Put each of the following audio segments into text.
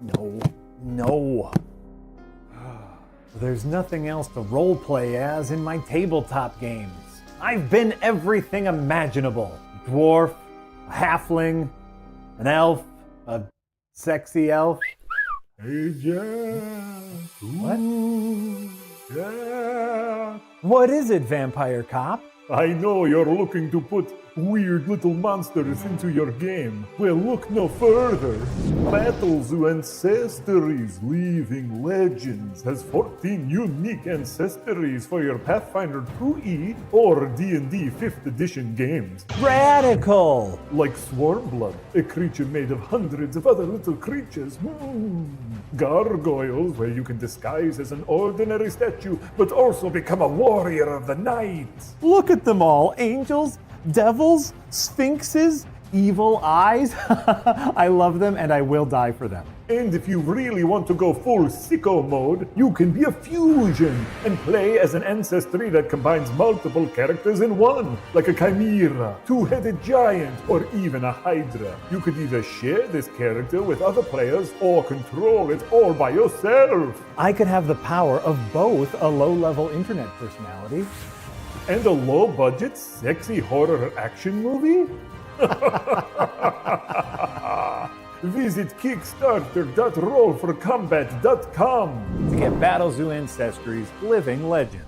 No. There's nothing else to roleplay as in my tabletop games. I've been everything imaginable. A dwarf, a halfling, an elf, a sexy elf. Hey, Jack. What? Yeah. What is it, Vampire Cop? I know you're looking to put weird little monsters into your game. Well, look no further. Battlezoo Ancestries Leaving Legends has 14 unique ancestries for your Pathfinder 2E or D&D 5th edition games. Radical! Like Swarmblood, a creature made of hundreds of other little creatures. Gargoyles, where you can disguise as an ordinary statue, but also become a warrior of the night. Look at them all. Angels, devils, sphinxes, evil eyes. I love them and I will die for them. And if you really want to go full sicko mode, you can be a fusion and play as an ancestry that combines multiple characters in one, like a chimera, two-headed giant, or even a hydra. You could either share this character with other players or control it all by yourself. I could have the power of both a low-level internet personality and a low-budget, sexy horror action movie? Visit Kickstarter.rollforcombat.com to get Battlezoo Ancestries Living Legends,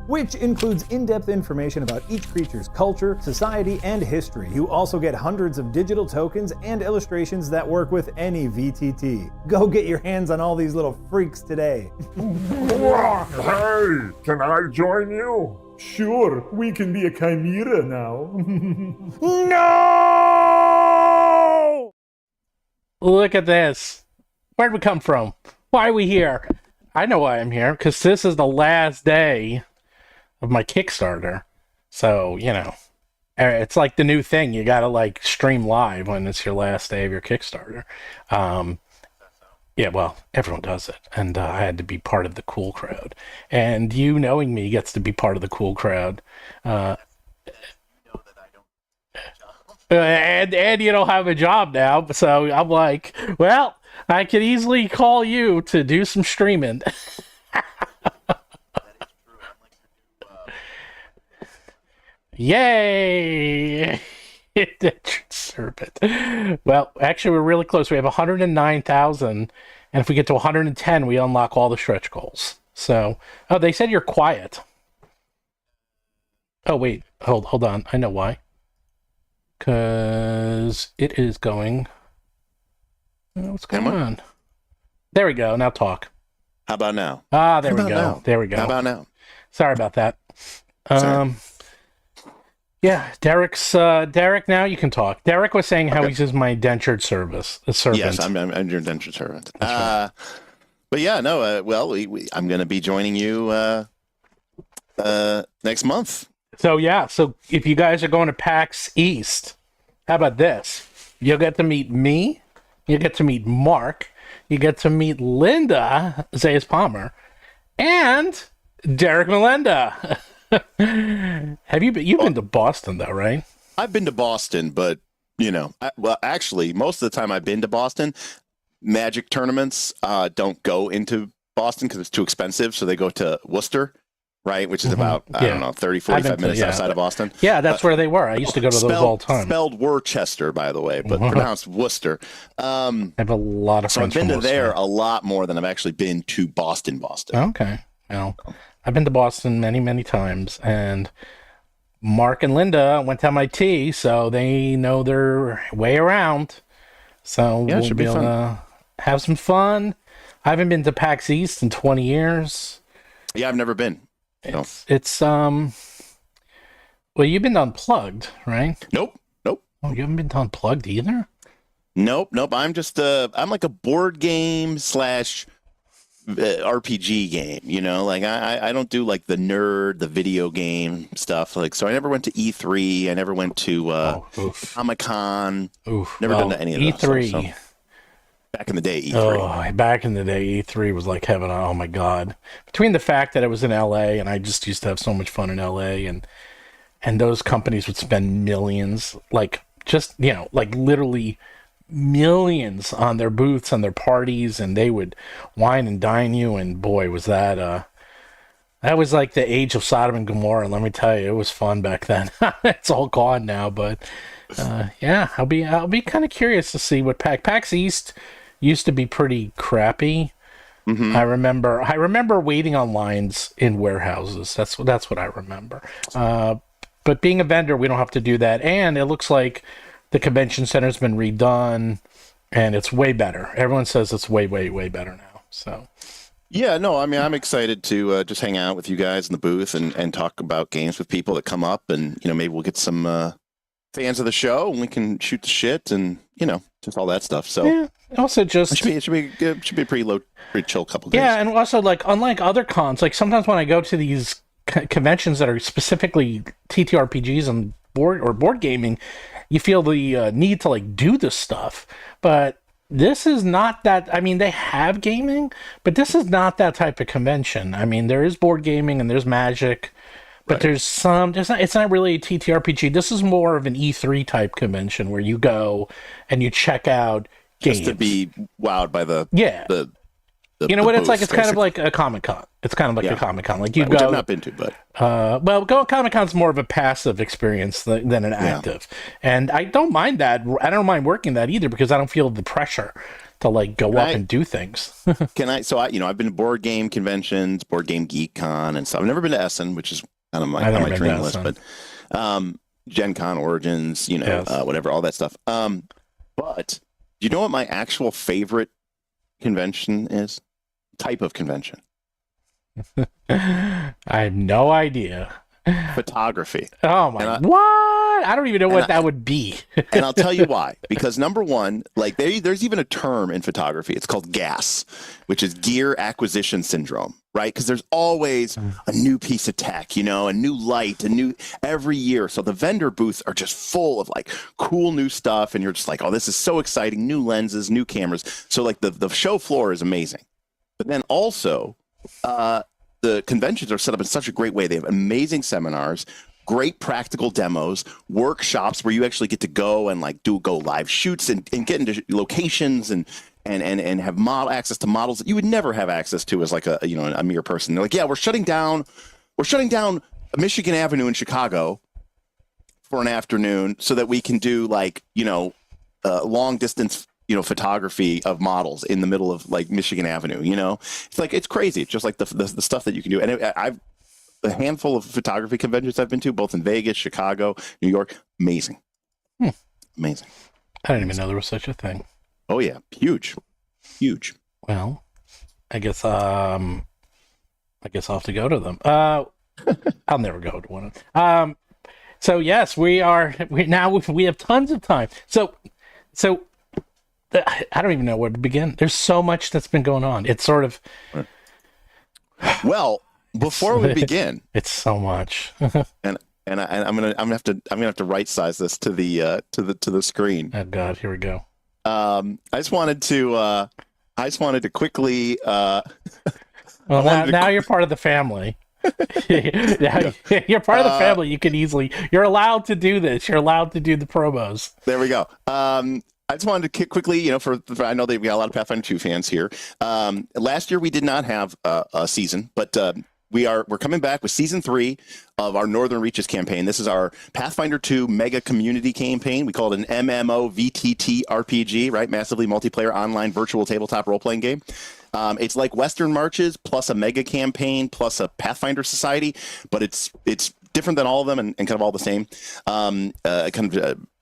which includes in-depth information about each creature's culture, society, and history. You also get hundreds of digital tokens and illustrations that work with any VTT. Go get your hands on all these little freaks today. Hey, can I join you? Sure, we can be a chimera now. No! Look at this. Where'd we come from? Why are we here? I know why I'm here, because this is the last day of my Kickstarter. So, you know, it's like the new thing. You gotta, like, stream live when it's your last day of your Kickstarter. Yeah, well, everyone does it. And I had to be part of the cool crowd. And you knowing me gets to be part of the cool crowd. And you don't have a job now, so I'm like, well, I could easily call you to do some streaming. That is true. Yay! Serpent. Well, actually, we're really close. We have 109,000, and if we get to 110, we unlock all the stretch goals. So, oh, they said you're quiet. Oh, wait, hold on. I know why. Because it is going... what's going on? There we go. Now talk. How about now? Ah, there we go. Now? There we go. How about now? Sorry about that. Sorry. Yeah, Derek, now you can talk. Derek was saying how he's just my indentured servant. Yes, I'm your indentured servant. Right. But yeah, no, well, I'm going to be joining you next month. So yeah, so if you guys are going to PAX East, how about this? You'll get to meet me, you get to meet Mark, you get to meet Linda Zayas Palmer, and Derek Melinda. You've been to Boston though, right? I've been to Boston, but you know, actually, most of the time I've been to Boston, Magic tournaments don't go into Boston because it's too expensive, so they go to Worcester. Right, which is about, I don't know, 30, 45 minutes outside of Boston. Yeah, that's where they were. I used to go to those all the time. Spelled Worcester, by the way, but pronounced Worcester. I have a lot of friends. So I've been to there a lot more than I've actually been to Boston. Okay. Well, I've been to Boston many, many times, and Mark and Linda went to MIT, so they know their way around. So yeah, we'll be able to have some fun. I haven't been to PAX East in 20 years. Yeah, I've never been. It's well, you've been to Unplugged, right? Nope. Oh, you haven't been to Unplugged either? Nope. I'm just I'm like a board game / RPG game, you know, like I don't do like the nerd, the video game stuff. Like, so I never went to E3. I never went to Comic-Con. Never done any of those. E3. So. Back in the day, E3. Oh, back in the day, E3 was like heaven. Oh my God. Between the fact that it was in LA and I just used to have so much fun in LA and those companies would spend millions, like just, you know, like literally millions on their booths and their parties, and they would wine and dine you. And boy, was that was like the age of Sodom and Gomorrah. Let me tell you, it was fun back then. It's all gone now, but yeah, I'll be kind of curious to see what PAX East used to be pretty crappy. Mm-hmm. I remember waiting on lines in warehouses. That's what I remember. But being a vendor, we don't have to do that, and it looks like the convention center's been redone, and it's way better. Everyone says it's way, way, way better now. So. Yeah, no, I mean, I'm excited to just hang out with you guys in the booth and talk about games with people that come up, and maybe we'll get some fans of the show, and we can shoot the shit, and just all that stuff. So yeah, also just it should be a pretty chill couple days. Yeah, and also like unlike other cons, like sometimes when I go to these conventions that are specifically TTRPGs and board gaming, you feel the need to like do this stuff, but. This is not that. I mean, they have gaming, but this is not that type of convention. I mean, there is board gaming and there's Magic, but Right. it's not really a TTRPG. This is more of an E3 type convention where you go and you check out games. Just to be wowed by the you know what it's like? booth, It's kind of basically. like a Comic-Con. It's kind of like a Comic-Con. Like you Which go. I've not been to, but Comic-Con's more of a passive experience than an active. And I don't mind that. I don't mind working that either because I don't feel the pressure to like go up and do things. I've been to board game conventions, Board Game Geek Con and stuff. I've never been to Essen, which is kind of I've on never my been dream to list, Essen. but Gen Con Origins, Yes. whatever, all that stuff. But do you know what my actual favorite convention is? Type of convention. I have no idea. Photography. Oh my! What? I don't even know what that would be. And I'll tell you why. Because number one, like there's even a term in photography. It's called GAS, which is Gear Acquisition Syndrome, right? Because there's always a new piece of tech, a new light, every year. So the vendor booths are just full of like cool new stuff, and you're just like, oh, this is so exciting! New lenses, new cameras. So like the show floor is amazing. But then also, the conventions are set up in such a great way. They have amazing seminars, great practical demos, workshops where you actually get to go and like go live shoots and get into locations and have access to models that you would never have access to as like a mere person. They're like, yeah, we're shutting down Michigan Avenue in Chicago for an afternoon so that we can do like long distance photography of models in the middle of like Michigan Avenue. It's like, it's crazy. It's just like the stuff that you can do. And I've a handful of photography conventions I've been to, both in Vegas, Chicago, New York. Amazing. Amazing. I didn't even know there was such a thing. Oh yeah. Huge. Well, I guess I'll have to go to them. I'll never go to one. So yes, we have tons of time. So I don't even know where to begin. There's so much that's been going on. It's sort of well. Before we begin, it's so much. and I'm gonna have to right size this to the screen. Oh God, here we go. I just wanted to quickly. Well, now you're part of the family. You're part of the family. You're allowed to do this. You're allowed to do the promos. There we go. I just wanted to quickly, for I know they've got a lot of Pathfinder 2 fans here. Last year we did not have a season, but we're coming back with season 3 of our Northern Reaches campaign. This is our Pathfinder 2 mega community campaign. We call it an MMO VTT RPG, right? Massively multiplayer online virtual tabletop role-playing game. It's like Western Marches plus a mega campaign plus a Pathfinder Society, but it's different than all of them and kind of all the same.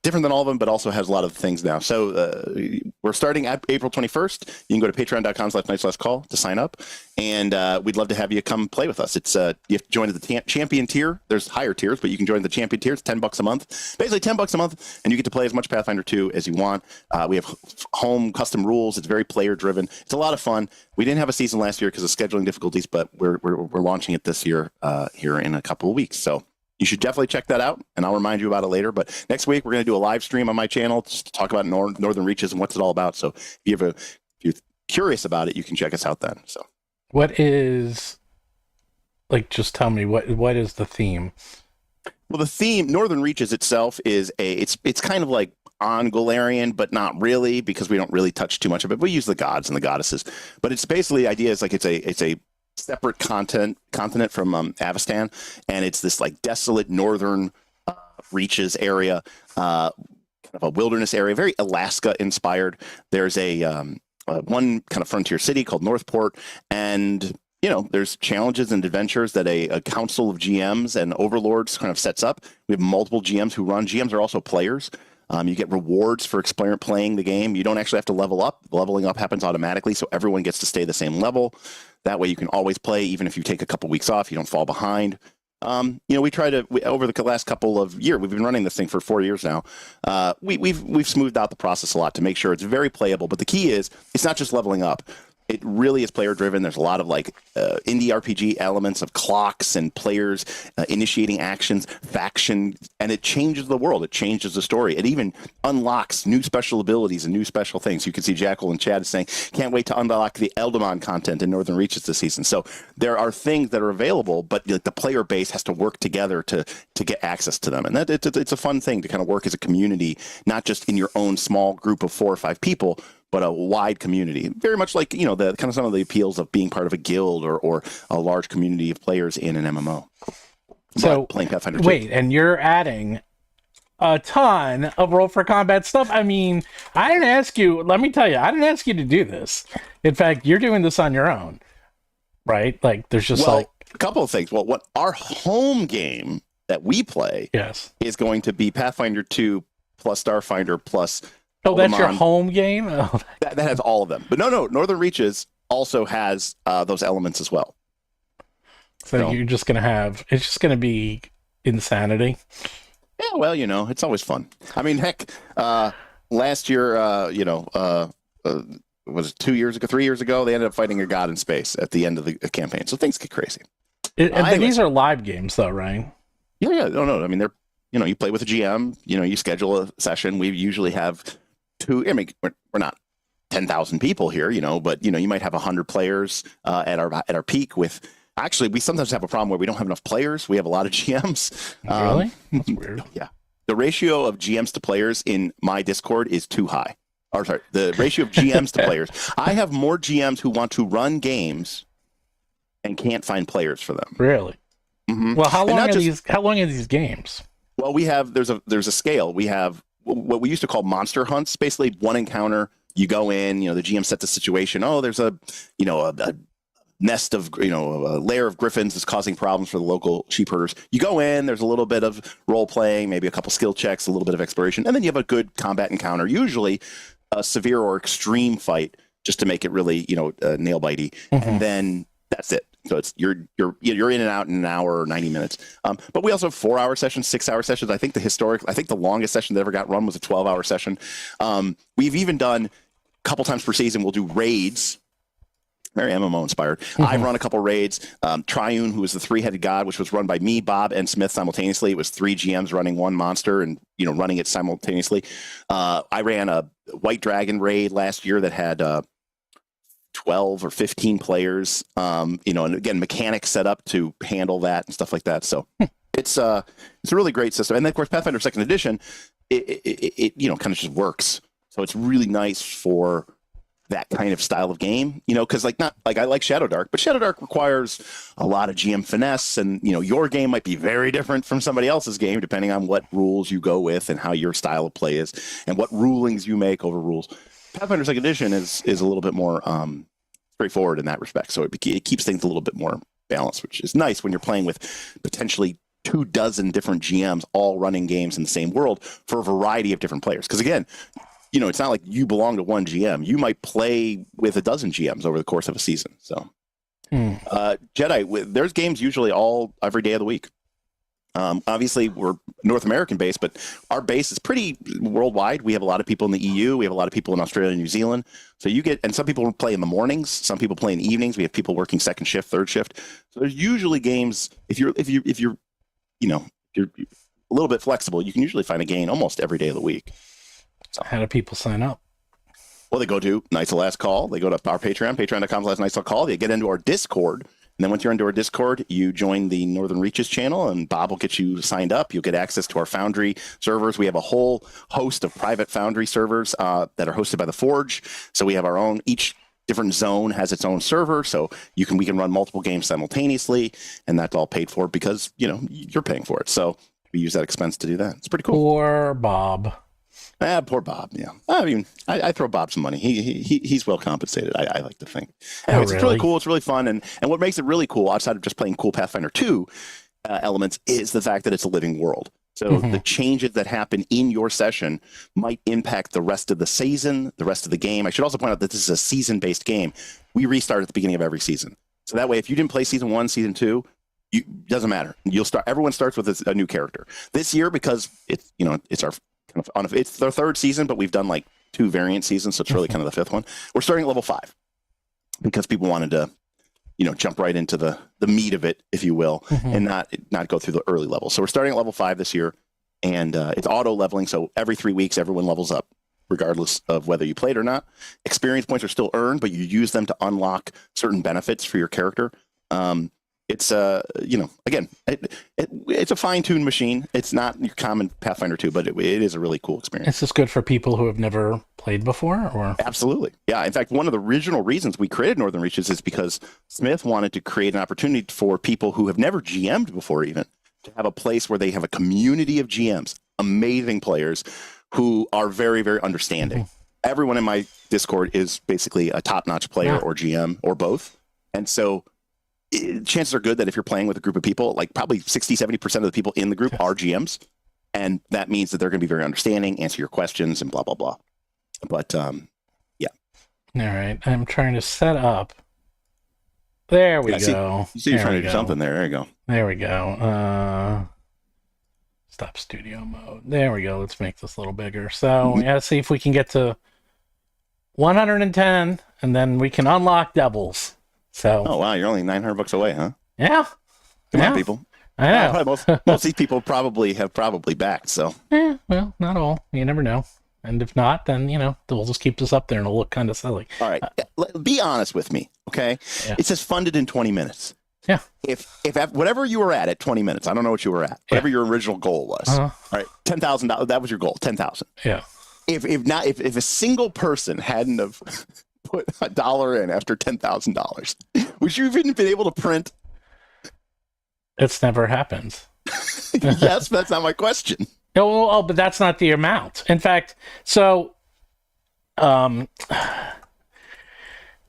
Different than all of them, but also has a lot of things now. So we're starting at April 21st. You can go to patreon.com/nights-less-call to sign up. And we'd love to have you come play with us. It's you have to join the champion tier. There's higher tiers, but you can join the champion tier. It's $10 a month. Basically $10 a month, and you get to play as much Pathfinder 2 as you want. We have home custom rules. It's very player driven. It's a lot of fun. We didn't have a season last year because of scheduling difficulties, but we're launching it this year here in a couple of weeks. So you should definitely check that out, and I'll remind you about it later. But next week, we're going to do a live stream on my channel just to talk about Northern Reaches and what's it all about. So if you're curious about it, you can check us out then. So, what is, just tell me, what is the theme? well, the theme, Northern Reaches itself, is it's kind of like on Golarion, but not really, because we don't really touch too much of it. We use the gods and the goddesses, but it's basically the idea is like it's a separate continent from Avestan, and it's this like desolate northern reaches area, kind of a wilderness area, very Alaska inspired. There's a one kind of frontier city called Northport, and there's challenges and adventures that a council of GMs and overlords kind of sets up. We have multiple GMs who run. GMs are also players. You get rewards for playing the game. You don't actually have to level up. Leveling up happens automatically, so everyone gets to stay the same level. That way you can always play, even if you take a couple weeks off, you don't fall behind. We try to, over the last couple of years, we've been running this thing for 4 years now. We've smoothed out the process a lot to make sure it's very playable. But the key is, it's not just leveling up. It really is player driven. There's a lot of like indie RPG elements of clocks and players initiating actions, faction, and it changes the world. It changes the story. It even unlocks new special abilities and new special things. You can see Jackal and Chad is saying, can't wait to unlock the Eldamon content in Northern Reaches this season. So there are things that are available, but the player base has to work together to get access to them. And it's a fun thing to kind of work as a community, not just in your own small group of 4 or 5 people, but a wide community. Very much like, the kind of some of the appeals of being part of a guild or a large community of players in an MMO. So, playing Pathfinder 2. Wait, and you're adding a ton of Roll for Combat stuff. I mean, I didn't ask you, let me tell you, I didn't ask you to do this. In fact, you're doing this on your own, right? Like, there's just a couple of things. Well, what our home game that we play is going to be Pathfinder 2 plus Starfinder plus... Oh, that's your home game? Oh. That has all of them. But no, Northern Reaches also has those elements as well. So you're just going to have... It's just going to be insanity. Yeah, well, it's always fun. I mean, heck, last year, was it 2 years ago, 3 years ago, they ended up fighting a god in space at the end of the campaign. So things get crazy. These are live games, though, right? Yeah. No. I mean, they're, you play with a GM, you schedule a session. We usually have... we're not 10,000 people here, but you might have 100 players at our peak. With actually, we sometimes have a problem where we don't have enough players. We have a lot of GMs. Really? That's weird. Yeah, the ratio of GMs to players in my Discord is too high. Or sorry, the ratio of GMs to players. I have more GMs who want to run games and can't find players for them. Really? Mm-hmm. Well, how long are these games? Well, there's a scale. We have what we used to call monster hunts. Basically, one encounter, you go in, the GM sets the situation. Oh, there's a nest of, a lair of griffins that's causing problems for the local sheep herders. You go in, there's a little bit of role playing, maybe a couple skill checks, a little bit of exploration, and then you have a good combat encounter, usually a severe or extreme fight, just to make it really, nail bitey. Mm-hmm. And then that's it. So it's you're in and out in an hour or 90 minutes. But we also have 4-hour sessions, 6-hour sessions. I think the longest session that ever got run was a 12-hour session. We've even done a couple times per season. We'll do raids. Very MMO inspired. Mm-hmm. I've run a couple raids. Triune, who was the 3-headed god, which was run by me, Bob, and Smith simultaneously. It was 3 GMs running one monster and running it simultaneously. I ran a White Dragon raid last year that had 12 or 15 players, and again, mechanics set up to handle that and stuff like that. So it's a really great system. And then of course, Pathfinder 2nd edition, it kind of just works. So it's really nice for that kind of style of game, because I like Shadow Dark, but Shadow Dark requires a lot of GM finesse, and your game might be very different from somebody else's game, depending on what rules you go with and how your style of play is and what rulings you make over rules. Pathfinder 2nd edition is a little bit more straightforward in that respect. So it keeps things a little bit more balanced, which is nice when you're playing with potentially 24 different GMs all running games in the same world for a variety of different players. Because again, it's not like you belong to one GM. You might play with a dozen GMs over the course of a season. So Jedi, there's games usually every day of the week. Obviously, we're North American based, but our base is pretty worldwide. We have a lot of people in the EU. We have a lot of people in Australia and New Zealand. So and some people play in the mornings. Some people play in the evenings. We have people working second shift, third shift. So there's usually games. If you're a little bit flexible, you can usually find a game almost every day of the week. So, how do people sign up? Well, they go to Knights of Last Call. They go to our Patreon, patreon.com/Knights of Call. They get into our Discord, And then once you're into our Discord, you join the Northern Reaches channel, and Bob will get you signed up. You'll get access to our Foundry servers. We have a whole host of private Foundry servers that are hosted by the Forge. So we have our own, each different zone has its own server. So we can run multiple games simultaneously, and that's all paid for because, you're paying for it. So we use that expense to do that. It's pretty cool. Poor Bob. Poor Bob. Yeah, I mean, I throw Bob some money. He's well compensated. I like to think. Oh, Anyways, really? It's really cool. It's really fun, and what makes it really cool, outside of just playing cool Pathfinder 2 elements, is the fact that it's a living world. So the changes that happen in your session might impact the rest of the season, the rest of the game. I should also point out that this is a season-based game. We restart at the beginning of every season, so that way, if you didn't play season 1, season 2. Doesn't matter. Everyone starts with a new character. This year, because it's our it's the third season, but we've done like 2 variant seasons, so it's really kind of the 5th one. We're starting at level 5 because people wanted to, jump right into the meat of it, if you will, and not go through the early levels. So we're starting at level 5 this year, and it's auto leveling. So every 3 weeks, everyone levels up, regardless of whether you played or not. Experience points are still earned, but you use them to unlock certain benefits for your character. It's again, it's a fine-tuned machine. It's not your common Pathfinder 2, but it is a really cool experience. Is this good for people who have never played before, or? Absolutely. Yeah. In fact, one of the original reasons we created Northern Reaches is because Smith wanted to create an opportunity for people who have never GM'd before, even to have a place where they have a community of GMs, amazing players who are very, very understanding. Everyone in my Discord is basically a top-notch player or GM or both. And so chances are good that if you're playing with a group of people, like probably 60-70% of the people in the group are GMs, and that means that they're going to be very understanding, answer your questions, and blah blah blah. But yeah. All right, I'm trying to set up. There we go. You see, you're trying to do something there. There you go. There we go. Stop studio mode. There we go. Let's make this a little bigger. So let's see if we can get to 110, and then we can unlock doubles. So. Oh wow, you're only $900 away, huh? Yeah. Come on, people. I know. Most of these people probably backed. So. Yeah. Well, not all. You never know. And if not, then we'll just keep this up there, and it'll look kind of silly. All right. Be honest with me, okay? Yeah. It says funded in 20 minutes. Yeah. If whatever you were at 20 minutes, I don't know what you were at. Whatever your original goal was. All right. $10,000. That was your goal. 10,000. Yeah. If a single person hadn't have put $1 in after $10,000, would you have even been able to print? It's never happened. Yes, but that's not my question. Oh, but that's not the amount. In fact, so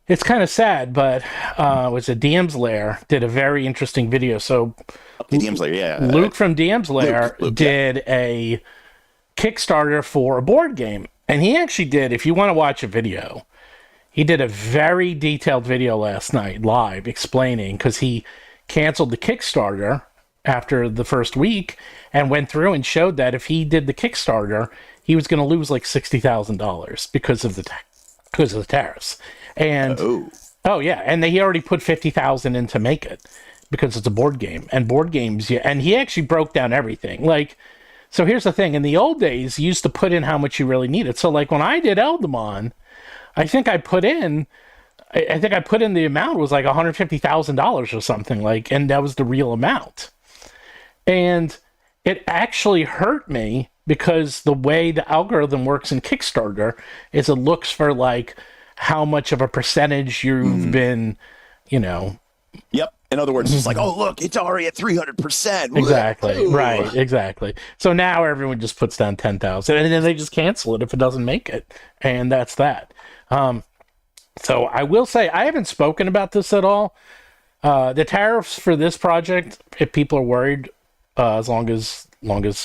it's kind of sad, but it was a DM's Lair did a very interesting video. So the DM's Lair, yeah. Luke from DM's Lair did a Kickstarter for a board game. And he actually did, if you want to watch a video, he did a very detailed video last night live explaining, because he canceled the Kickstarter after the first week and went through and showed that if he did the Kickstarter, he was going to lose like $60,000 because of the tariffs. And oh yeah, and he already put $50,000 in to make it because it's a board game, and board games. Yeah, and he actually broke down everything. Like, so here's the thing: in the old days, you used to put in how much you really needed. So like when I did Eldamon, I think I put in the amount was like $150,000 or something, like, and that was the real amount. And it actually hurt me because the way the algorithm works in Kickstarter is it looks for like how much of a percentage you've been, Yep. In other words, it's like, oh, look, it's already at 300%. Exactly. Right. Exactly. So now everyone just puts down 10,000 and then they just cancel it if it doesn't make it. And that's that. So I will say, I haven't spoken about this at all. The tariffs for this project, if people are worried, as long as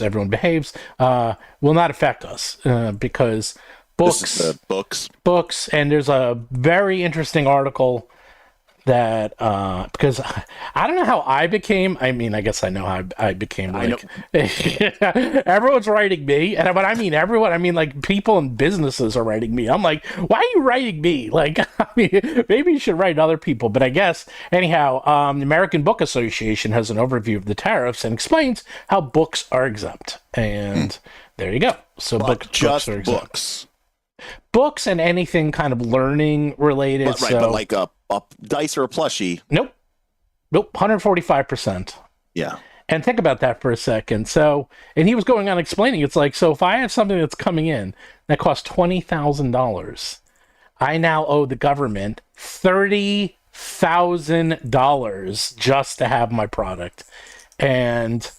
everyone behaves, will not affect us because books, and there's a very interesting article that because I don't know how I became. I mean, I guess I know how I became. Like, everyone's writing me, and when I mean everyone, I mean like people and businesses are writing me. I'm like, why are you writing me? Like, I mean, maybe you should write other people. But I guess anyhow, the American Book Association has an overview of the tariffs and explains how books are exempt. And there you go. So books are exempt. Books and anything kind of learning related. But like a dice or a plushie. Nope. Nope, 145%. Yeah. And think about that for a second. So, and he was going on explaining, it's like, so if I have something that's coming in that costs $20,000, I now owe the government $30,000 just to have my product. And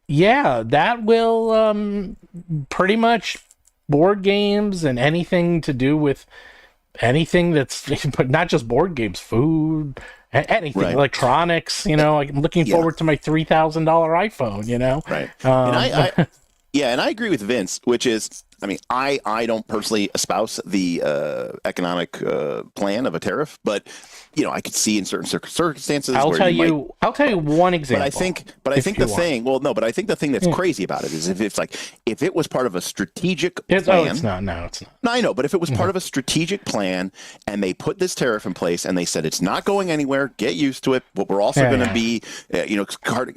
yeah, that will pretty much board games and anything to do with anything that's not just board games, food, anything, electronics, you know, I'm looking forward to my $3,000 iPhone, you know? Right. And and I agree with Vince, which is, I mean, I don't personally espouse the economic plan of a tariff, but you know, I could see in certain circumstances. I'll tell you one example. But I think the thing that's crazy about it is if it was part of a strategic plan. Oh, it's not. No, it's not. No, I know, but if it was part of a strategic plan and they put this tariff in place and they said it's not going anywhere, get used to it, but we're also going to be,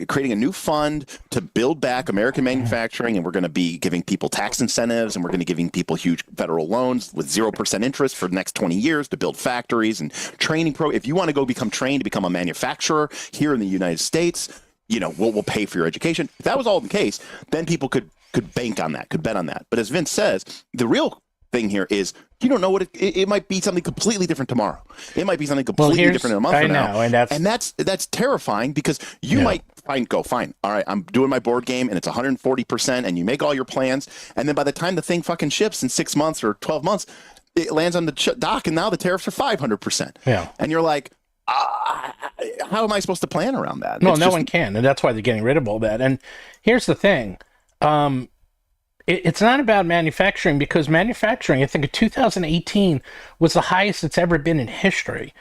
creating a new fund to build back American manufacturing, and we're going to be giving people tax incentives, and we're going to be giving people huge federal loans with 0% interest for the next 20 years to build factories and training programs. If you want to go become trained to become a manufacturer here in the United States, you know, we'll pay for your education. If that was all the case, then people could bank on that, could bet on that. But as Vince says, the real thing here is you don't know what it might be something completely different tomorrow. It might be something completely different in a month from now. And that's terrifying because you might go, fine, all right, I'm doing my board game and it's 140%, and you make all your plans, and then by the time the thing fucking ships in 6 months or 12 months, it lands on the dock, and now the tariffs are 500%. Yeah, and you're like, how am I supposed to plan around that? No, no one can, and that's why they're getting rid of all that. And here's the thing: it's not about manufacturing, because manufacturing, I think, in 2018 was the highest it's ever been in history,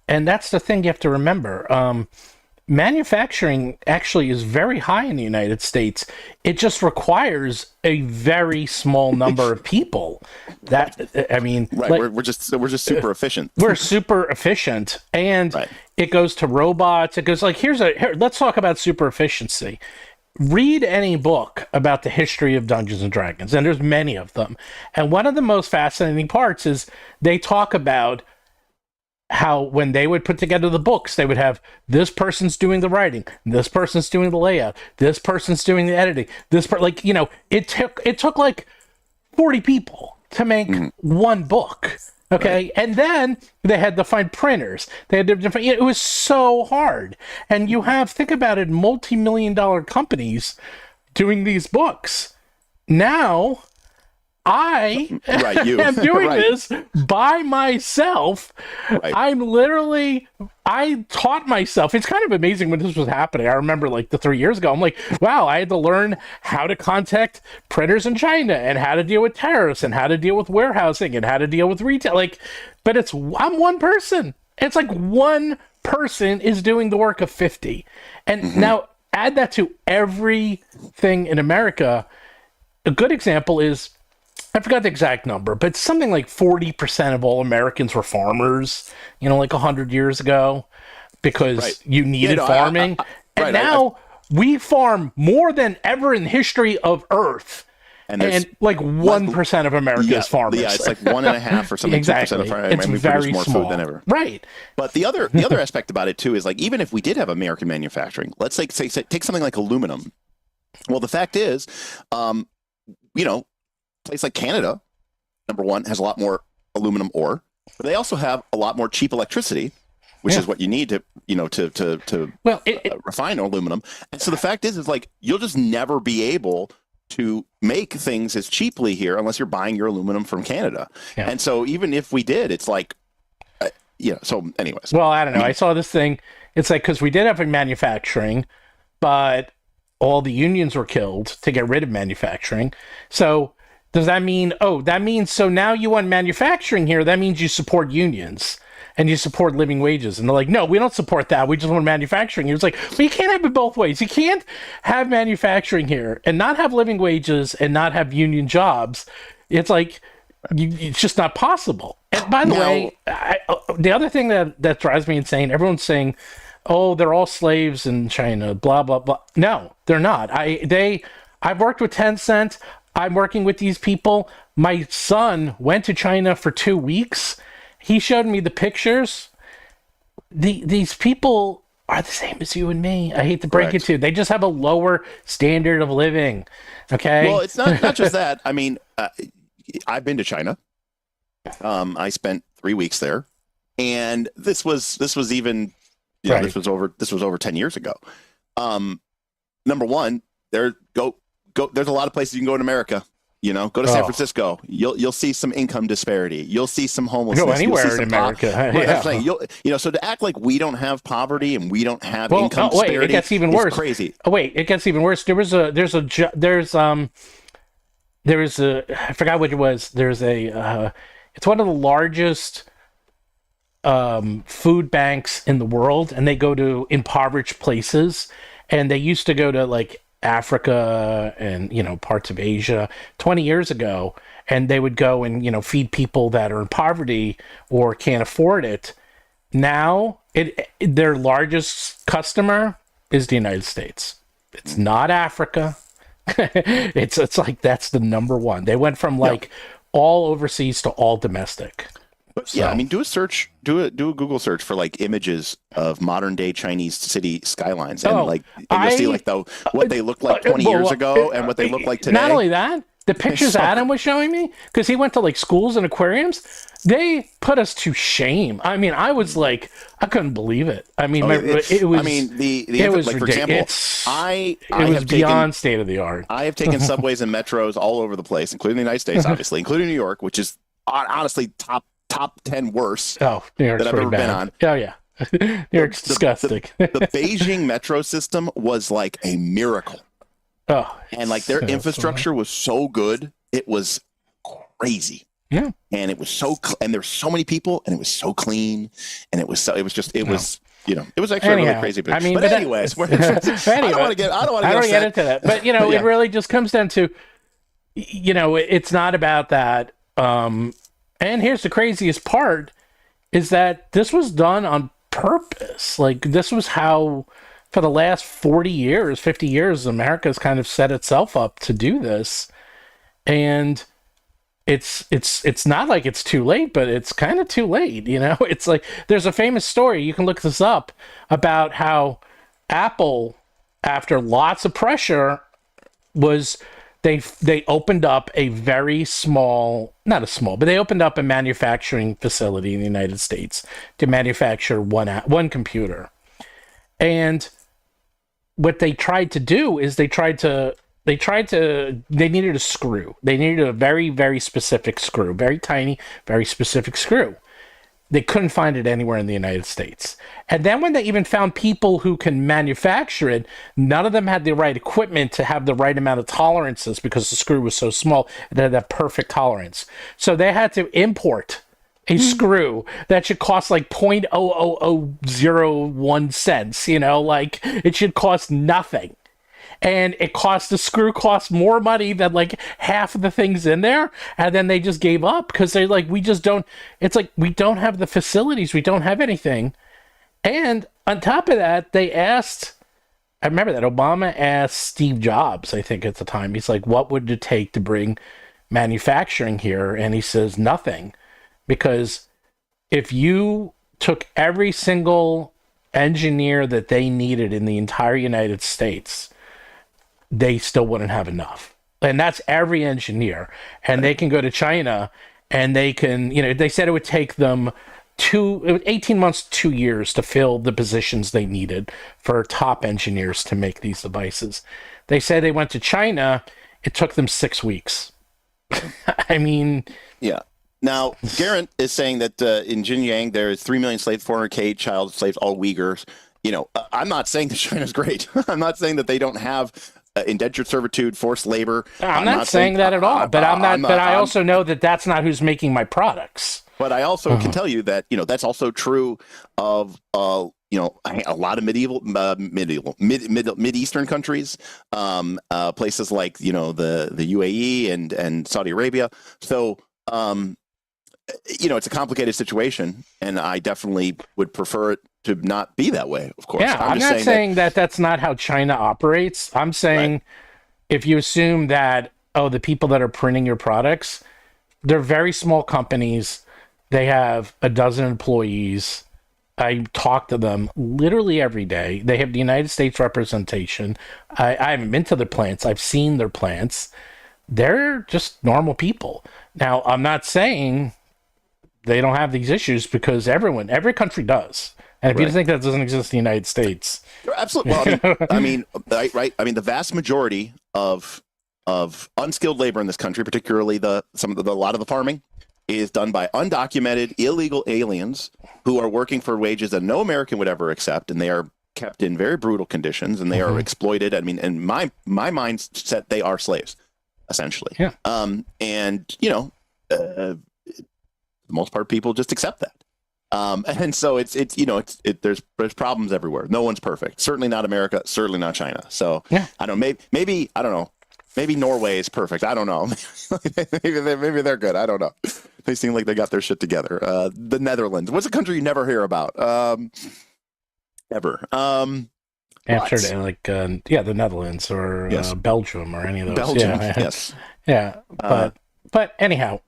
and that's the thing you have to remember. Manufacturing actually is very high in the United States. It just requires a very small number of people. We're just super efficient. We're super efficient, and it goes to robots. It goes like let's talk about super efficiency. Read any book about the history of Dungeons and Dragons, and there's many of them. And one of the most fascinating parts is they talk about how when they would put together the books, they would have this person's doing the writing, this person's doing the layout, this person's doing the editing, it took like 40 people to make one book. Okay. Right. And then they had to find printers. They had to it was so hard. And think about it, multi-million-dollar companies doing these books. Now I am doing this by myself. Right. I taught myself. It's kind of amazing when this was happening. I remember like 3 years ago, I'm like, wow, I had to learn how to contact printers in China and how to deal with tariffs and how to deal with warehousing and how to deal with retail. But I'm one person. It's like one person is doing the work of 50. And now add that to everything in America. A good example is, I forgot the exact number, but something like 40% of all Americans were farmers, like 100 years ago, because you needed farming. We farm more than ever in the history of Earth. And like 1% of America is farmers. Yeah, it's like 1.5 or something. Exactly. 2% of farmers. It's very more small. Food than ever. Right. But the other aspect about it too is, like, even if we did have American manufacturing, let's say take something like aluminum. Well, the fact is, a place like Canada, number one, has a lot more aluminum ore, but they also have a lot more cheap electricity, which is what you need to refine aluminum. And so the fact is like, you'll just never be able to make things as cheaply here unless you're buying your aluminum from Canada. Yeah. And so even if we did, it's like, so anyways. Well, I don't know. I saw this thing. It's like, because we did have manufacturing, but all the unions were killed to get rid of manufacturing. So does that mean, so now you want manufacturing here, that means you support unions and you support living wages. And they're like, no, we don't support that. We just want manufacturing. It's like, well, you can't have it both ways. You can't have manufacturing here and not have living wages and not have union jobs. It's like, it's just not possible. And by the way, the other thing that drives me insane, everyone's saying, oh, they're all slaves in China, blah, blah, blah. No, they're not. I've worked with Tencent. I'm working with these people. My son went to China for 2 weeks. He showed me the pictures. These people are the same as you and me. I hate to break it Correct. to you. They just have a lower standard of living. Okay. Well, it's not just that. I mean, I've been to China. I spent 3 weeks there, and this was even, you know, Right. this was over 10 years ago. Number one, there's a lot of places you can go in America. You know, go to San Oh. Francisco. You'll see some income disparity. You'll see some homelessness. Go You'll see anywhere in some America. Right, Yeah. I'm saying, so to act like we don't have poverty and we don't have Well, income wait, disparity, it gets even is worse. crazy. Oh, wait, it gets even worse. There was a I forgot what it was. There's a it's one of the largest food banks in the world, and they go to impoverished places, and they used to go to like Africa and, you know, parts of Asia 20 years ago, and they would go and, you know, feed people that are in poverty or can't afford it. Now their largest customer is the United States. It's not Africa. it's like that's the number one. They went from like all overseas to all domestic. Yeah, I mean, do a Google search for like images of modern day Chinese city skylines, and you'll see like what they looked like 20 years ago and what they look like today. Not only that, the pictures Adam was showing me, because he went to like schools and aquariums, they put us to shame. I mean, I was like, I couldn't believe it. I mean, it was. I mean, it was like, for example, it was beyond state of the art. I have taken subways and metros all over the place, including the United States, obviously, including New York, which is honestly top 10 worst New York's that I've ever been on. Oh yeah, New York's disgusting. The Beijing metro system was like a miracle. Oh, and like their infrastructure was so good, it was crazy. Yeah, and it was and there's so many people, and it was so clean, and it was actually a really crazy. I mean, but anyways, I don't want to get into that. But you know, it really just comes down to, you know, it's not about that. And here's the craziest part: is that this was done on purpose. Like this was how, for the last 40 years, 50 years, America's kind of set itself up to do this, and it's not like it's too late, but it's kind of too late, you know? It's like there's a famous story, you can look this up, about how Apple, after lots of pressure, they opened up a very small, not a small, but they opened up a manufacturing facility in the United States to manufacture one computer. And what they tried to do is they needed a screw. They needed a very, very specific screw, very tiny, very specific screw. They couldn't find it anywhere in the United States. And then when they even found people who can manufacture it, none of them had the right equipment to have the right amount of tolerances, because the screw was so small, it had that perfect tolerance. So they had to import a screw that should cost like 0.00001 cents, you know, like it should cost nothing. And the screw costs more money than like half of the things in there. And then they just gave up because they're like, we don't have the facilities. We don't have anything. And on top of that, I remember that Obama asked Steve Jobs, I think at the time, he's like, what would it take to bring manufacturing here? And he says, nothing. Because if you took every single engineer that they needed in the entire United States, they still wouldn't have enough. And that's every engineer. And they can go to China and they can, you know, they said it would take them 18 months, 2 years to fill the positions they needed for top engineers to make these devices. They said they went to China, it took them 6 weeks. I mean... Yeah. Now, Garant is saying that in Xinjiang, there is 3 million slaves, 400K child slaves, all Uyghurs. You know, I'm not saying that China's great. I'm not saying that they don't have indentured servitude, forced labor. I'm not saying that at all. But I also know that that's not who's making my products. But I also can tell you that, you know, that's also true of you know, a lot of Mid-Eastern countries, places like, you know, the UAE and Saudi Arabia. So you know, it's a complicated situation, and I definitely would prefer it to not be that way, of course. Yeah, I'm not saying that that's not how China operates. I'm saying if you assume that, the people that are printing your products, they're very small companies. They have a dozen employees. I talk to them literally every day. They have the United States representation. I haven't been to their plants. I've seen their plants. They're just normal people. Now, I'm not saying they don't have these issues, because every country does. And if you think that doesn't exist in the United States, absolutely. Well, right. I mean, the vast majority of unskilled labor in this country, particularly a lot of the farming, is done by undocumented illegal aliens who are working for wages that no American would ever accept, and they are kept in very brutal conditions, and they are exploited. I mean, in my mindset, they are slaves, essentially. Yeah. And for the most part, people just accept that. And so there's problems everywhere. No one's perfect. Certainly not America. Certainly not China. So I don't know. Maybe I don't know. Maybe Norway is perfect. I don't know. maybe they're good. I don't know. They seem like they got their shit together. The Netherlands. What's a country you never hear about? Ever. Amsterdam, the Netherlands or Belgium or any of those. Belgium. Yes. Yeah. But anyhow,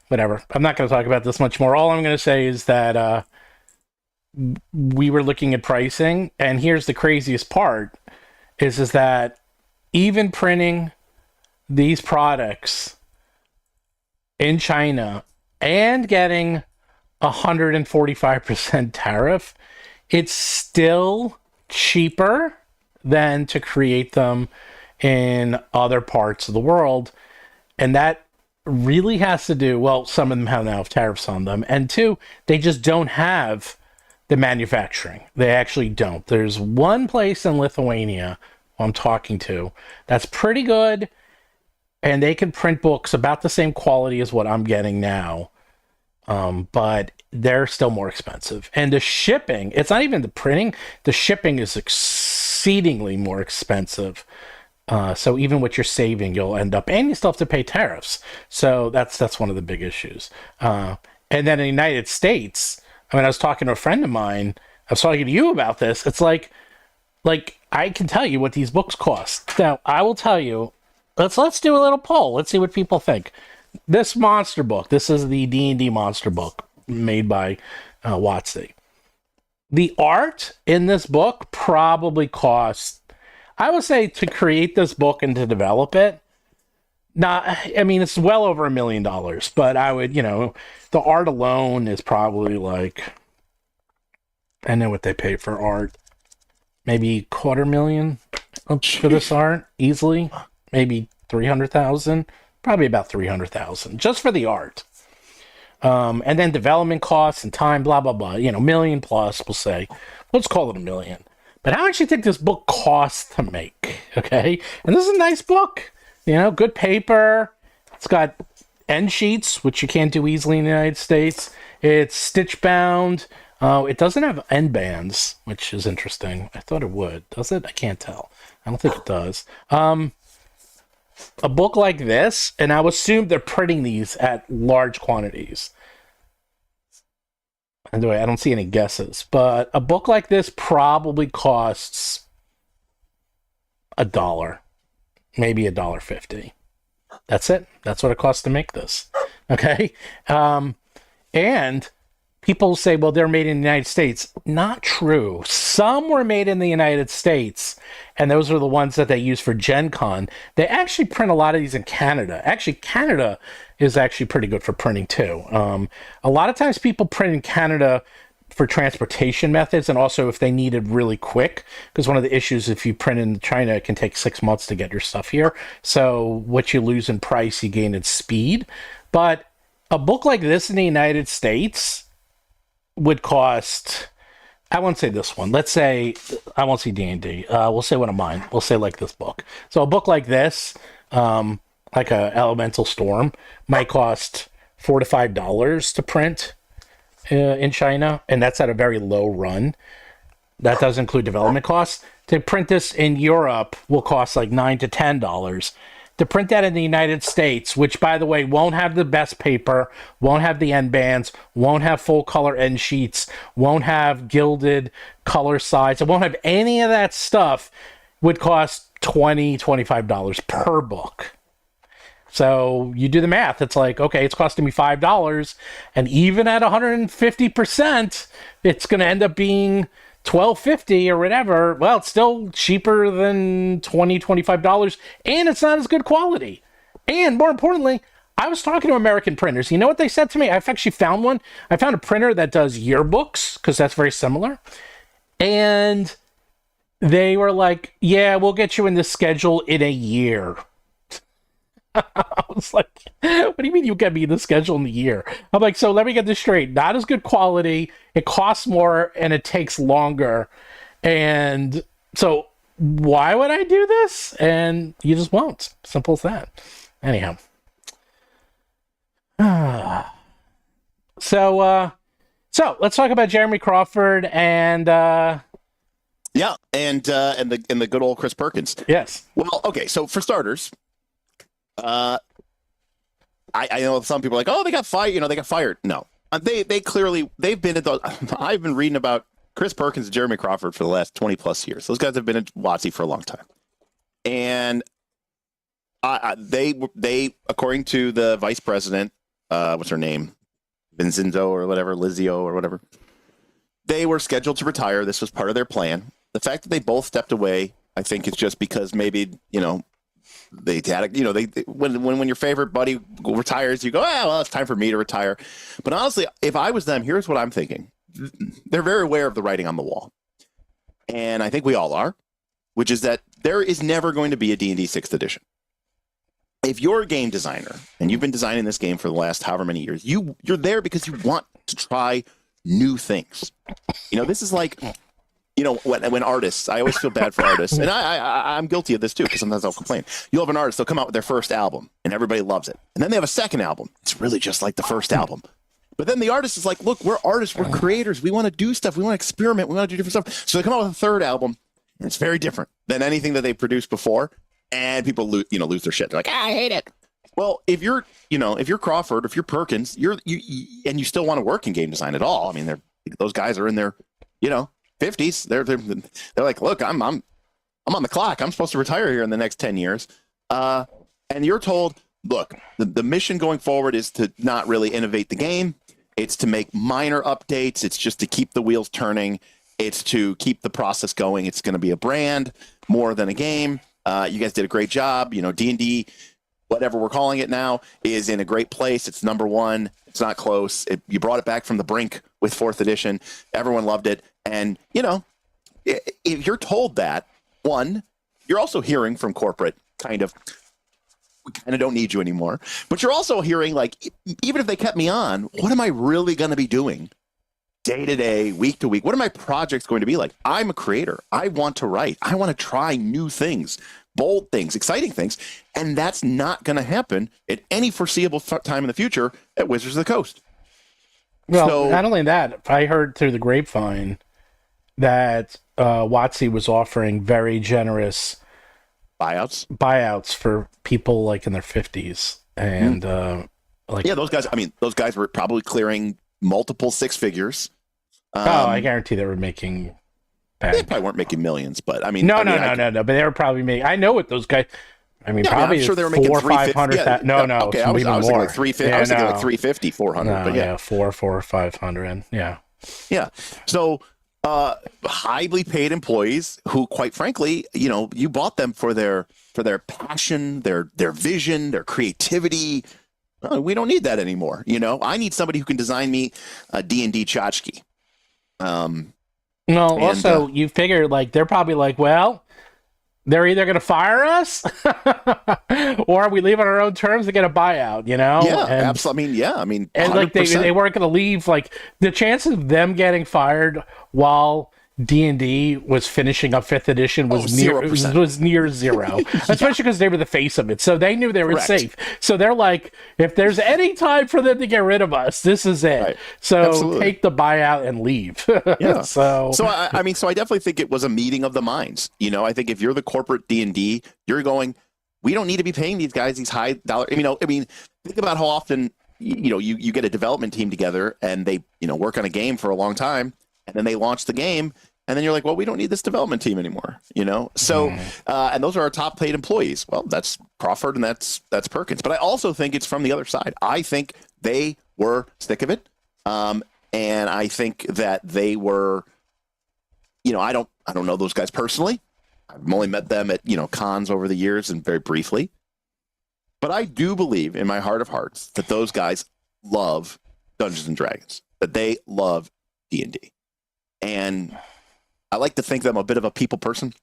whatever. I'm not going to talk about this much more. All I'm going to say is that we were looking at pricing, and here's the craziest part is that even printing these products in China and getting 145% tariff, it's still cheaper than to create them in other parts of the world. And that really has to do, well, some of them have now tariffs on them, and two, they just don't have the manufacturing. They actually don't. There's one place in Lithuania I'm talking to that's pretty good, and they can print books about the same quality as what I'm getting now, but they're still more expensive. And the shipping, it's not even the printing, the shipping is exceedingly more expensive. So even what you're saving, you'll end up, and you still have to pay tariffs. So that's one of the big issues. And then in the United States, I mean, I was talking to a friend of mine. I was talking to you about this. It's like I can tell you what these books cost. Now, I will tell you. Let's do a little poll. Let's see what people think. This monster book. This is the D&D monster book made by WoTC. The art in this book probably cost, I would say, to create this book and to develop it, it's well over $1 million, but I would, the art alone is probably I know what they pay for art, maybe $250,000 for this art, easily, maybe 300,000, probably about 300,000 just for the art. And then development costs and time, blah, blah, blah, million plus, we'll say, let's call it $1 million. But how much do you think this book costs to make? Okay. And this is a nice book, good paper. It's got end sheets, which you can't do easily in the United States. It's stitch bound. It doesn't have end bands, which is interesting. I thought it would. Does it? I can't tell. I don't think it does. A book like this, and I would assume they're printing these at large quantities. Anyway, I don't see any guesses, but a book like this probably costs $1, maybe $1.50. That's it. That's what it costs to make this. Okay. And people say, well, they're made in the United States. Not true. Some were made in the United States, and those are the ones that they use for Gen Con. They actually print a lot of these in Canada. Actually, Canada is actually pretty good for printing too. A lot of times people print in Canada for transportation methods, and also if they need it really quick, because one of the issues if you print in China, it can take 6 months to get your stuff here. So what you lose in price, you gain in speed. But a book like this in the United States would cost, I won't say this one. Let's say, I won't say D&D. We'll say one of mine. We'll say like this book. So a book like this, like a Elemental Storm, might cost $4 to $5 to print in China, and that's at a very low run. That does include development costs. To print this in Europe will cost like $9 to $10. To print that in the United States, which, by the way, won't have the best paper, won't have the end bands, won't have full color end sheets, won't have gilded color sides, it won't have any of that stuff, would cost $20, $25 per book. So you do the math. It's like, okay, it's costing me $5, and even at 150%, it's going to end up being $12.50 or whatever. Well, it's still cheaper than $25, and it's not as good quality. And more importantly, I was talking to American printers. You know what they said to me? I've actually found one. I found a printer that does yearbooks, because that's very similar. And they were like, yeah, we'll get you in the schedule in a year. I was like, what do you mean you get me in the schedule in a year? I'm like, so let me get this straight. Not as good quality, it costs more, and it takes longer. And so why would I do this? And you just won't. Simple as that. Anyhow. So let's talk about Jeremy Crawford and Yeah, and the good old Chris Perkins. yes. Well, okay, so for starters, I know some people are like, oh, they got fired. They got fired. No, they clearly they've been at the. I've been reading about Chris Perkins and Jeremy Crawford for the last 20 plus years. Those guys have been at WoTC for a long time, and they according to the vice president, what's her name, Vincenzo or whatever, Lizio or whatever, they were scheduled to retire. This was part of their plan. The fact that they both stepped away, I think, is just because maybe they had when your favorite buddy retires, you go, well, it's time for me to retire. But honestly, if I was them, here's what I'm thinking. They're very aware of the writing on the wall, and I think we all are, which is that there is never going to be a D&D 6th edition. If you're a game designer and you've been designing this game for the last however many years, you're there because you want to try new things. This is like, when artists, I always feel bad for artists, and I'm guilty of this too, because sometimes I'll complain. You'll have an artist, they'll come out with their first album, and everybody loves it. And then they have a second album. It's really just like the first album. But then the artist is like, look, we're artists, we're creators, we want to do stuff, we want to experiment, we want to do different stuff. So they come out with a third album, and it's very different than anything that they produced before, and people lose their shit. They're like, I hate it. Well, if you're Crawford, if you're Perkins, and you still want to work in game design at all, I mean, those guys are in their, 50s. They're like, look, I'm on the clock. I'm supposed to retire here in the next 10 years. And you're told, look, the mission going forward is to not really innovate the game. It's to make minor updates. It's just to keep the wheels turning. It's to keep the process going. It's going to be a brand more than a game. You guys did a great job. D&D, whatever we're calling it now, is in a great place. It's number one. It's not close. You brought it back from the brink with 4th edition. Everyone loved it. And, if you're told that, one, you're also hearing from corporate we kind of don't need you anymore. But you're also hearing, like, even if they kept me on, what am I really going to be doing day to day, week to week? What are my projects going to be like? I'm a creator. I want to write. I want to try new things, bold things, exciting things. And that's not going to happen at any foreseeable time in the future at Wizards of the Coast. Well, not only that, I heard through the grapevine that WoTC was offering very generous buyouts for people like in their 50s, and those guys were probably clearing multiple 6 figures. I guarantee they were making. They probably weren't making millions, but I mean, no. But they were probably making. I know what those guys. I mean, probably I'm sure they were making 500. Okay, I was even thinking more. like 350. I was thinking like 350, 400. No, but yeah, 400, 500. Yeah. So, highly paid employees who, quite frankly, you bought them for their passion, their vision, their creativity. We don't need that anymore. I need somebody who can design me a D&D tchotchke. Also, you figure they're probably like, well, they're either going to fire us or we leave on our own terms to get a buyout, Yeah, absolutely. I mean, and 100%. they weren't going to leave. The chances of them getting fired while D&D was finishing up 5th edition was near zero, especially because they were the face of it. So they knew they were safe. So they're like, if there's any time for them to get rid of us, this is it. Right. So absolutely. Take the buyout and leave. Yeah. So I definitely think it was a meeting of the minds. I think if you're the corporate D&D, you're going, we don't need to be paying these guys these high dollar. Think about how often, you get a development team together and they, work on a game for a long time. And then they launch the game, and then you're like, well, we don't need this development team anymore, So, and those are our top paid employees. Well, that's Crawford and that's Perkins. But I also think it's from the other side. I think they were sick of it. And I think that they were, I don't know those guys personally. I've only met them at, cons over the years and very briefly. But I do believe in my heart of hearts that those guys love Dungeons and Dragons, that they love D&D. And I like to think that I'm a bit of a people person,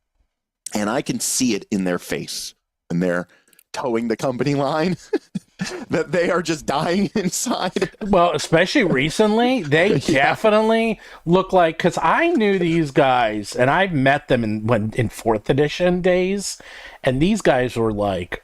and I can see it in their face when they're towing the company line that they are just dying inside. Well, especially recently, they definitely look like, because I knew these guys and I've met them in 4th edition days, and these guys were like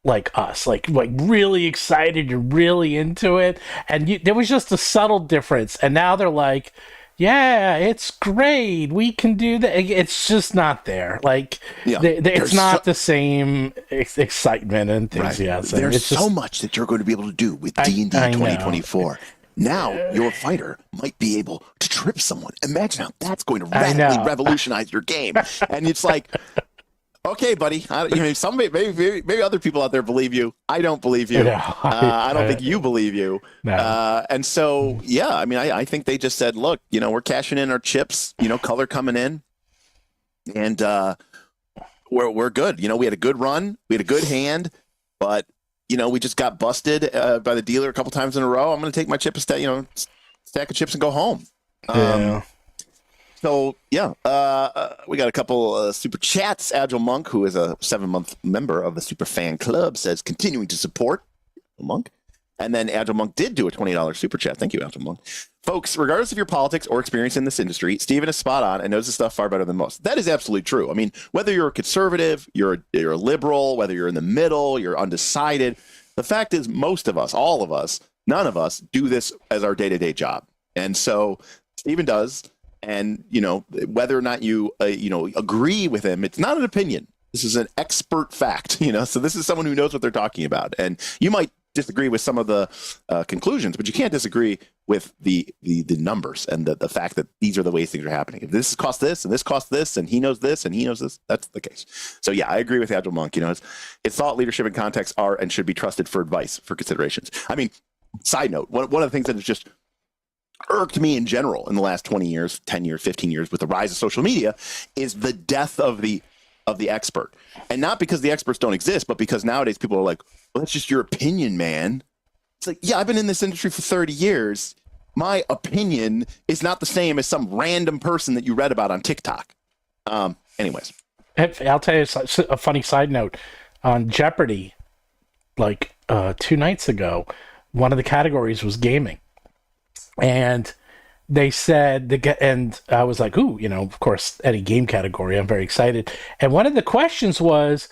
us, like really excited and really into it, and there was just a subtle difference. And now they're like, yeah, it's great, we can do that. It's just not there. Like, it's not the same excitement and enthusiasm. Right. There's it's just so much that you're going to be able to do with D&D 2024. Now, your fighter might be able to trip someone. Imagine how that's going to radically revolutionize your game. And it's like, okay, buddy. Maybe other people out there believe you. I don't believe you. I don't think you believe you. No. And so, I think they just said, look, we're cashing in our chips. Color coming in, and we're good. We had a good run. We had a good hand, but we just got busted by the dealer a couple times in a row. I'm going to take my chip, stack of chips, and go home. So, we got a couple super chats. Agile Monk, who is a 7-month member of the Super Fan Club, says, continuing to support Monk. And then Agile Monk did do a $20 super chat. Thank you, Agile Monk. Folks, regardless of your politics or experience in this industry, Steven is spot on and knows this stuff far better than most. That is absolutely true. I mean, whether you're a conservative, you're a liberal, whether you're in the middle, you're undecided, the fact is most of us, all of us, none of us do this as our day-to-day job. And so Steven does. And, whether or not you, agree with him, it's not an opinion. This is an expert fact, so this is someone who knows what they're talking about. And you might disagree with some of the conclusions, but you can't disagree with the numbers and the fact that these are the ways things are happening. If this costs this and this costs this and he knows this and he knows this, that's the case. So, yeah, I agree with Agile Monk. It's thought, leadership, and context are and should be trusted for advice, for considerations. I mean, side note, one of the things that is just irked me in general in the last 20 years, 10 years, 15 years with the rise of social media is the death of the expert. And not because the experts don't exist, but because nowadays people are like, well, that's just your opinion, man. It's like, yeah, I've been in this industry for 30 years. My opinion is not the same as some random person that you read about on TikTok. Anyways. I'll tell you a funny side note. On Jeopardy, 2 nights ago, one of the categories was gaming. And they said, and I was like, ooh, of course, any game category, I'm very excited. And one of the questions was,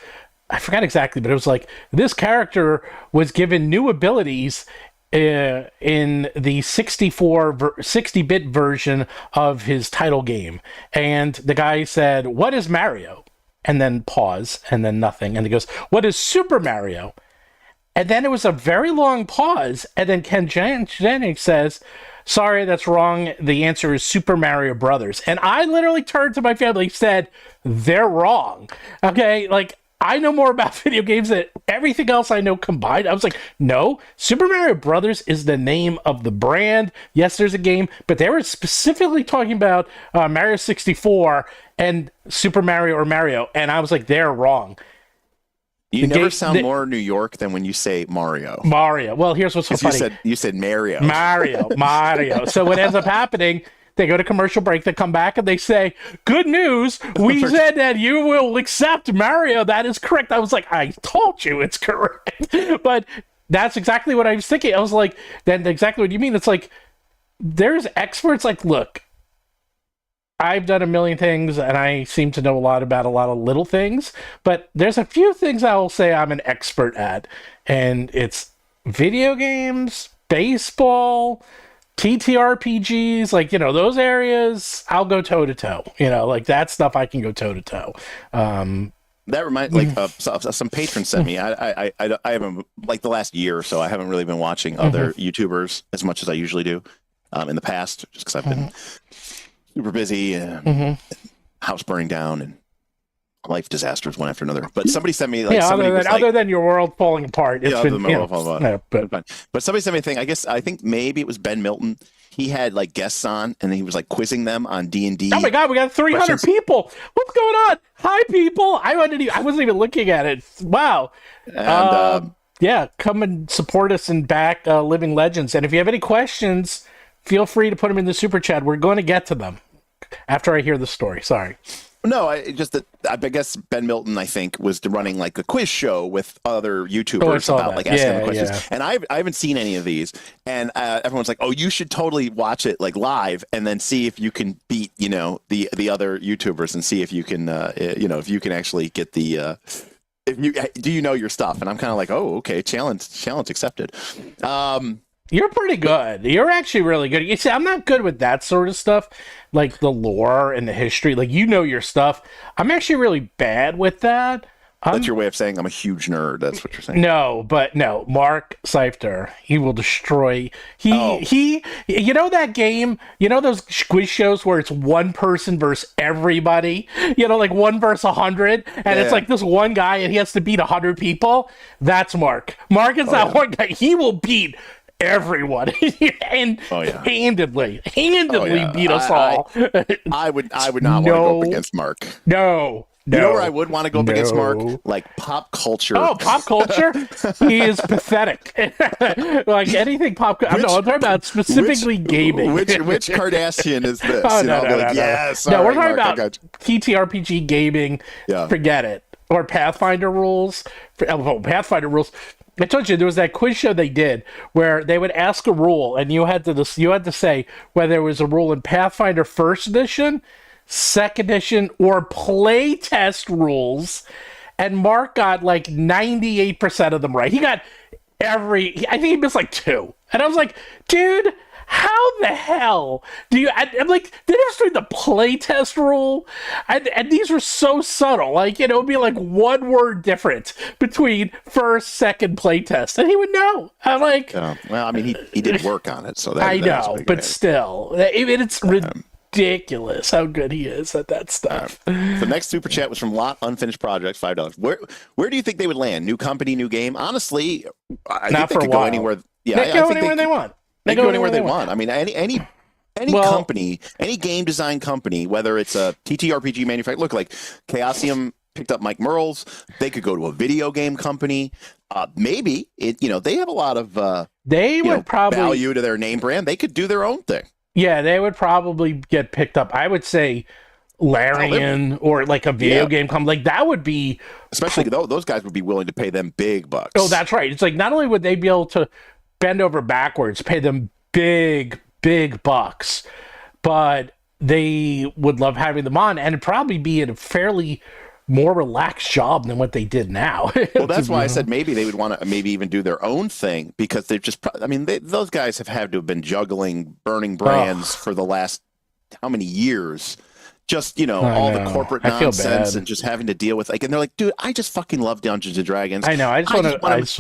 I forgot exactly, but it was like, this character was given new abilities in the 60-bit version of his title game. And the guy said, what is Mario? And then pause, and then nothing. And he goes, what is Super Mario? And then it was a very long pause. And then Ken Jennings says, sorry, that's wrong. The answer is Super Mario Brothers. And I literally turned to my family and said, they're wrong. Okay, I know more about video games than everything else I know combined. I was like, no, Super Mario Brothers is the name of the brand. Yes, there's a game, but they were specifically talking about Mario 64 and Super Mario or Mario. And I was like, they're wrong. You never sound more New York than when you say Mario. Mario. Well, here's what's so funny. You said Mario. Mario. So what ends up happening, they go to commercial break, they come back, and they say, good news, we said that you will accept Mario. That is correct. I was like, I told you it's correct. But that's exactly what I was thinking. I was like, then exactly what you mean. It's like, there's experts look, I've done a million things, and I seem to know a lot about a lot of little things, but there's a few things I will say I'm an expert at, and it's video games, baseball, TTRPGs, those areas, I'll go toe-to-toe. That stuff I can go toe-to-toe. That reminds some patrons sent me. I haven't, the last year or so, I haven't really been watching other YouTubers as much as I usually do in the past, just because I've been super busy and house burning down and life disasters one after another. But somebody sent me like yeah, somebody was like, other than your world falling apart, it's yeah, been but somebody sent me a thing. I think maybe it was Ben Milton. He had like guests on, and he was like quizzing them on D&D. Oh my God, we got 300 people. What's going on? Hi, people. I wasn't even looking at it. Wow. And yeah, come and support us and back Living Legends. And if you have any questions, feel free to put them in the super chat. We're going to get to them after I hear the story. Sorry. no, I guess Ben Milton, I think, was running like a quiz show with other YouTubers about like asking them questions. Yeah. And I haven't seen any of these. And everyone's like, "Oh, you should totally watch it like live, and then see if you can beat the other YouTubers and see if you can if you can actually get the." Do you know your stuff? And I'm kind of like, oh, okay, challenge accepted. You're pretty good. You're actually really good. You see, I'm not good with that sort of stuff, like the lore and the history. Like, you know your stuff. I'm actually really bad with that. That's your way of saying I'm a huge nerd. That's what you're saying. No, Mark Seifter, he will destroy. He, you know that game? You know those quiz shows where it's one person versus everybody? You know, like 1 versus 100, and it's like this one guy, and he has to beat 100 people. That's Mark. Mark is that one guy. He will beat everyone and handedly beat us all. I would not want to go up against Mark. No. You know where I would want to go up against Mark? Like pop culture. Oh, pop culture? He is pathetic. Like anything pop culture. I'm talking about specifically gaming. Which Kardashian is this? Oh, no, yes. No, we're talking Mark, about TTRPG gaming. Yeah. Forget it. Or Pathfinder rules. Pathfinder rules. I told you there was that quiz show they did where they would ask a rule, and you had to say whether it was a rule in Pathfinder First Edition, Second Edition, or playtest rules. And Mark got like 98% of them right. He got I think he missed like 2. And I was like, dude, how the hell do you? I'm like, they just doing the playtest rule, and these were so subtle. Like, it would be like 1 word difference between first, second playtest, and he would know. I'm like, well, I mean, he did work on it, so that I know, but still, it's ridiculous how good he is at that stuff. The next super chat was from Lot Unfinished Projects, $5. Where do you think they would land? New company, new game? Honestly, I think they could go anywhere. Yeah, they go anywhere they want. They go anywhere they want. I mean, any company, any game design company, whether it's a TTRPG manufacturer, look like Chaosium picked up Mike Merles. They could go to a video game company. Maybe they have a lot of value to their name brand. They could do their own thing. Yeah, they would probably get picked up. I would say Larian or like a video game company. Like that would be, especially those guys would be willing to pay them big bucks. Oh, that's right. It's like not only would they be able to bend over backwards, pay them big bucks, but they would love having them on, and it'd probably be in a fairly more relaxed job than what they did now. Well, that's why I said maybe they would want to maybe even do their own thing, because they've just, I mean, those guys have had to have been juggling burning brands for the last how many years? Just, all the corporate nonsense and just having to deal with, like, and they're like, dude, I just fucking love Dungeons and Dragons. I know. I just want to play. I just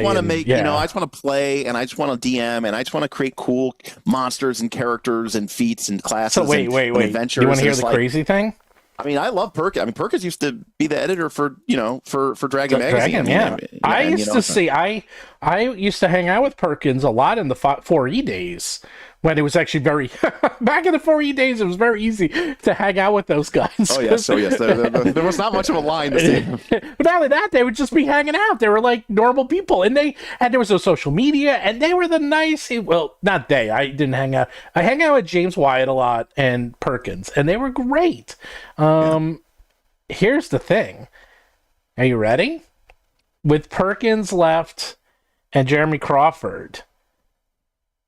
want to make, I just want to play, and I just want to DM, and I just want to create cool monsters and characters and feats and classes. So wait. And adventures. You want to hear the crazy thing? I mean, I love Perkins. I mean, Perkins used to be the editor for Dragon Magazine. I used to hang out with Perkins a lot in the 4E days, when it was actually very back in the 4E days. It was very easy to hang out with those guys. Oh yes, there was not much of a line to see. But not only that, they would just be hanging out. They were like normal people, and there was no social media, and they were the nice. Well, not they. I didn't hang out. I hang out with James Wyatt a lot and Perkins, and they were great. Here's the thing. Are you ready? With Perkins left and Jeremy Crawford,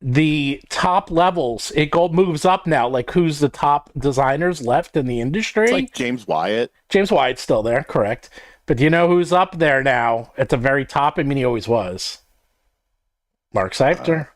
the top levels, it moves up now. Like, who's the top designers left in the industry? It's like James Wyatt. James Wyatt's still there, correct. But do you know who's up there now at the very top? I mean, he always was. Mark Seifter.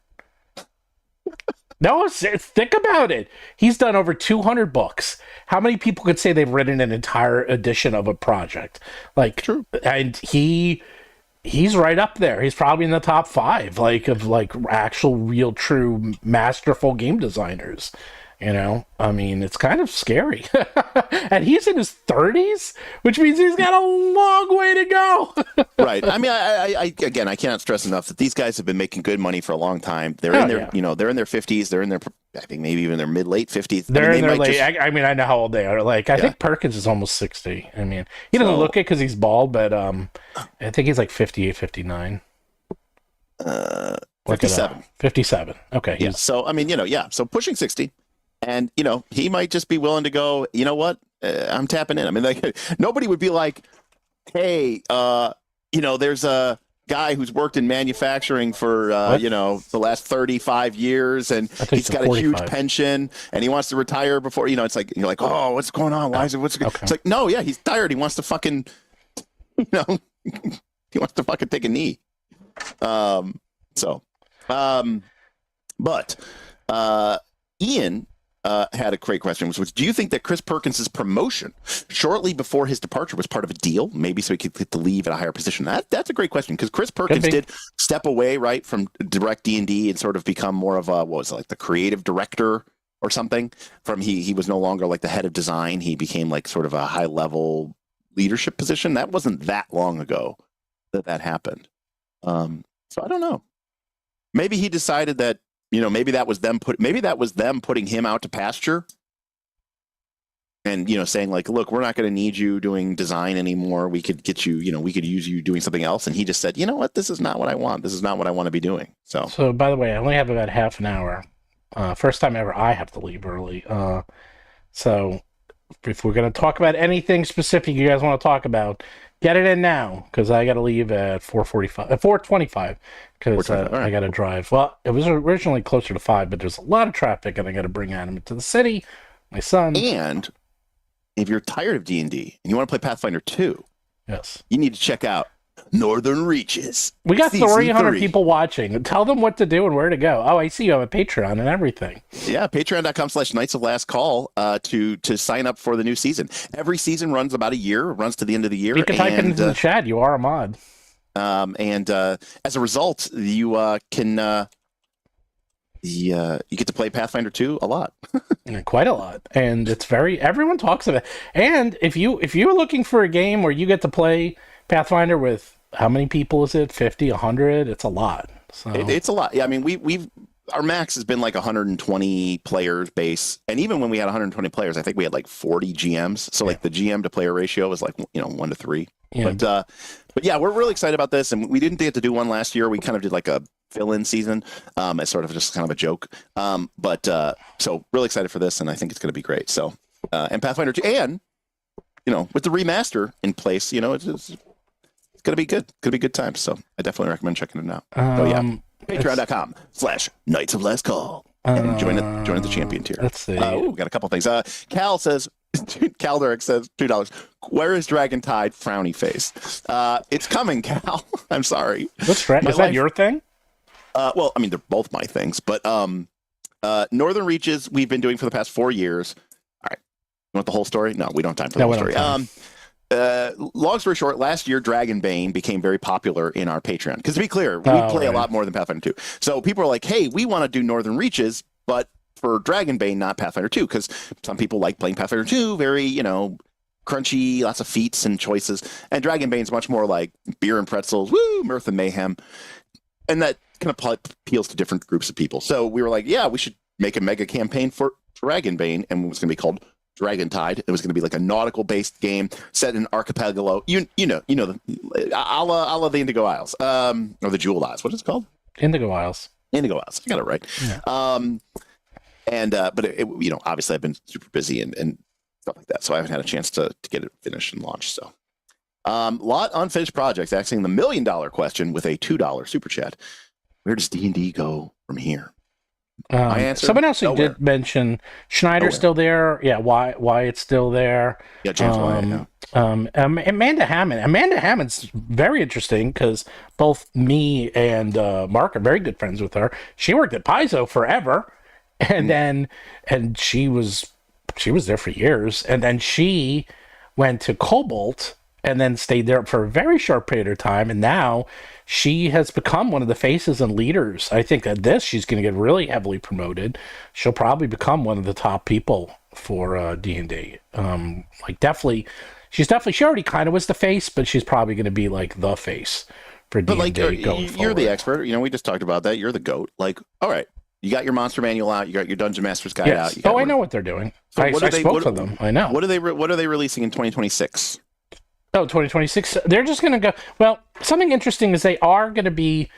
No, think about it. He's done over 200 books. How many people could say they've written an entire edition of a project? Like, true. And he's right up there. He's probably in the top 5, of actual, real, true, masterful game designers. You know, I mean, it's kind of scary. And he's in his 30s, which means he's got a long way to go. Right. I mean, I again, I cannot stress enough that these guys have been making good money for a long time. They're in their, they're in their 50s. They're in their, I think maybe even their late 50s. They're in their late. I mean, I know how old they are. Like, I think Perkins is almost 60. I mean, he doesn't look it because he's bald, but I think he's like 58, 59. 57. 57. Okay. Yeah. So, I mean, so pushing 60. And, he might just be willing to go, you know what? I'm tapping in. I mean, like, nobody would be like, hey, there's a guy who's worked in manufacturing for, the last 35 years, and he's got 45. A huge pension, and he wants to retire before, it's like, you're like, oh, what's going on? Why is it, It's like, no, yeah, he's tired. He wants to fucking, he wants to fucking take a knee. But Ian had a great question, which was, do you think that Chris Perkins' promotion shortly before his departure was part of a deal, maybe so he could get to leave at a higher position? That's a great question, because Chris Perkins did step away, right, from direct D&D and sort of become more of a, the creative director or something. He was no longer like the head of design. He became like sort of a high-level leadership position. That wasn't that long ago that happened. So I don't know. Maybe he decided that, maybe that was them putting him out to pasture and, saying like, look, we're not going to need you doing design anymore. We could get you, we could use you doing something else. And he just said, you know what? This is not what I want. This is not what I want to be doing. So by the way, I only have about half an hour. First time ever I have to leave early. So if we're going to talk about anything specific you guys want to talk about, get it in now, because I got to leave at 4:25, because I got to drive. Well, it was originally closer to 5, but there's a lot of traffic, and I got to bring Adam to the city, my son. And if you're tired of D&D and you want to play Pathfinder 2, yes, you need to check out Northern Reaches. We got 300 people watching. Tell them what to do and where to go. Oh, I see you have a Patreon and everything. Yeah, patreon.com/Knights of Last Call to sign up for the new season. Every season runs about a year, runs to the end of the year. You can type it into the chat. You are a mod. And as a result, you can you get to play Pathfinder 2 a lot. Quite a lot. And it's everyone talks about it. And if you're looking for a game where you get to play Pathfinder with, how many people is it? 50, 100? It's a lot. So it's a lot. Yeah, I mean, our max has been like 120 players base, and even when we had 120 players, I think we had like 40 GMs. So like the GM to player ratio was like 1 to 3. Yeah. But yeah, we're really excited about this, and we didn't get to do one last year. We kind of did like a fill-in season as sort of just kind of a joke. So really excited for this, and I think it's going to be great. So and Pathfinder 2, and with the remaster in place, it's going to be good. Could be good times. So I definitely recommend checking it out. Patreon.com/Knights of Last Call. And join the champion tier. Let's see. We got a couple things. Cal Derek says $2. Where is Dragon Tide? Frowny face. It's coming, Cal. I'm sorry. Is that your thing? Well, I mean, they're both my things, but Northern Reaches we've been doing for the past 4 years. All right. You want the whole story? No, we don't have time for the whole story. Long story short, last year Dragonbane became very popular in our Patreon, because to be clear, we play a lot more than Pathfinder 2. So people are like, hey, we want to do Northern Reaches, but for Dragonbane, not Pathfinder 2, because some people like playing Pathfinder 2, very crunchy, lots of feats and choices, and Dragonbane's much more like beer and pretzels, woo, mirth and mayhem, and that kind of appeals to different groups of people. So we were like, yeah, we should make a mega campaign for Dragonbane, and it was going to be called Dragon Tide. It was going to be like a nautical based game set in an archipelago. You know, a la the Indigo Isles, or the Jewel Isles. What is it called? Indigo Isles. Indigo Isles. I got it right. Yeah. But it, obviously I've been super busy and stuff like that, so I haven't had a chance to get it finished and launched. So, lot unfinished projects. Asking the $1 million question with a $2 super chat. Where does D&D go from here? My answer, someone else who did mention Schneider's still there. Yeah, Wyatt's still there. Yeah, James Wyatt. Amanda Hammond. Amanda Hammond's very interesting, because both me and Mark are very good friends with her. She worked at Paizo forever, and she was there for years, and then she went to Cobalt and then stayed there for a very short period of time. And now she has become one of the faces and leaders. I think at this, she's going to get really heavily promoted. She'll probably become one of the top people for D&D. Definitely, she already kind of was the face, but she's probably going to be like the face for D&D going forward. You're the expert. We just talked about that. You're the GOAT. All right. You got your monster manual out. You got your Dungeon Master's Guide out. I know what they're doing. So I spoke to them. I know. What are they releasing in 2026? Oh, 2026. They're just going to go. Well, something interesting is they're doing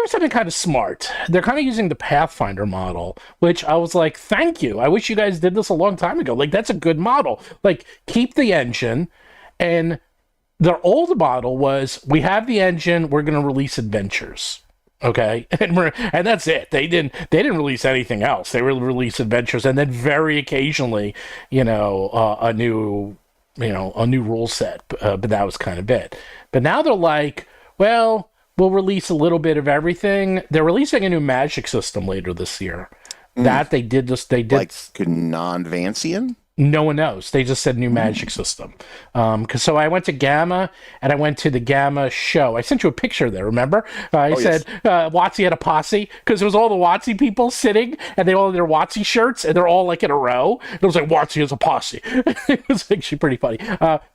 something kind of smart. They're kind of using the Pathfinder model, which I was like, thank you. I wish you guys did this a long time ago. Like, that's a good model. Like, keep the engine. And their old model was, we have the engine, we're going to release adventures. Okay, and that's it. They didn't release anything else. They would release adventures, and then very occasionally, a new rule set. But that was kind of it. But now they're like, well, we'll release a little bit of everything. They're releasing a new magic system later this year. That they did like non-Vancian. No one knows. They just said new magic system. So I went to Gamma, and I went to the Gamma show. I sent you a picture there, remember? I said WoTC had a posse, because it was all the WoTC people sitting, and they all had their WoTC shirts, and they're all like in a row. It was like, WoTC has a posse. It was actually pretty funny.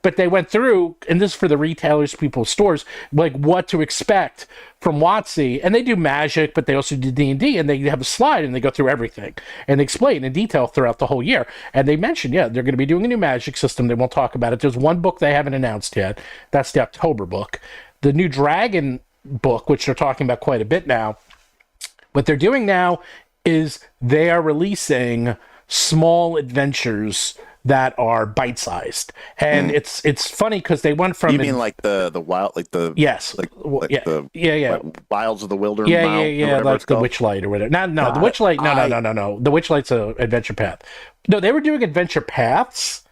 But they went through, and this is for the retailers, people's stores, like what to expect from WoTC, and they do magic, but they also do D&D, and they have a slide, and they go through everything, and they explain in detail throughout the whole year. And they mentioned, they're going to be doing a new magic system. They won't talk about it. There's one book they haven't announced yet. That's the October book. The new Dragon book, which they're talking about quite a bit now, what they're doing now is they are releasing small adventures that are bite-sized, and it's funny because they went from. You mean like the wild, like the Wilds of the Wilderness? Like the Witchlight or whatever. No, the Witchlight. No. The Witchlight's a Adventure Path. No, they were doing Adventure Paths.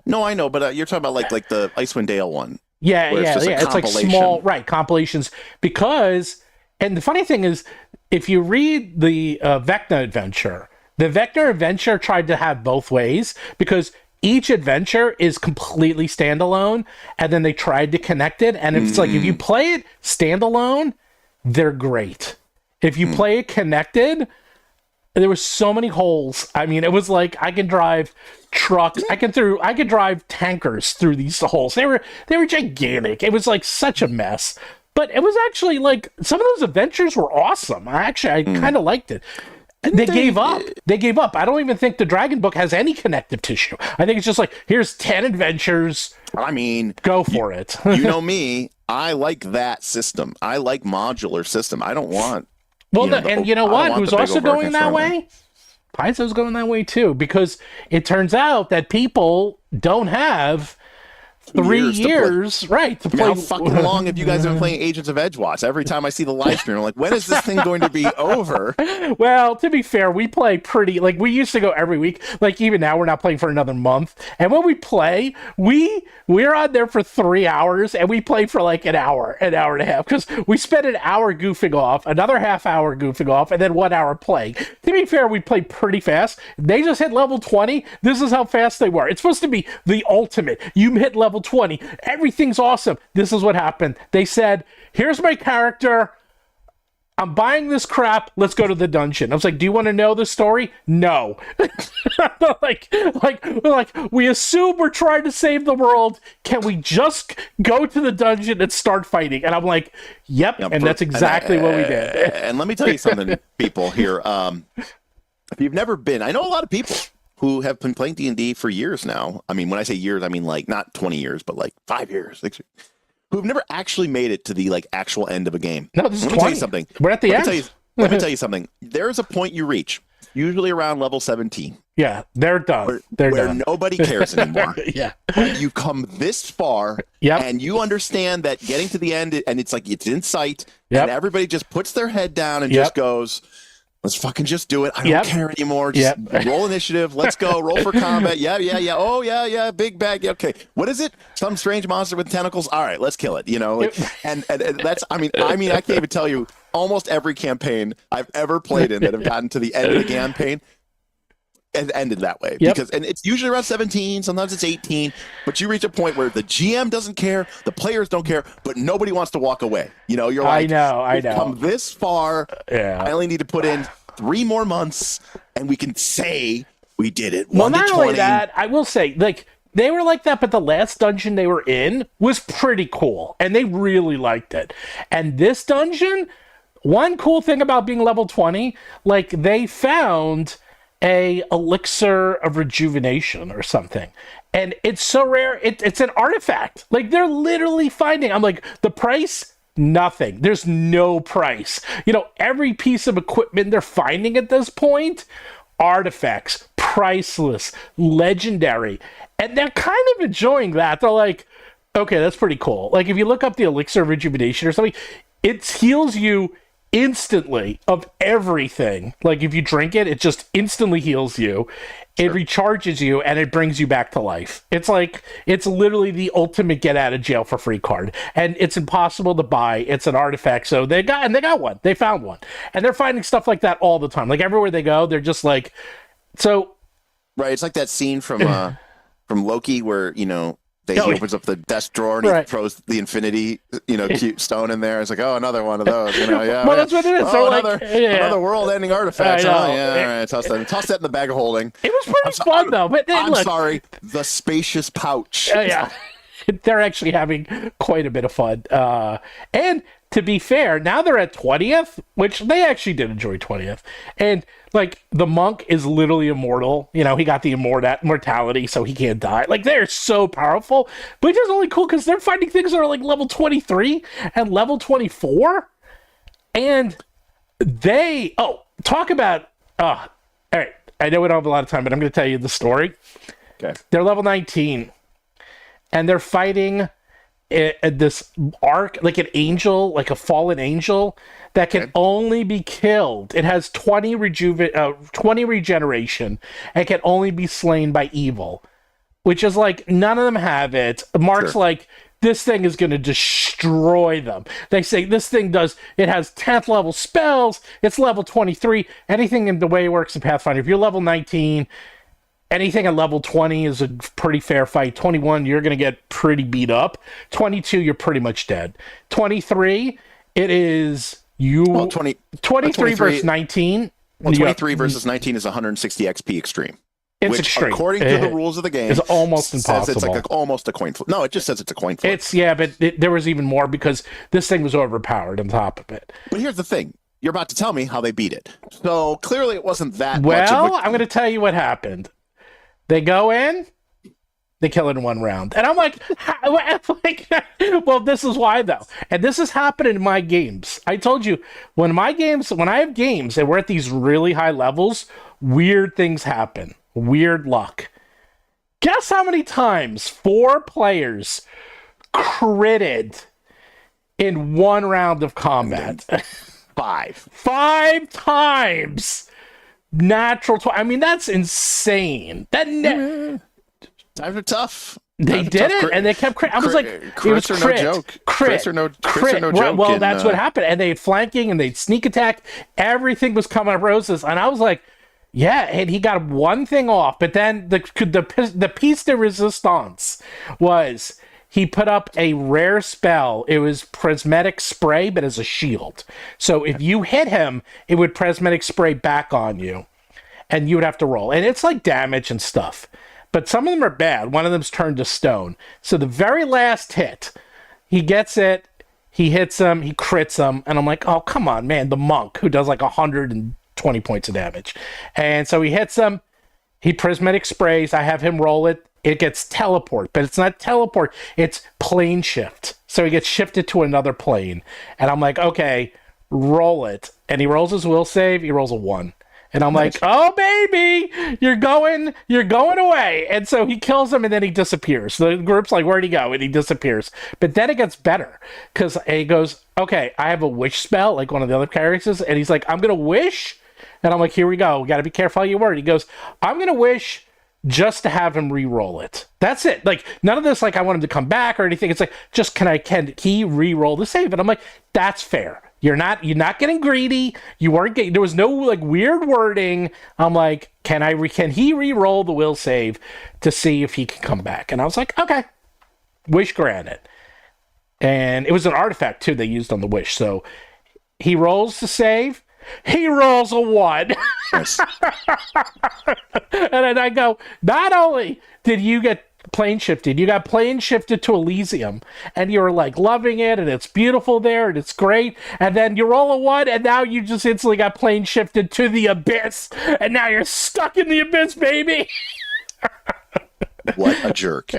No, I know, but you're talking about like the Icewind Dale one. It's like small compilations because, and the funny thing is, if you read the Vecna adventure. The Vecna adventure tried to have both ways because each adventure is completely standalone, and then they tried to connect it. And it's like, if you play it standalone, they're great. If you play it connected, there were so many holes. I mean, it was like I can drive trucks. I could drive tankers through these holes. They were gigantic. It was like such a mess. But it was actually like some of those adventures were awesome. I kind of liked it. They gave up. I don't even think the Dragon book has any connective tissue. I think it's just like, here's 10 adventures. I mean, go for it. You know me. I like that system. I like modular system. I don't want. Well, you know what? Who's also going that way? Paizo's going that way too, because it turns out that people don't have 3 years, to play. How fucking long have you guys been playing Agents of Edgewatch? Every time I see the live stream, I'm like, when is this thing going to be over? Well, to be fair, we play pretty, like, we used to go every week. Like, even now, we're not playing for another month. And when we play, we're on there for 3 hours, and we play for like an hour and a half, because we spend an hour goofing off, another half hour goofing off, and then 1 hour playing. To be fair, we play pretty fast. They just hit level 20. This is how fast they were. It's supposed to be the ultimate. You hit level 20, everything's awesome. This is what happened. They said, here's my character, I'm buying this crap, let's go to the dungeon. I was like, do you want to know the story? No. like we assume we're trying to save the world, can we just go to the dungeon and start fighting? And I'm like, yep, and that's exactly what we did. And let me tell you something, people here, if you've never been, I know a lot of people who have been playing D&D for years now. I mean, when I say years, I mean like not 20 years, but like 5 years, 6 years, who've never actually made it to the like actual end of a game. No, this is 20. Let me tell you something. We're at the end. Let me tell you something. There's a point you reach, usually around level 17. Yeah, they're done. Where nobody cares anymore. Yeah. You come this far, and you understand that getting to the end, and it's like it's in sight, and everybody just puts their head down and just goes, let's fucking just do it. I don't care anymore. Just roll initiative. Let's go. Roll for combat. Yeah. Oh, yeah. Big bag. Okay. What is it? Some strange monster with tentacles. All right, let's kill it. You know, and that's, I mean, I can't even tell you almost every campaign I've ever played in that have gotten to the end of the campaign. it ended that way. Yep. And it's usually around 17, sometimes it's 18, but you reach a point where the GM doesn't care, the players don't care, but nobody wants to walk away. You know, you're like, I know. Come this far. Yeah. I only need to put in 3 more months, and we can say we did it. Well, 1 to not 20. only that, I will say, like, they were like that, but the last dungeon they were in was pretty cool, and they really liked it. And this dungeon, one cool thing about being level 20, like, they found a elixir of rejuvenation or something, and it's so rare, it's an artifact. Like, they're literally finding, I'm like, the price, nothing. There's no price. You know, every piece of equipment they're finding at this point, artifacts, priceless, legendary, and they're kind of enjoying that. They're like, okay, that's pretty cool. Like, if you look up the elixir of rejuvenation or something, it heals you instantly of everything. Like, if you drink it, it just instantly heals you. It recharges you, and it brings you back to life. It's like, it's literally the ultimate get out of jail for free card, and it's impossible to buy. It's an artifact. So they got one. They found one, and they're finding stuff like that all the time. Like, everywhere they go, they're just like, so. Right. It's like that scene from Loki where, you know, he opens up the desk drawer and he throws the infinity, you know, cute stone in there. It's like, oh, another one of those. You know, yeah. Well, that's what it is. Oh, another world-ending artifact. Oh, yeah. All right. Toss that in the bag of holding. It was pretty fun, though. But then, I'm sorry. The spacious pouch. Yeah. They're actually having quite a bit of fun. And to be fair, now they're at 20th, which they actually did enjoy 20th. And, like, the monk is literally immortal. You know, he got the immortality, so he can't die. Like, they're so powerful. But it's only cool because they're finding things that are, like, level 23 and level 24. And they... Oh, talk about... all right. I know we don't have a lot of time, but I'm going to tell you the story. Okay. They're level 19. And they're fighting this arc, like an angel, like a fallen angel that can only be killed. It has 20 regeneration and can only be slain by evil, which is like, none of them have it. Mark's like, this thing is going to destroy them. They say this thing it has 10th level spells. It's level 23. Anything in the way it works in Pathfinder, if you're level 19, anything at level 20 is a pretty fair fight. 21, you're going to get pretty beat up. 22, you're pretty much dead. 23, it is you... Well, 23 versus 19. Well, 23 versus 19 is 160 XP extreme. It's which, extreme. According to the rules of the game, it's almost impossible. It's like almost a coin flip. No, it just says it's a coin flip. But there was even more because this thing was overpowered on top of it. But here's the thing. You're about to tell me how they beat it. So clearly it wasn't that much Well, I'm going to tell you what happened. They go in, they kill it in one round. And I'm like, well, this is why, though. And this has happened in my games. I told you, when I have games and we're at these really high levels, weird things happen. Weird luck. Guess how many times 4 players critted in one round of combat? 5. 5 times! Natural 20. I mean, that's insane. Times are tough. They did it, and they kept crit. I was like, it was crits crit. Are no joke. Crit. Crits are no Well, joke. That's what happened. And they flanking and they sneak attack. Everything was coming up roses, and I was like, yeah. And he got one thing off, but then the piece de resistance was he put up a rare spell. It was prismatic spray, but as a shield. So if you hit him, it would prismatic spray back on you, and you would have to roll. And it's like damage and stuff. But some of them are bad. One of them's turned to stone. So the very last hit, he gets it, he hits him, he crits him, and I'm like, oh, come on, man, the monk who does like 120 points of damage. And so he hits him, he prismatic sprays, I have him roll it, it gets teleport, but it's not teleport, it's plane shift. So he gets shifted to another plane. And I'm like, okay, roll it. And he rolls his will save, he rolls a 1. And I'm like, oh, baby, you're going away. And so he kills him and then he disappears. The group's like, where'd he go? And he disappears. But then it gets better because he goes, okay, I have a wish spell, like one of the other characters. And he's like, I'm going to wish. And I'm like, here we go. We got to be careful how you word. He goes, I'm going to wish just to have him re-roll it. That's it. Like, none of this, like, I want him to come back or anything. It's like, just can he re-roll the save? And I'm like, that's fair. You're not getting greedy. You weren't getting, there was no like weird wording. I'm like, can he re-roll the will save to see if he can come back? And I was like, okay, wish granted. And it was an artifact too they used on the wish. So he rolls to save. He rolls a 1. Yes. And then I go, not only did you get plane shifted, you got plane shifted to Elysium, and you're like loving it, and it's beautiful there, and it's great, and then you roll a 1, and now you just instantly got plane shifted to the abyss, and now you're stuck in the abyss, baby. What a jerk.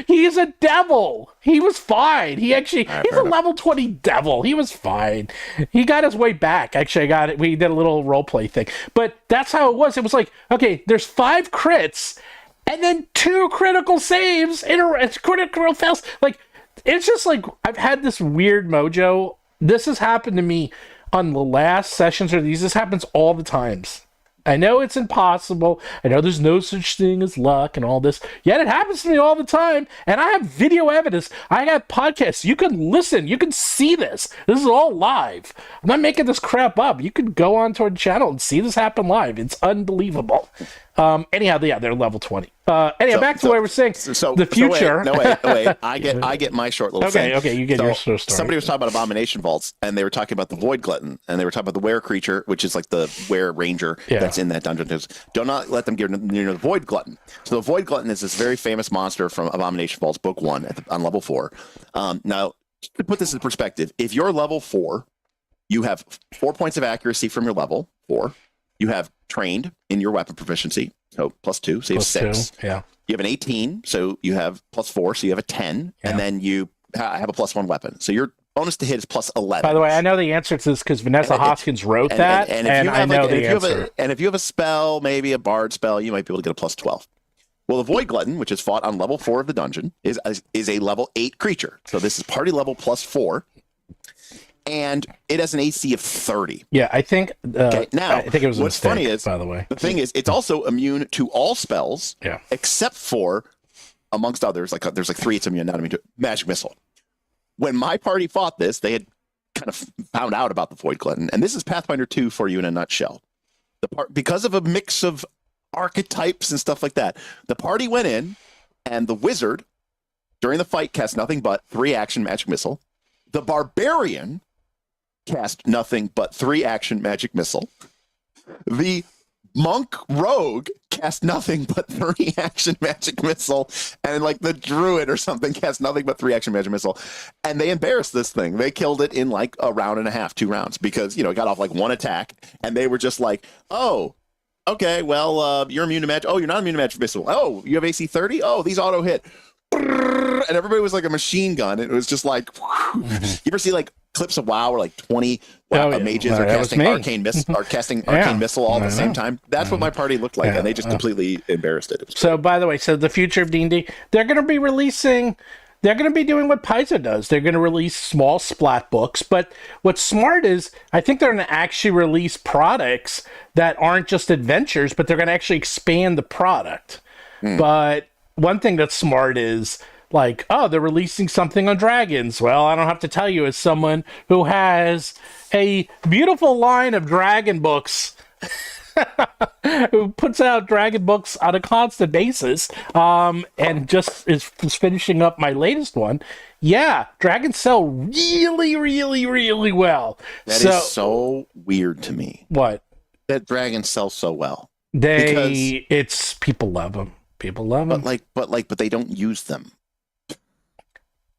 He's a devil. He was fine. He's a level 20 devil. He was fine. He got his way back. Actually, we did a little roleplay thing. But that's how it was. It was like, okay, there's 5 crits, and then 2 critical saves in a critical fails. Like, it's just like, I've had this weird mojo. This has happened to me on the last sessions or these. This happens all the times. I know it's impossible. I know there's no such thing as luck and all this. Yet it happens to me all the time. And I have video evidence. I got podcasts. You can listen. You can see this. This is all live. I'm not making this crap up. You can go onto our channel and see this happen live. It's unbelievable. Anyhow, yeah, they're level 20. Back to what I was saying. The future. Wait. I get my short little thing. Okay, you get your short story. Somebody was talking about abomination vaults, and they were talking about the void glutton, and they were talking about the were creature, which is like the were ranger that's in that dungeon. Do not let them get near the void glutton. So the void glutton is this very famous monster from Abomination Vaults Book 1 on level 4. Now, to put this in perspective, if you're level 4, you have 4 points of accuracy from your level 4. You have trained in your weapon proficiency, so +2, so you have 6. 2, yeah. You have an 18, so you have +4, so you have a 10, and then you have a +1 weapon. So your bonus to hit is +11. By the way, I know the answer to this because Vanessa Hoskins wrote that, and I know the answer. And if you have a spell, maybe a bard spell, you might be able to get a +12. Well, the Void Glutton, which is fought on level 4 of the dungeon, is a level 8 creature. So this is party level +4. And it has an AC of 30. Yeah, I think. Okay, now, I think it was what's mistake, funny is, by the way, the thing is, it's also immune to all spells, except for, amongst others, like there's like 3 it's immune, not immune to magic missile. When my party fought this, they had kind of found out about the Void Glutton, and this is Pathfinder 2 for you in a nutshell. Because of a mix of archetypes and stuff like that, the party went in, and the wizard during the fight cast nothing but 3 action magic missile. The barbarian cast nothing but 3 action magic missile. The monk rogue cast nothing but 3 action magic missile, and like the druid or something cast nothing but 3 action magic missile. And they embarrassed this thing. They killed it in like a round and a half, 2 rounds, because it got off like 1 attack, and they were just like, oh, okay, well, you're immune to magic. Oh, you're not immune to magic missile. Oh, you have AC 30. Oh, these auto hit. And everybody was like a machine gun. It was just like, you ever see like clips of WoW where like 20 mages are casting arcane missile all at the same time? That's what my party looked like, and they just completely embarrassed it. So, by the way, the future of D&D, they're going to be doing what Paizo does. They're going to release small splat books, but what's smart is I think they're going to actually release products that aren't just adventures, but they're going to actually expand the product. But one thing that's smart is like, oh, they're releasing something on dragons. Well, I don't have to tell you, as someone who has a beautiful line of dragon books, who puts out dragon books on a constant basis, and just is finishing up my latest one. Yeah, dragons sell really, really, really well. That is so weird to me. What? That dragons sell so well. People love them. People love them. But they don't use them.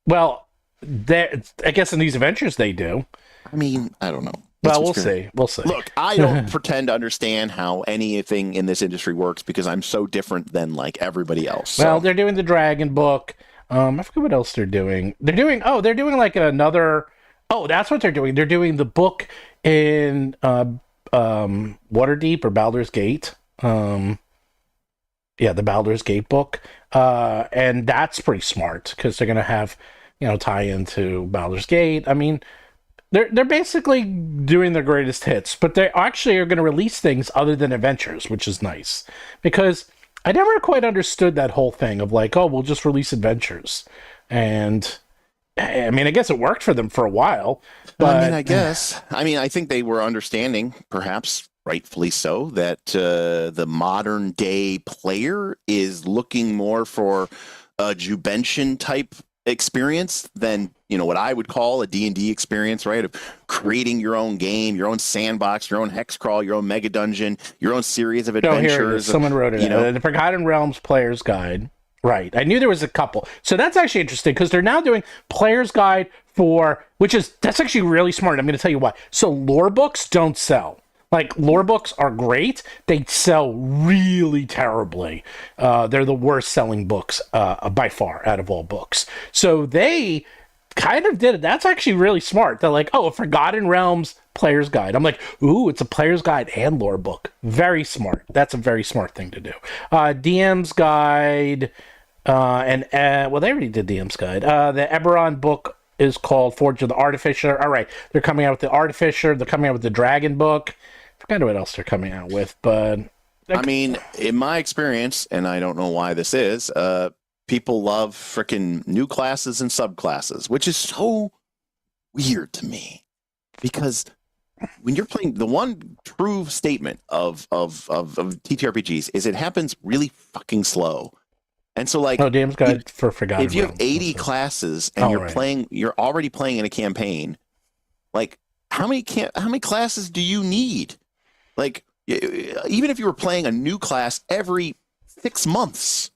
Well, I guess in these adventures they do. I mean, I don't know. Well, we'll see. We'll see. Look, I don't pretend to understand how anything in this industry works because I'm so different than like everybody else. Well, they're doing the dragon book. I forget what else they're doing. They're doing like another. Oh, that's what they're doing. They're doing the book in Waterdeep or Baldur's Gate. The Baldur's Gate book. And that's pretty smart because they're going to have, tie into Baldur's Gate. I mean, they're basically doing their greatest hits, but they actually are going to release things other than adventures, which is nice. Because I never quite understood that whole thing of like, oh, we'll just release adventures. And I mean, I guess it worked for them for a while. But I mean, I guess. I mean, I think they were understanding, perhaps rightfully so, that the modern day player is looking more for a Jubention type experience than, you know, what I would call a D&D experience, right? Of creating your own game, your own sandbox, your own hex crawl, your own mega dungeon, your own series of adventures. Here it is. Someone wrote it. The Forgotten Realms Player's Guide. Right. I knew there was a couple. So that's actually interesting because they're now doing Player's Guide that's actually really smart. I'm going to tell you why. So lore books don't sell. Like, lore books are great. They sell really terribly. They're the worst selling books by far out of all books. So they kind of did it. That's actually really smart. They're like, oh, a Forgotten Realms Player's Guide. I'm like, ooh, it's a Player's Guide and lore book. Very smart. That's a very smart thing to do. DM's Guide, they already did DM's Guide. The Eberron book is called Forge of the Artificer. All right, they're coming out with the Artificer. They're coming out with the Dragon book. Forgot what else they're coming out with, but I mean, in my experience, and I don't know why this is, people love freaking new classes and subclasses, which is so weird to me. Because when you're playing, the one true statement of TTRPGs is it happens really fucking slow. And so, like, DM's Guide for Forgotten If you have Realms. 80 classes and you're already playing in a campaign, like, how many classes do you need? Like, even if you were playing a new class every 6 months,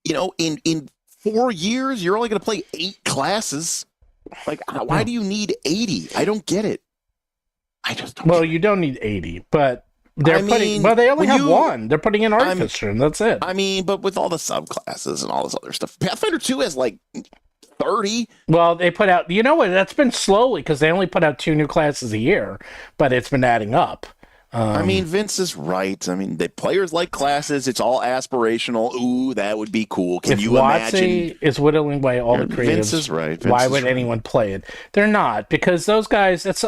you know, in 4 years, you're only going to play 8 classes. Like, why do you need 80? I don't get it. I just don't. Well, you don't need 80, but they only have one. They're putting in Artificer, and that's it. I mean, but with all the subclasses and all this other stuff, Pathfinder 2 has like 30. Well, they put out, you know what, that's been slowly because they only put out 2 new classes a year, but it's been adding up. I mean, Vince is right. I mean, the players like classes. It's all aspirational. Ooh, that would be cool. Can you imagine? WoTC is whittling away all the creatives. Vince is right. Why would anyone play it? They're not, because those guys, it's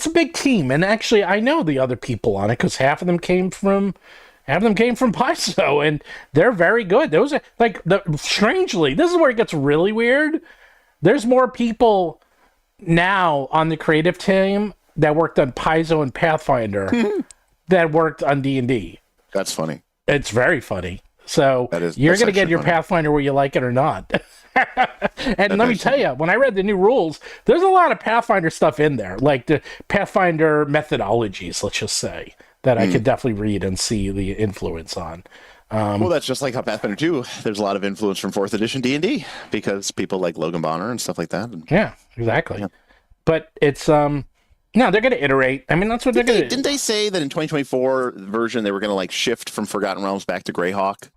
a big team. And actually, I know the other people on it because half of them came from Paizo, and they're very good. Those are, like, strangely, this is where it gets really weird. There's more people now on the creative team that worked on Paizo and Pathfinder that worked on D&D. That's funny. It's very funny. So you're going to get your funny Pathfinder whether you like it or not. And let me tell you, when I read the new rules, there's a lot of Pathfinder stuff in there, like the Pathfinder methodologies, let's just say, that I could definitely read and see the influence on. Well, that's just like how Pathfinder 2, there's a lot of influence from 4th edition D&D because people like Logan Bonner and stuff like that. Yeah, exactly. Yeah. But it's... No, they're going to iterate. I mean, that's what they're going to do. Didn't they say that in 2024 version they were going to like shift from Forgotten Realms back to Greyhawk?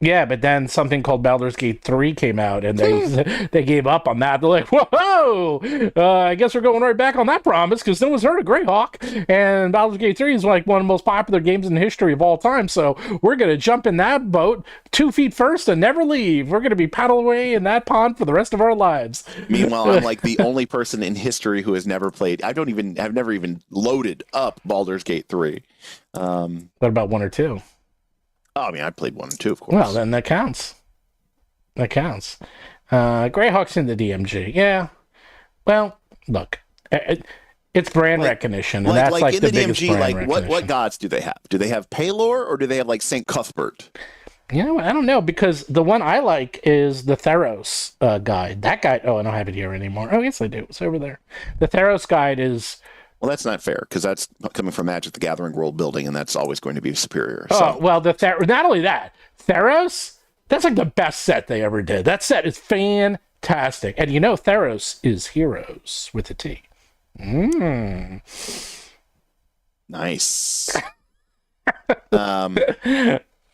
Yeah, but then something called Baldur's Gate 3 came out, and they gave up on that. They're like, whoa, I guess we're going right back on that promise, because no one's heard of Greyhawk, and Baldur's Gate 3 is like one of the most popular games in the history of all time, so we're going to jump in that boat 2 feet first and never leave. We're going to be paddling away in that pond for the rest of our lives. Meanwhile, I'm like the only person in history who has never played, I've never even loaded up Baldur's Gate 3. What about 1 or 2? Oh, I mean, I played 1 and 2, of course. Well, then that counts. Greyhawk's in the DMG. Yeah. Well, look, it's brand recognition, and that's like the biggest brand recognition. What gods do they have? Do they have Paylor, or do they have like Saint Cuthbert? You know, I don't know, because the one I like is the Theros guide. That guide. Oh, I don't have it here anymore. Oh, yes, I do. It's over there. The Theros guide is. Well, that's not fair, because that's coming from Magic the Gathering world building, and that's always going to be superior. So. Oh, well, not only that, Theros, that's like the best set they ever did. That set is fantastic. And you know, Theros is heroes with a T. Nice.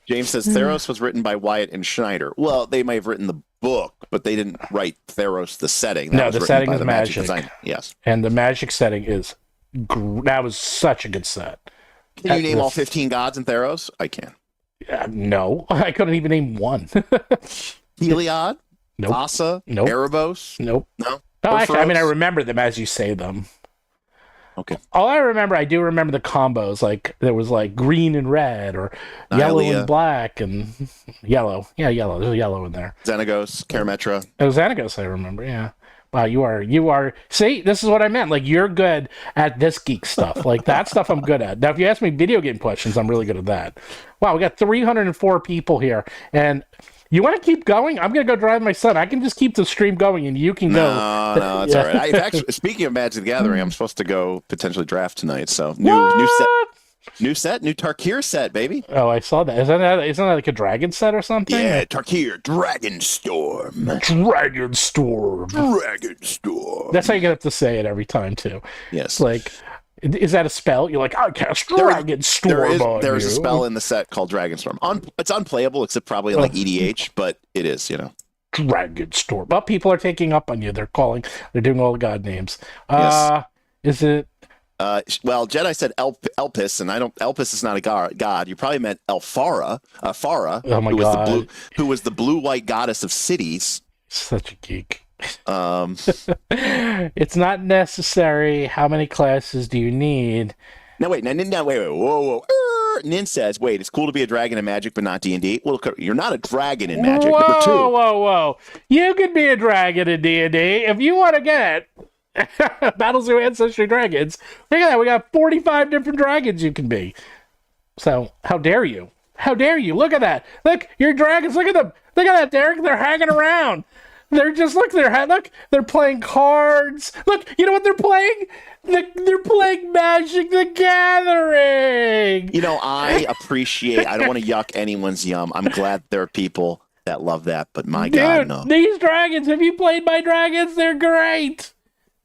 James says Theros was written by Wyatt and Schneider. Well, they may have written the book, but they didn't write Theros the setting. No, the setting is Magic. Design. Yes. And the Magic setting is... that was such a good set. Can you name all 15 gods in Theros? I can. No, I couldn't even name one. Heliod? Nope. Asa? Nope. Erebos? Nope. No? Oh, actually, I mean, I remember them as you say them. Okay. All I do remember the combos. Like there was like green and red, or yellow and black, and yellow. Yeah, yellow. There's yellow in there. Xenagos, Karametra. It was Xenagos, I remember. Yeah. Wow, you are. See, this is what I meant. Like you're good at this geek stuff. Like that stuff, I'm good at. Now, if you ask me video game questions, I'm really good at that. Wow, we got 304 people here, and you want to keep going? I'm gonna go drive my son. I can just keep the stream going, and you can go. No, it's all right. Actually, speaking of Magic the Gathering, I'm supposed to go potentially draft tonight. So new set, new Tarkir set, baby. Oh, I saw that. Isn't that like a dragon set or something? Yeah, Tarkir Dragonstorm. That's how you're gonna have to say it every time too. Yes. It's like, is that a spell? You're like, I cast Dragonstorm. There's a spell in the set called Dragonstorm. It's unplayable, except probably like EDH, but it is, Dragonstorm. But people are taking up on you. They're doing all the god names. Yes. Is it? Well, Jedi said Elpis, and Elpis is not a god. You probably meant Elfara, Farah, Oh my god, who was the blue-white goddess of cities. Such a geek. It's not necessary. How many classes do you need? No, wait, whoa. Nin says, wait, it's cool to be a dragon in Magic, but not D&D. Well, you're not a dragon in Magic. Number 2. Whoa. You could be a dragon in D&D if you want to get Battlezoo Ancestry Dragons. Look at that. We got 45 different dragons you can be. So, how dare you? How dare you? Look at that. Look, your dragons. Look at them. Look at that, Derek. They're hanging around. They're just, they're playing cards. Look, you know what they're playing? They're playing Magic the Gathering. I don't want to yuck anyone's yum. I'm glad there are people that love that, but my Dude, God, no. These dragons, have you played my dragons? They're great.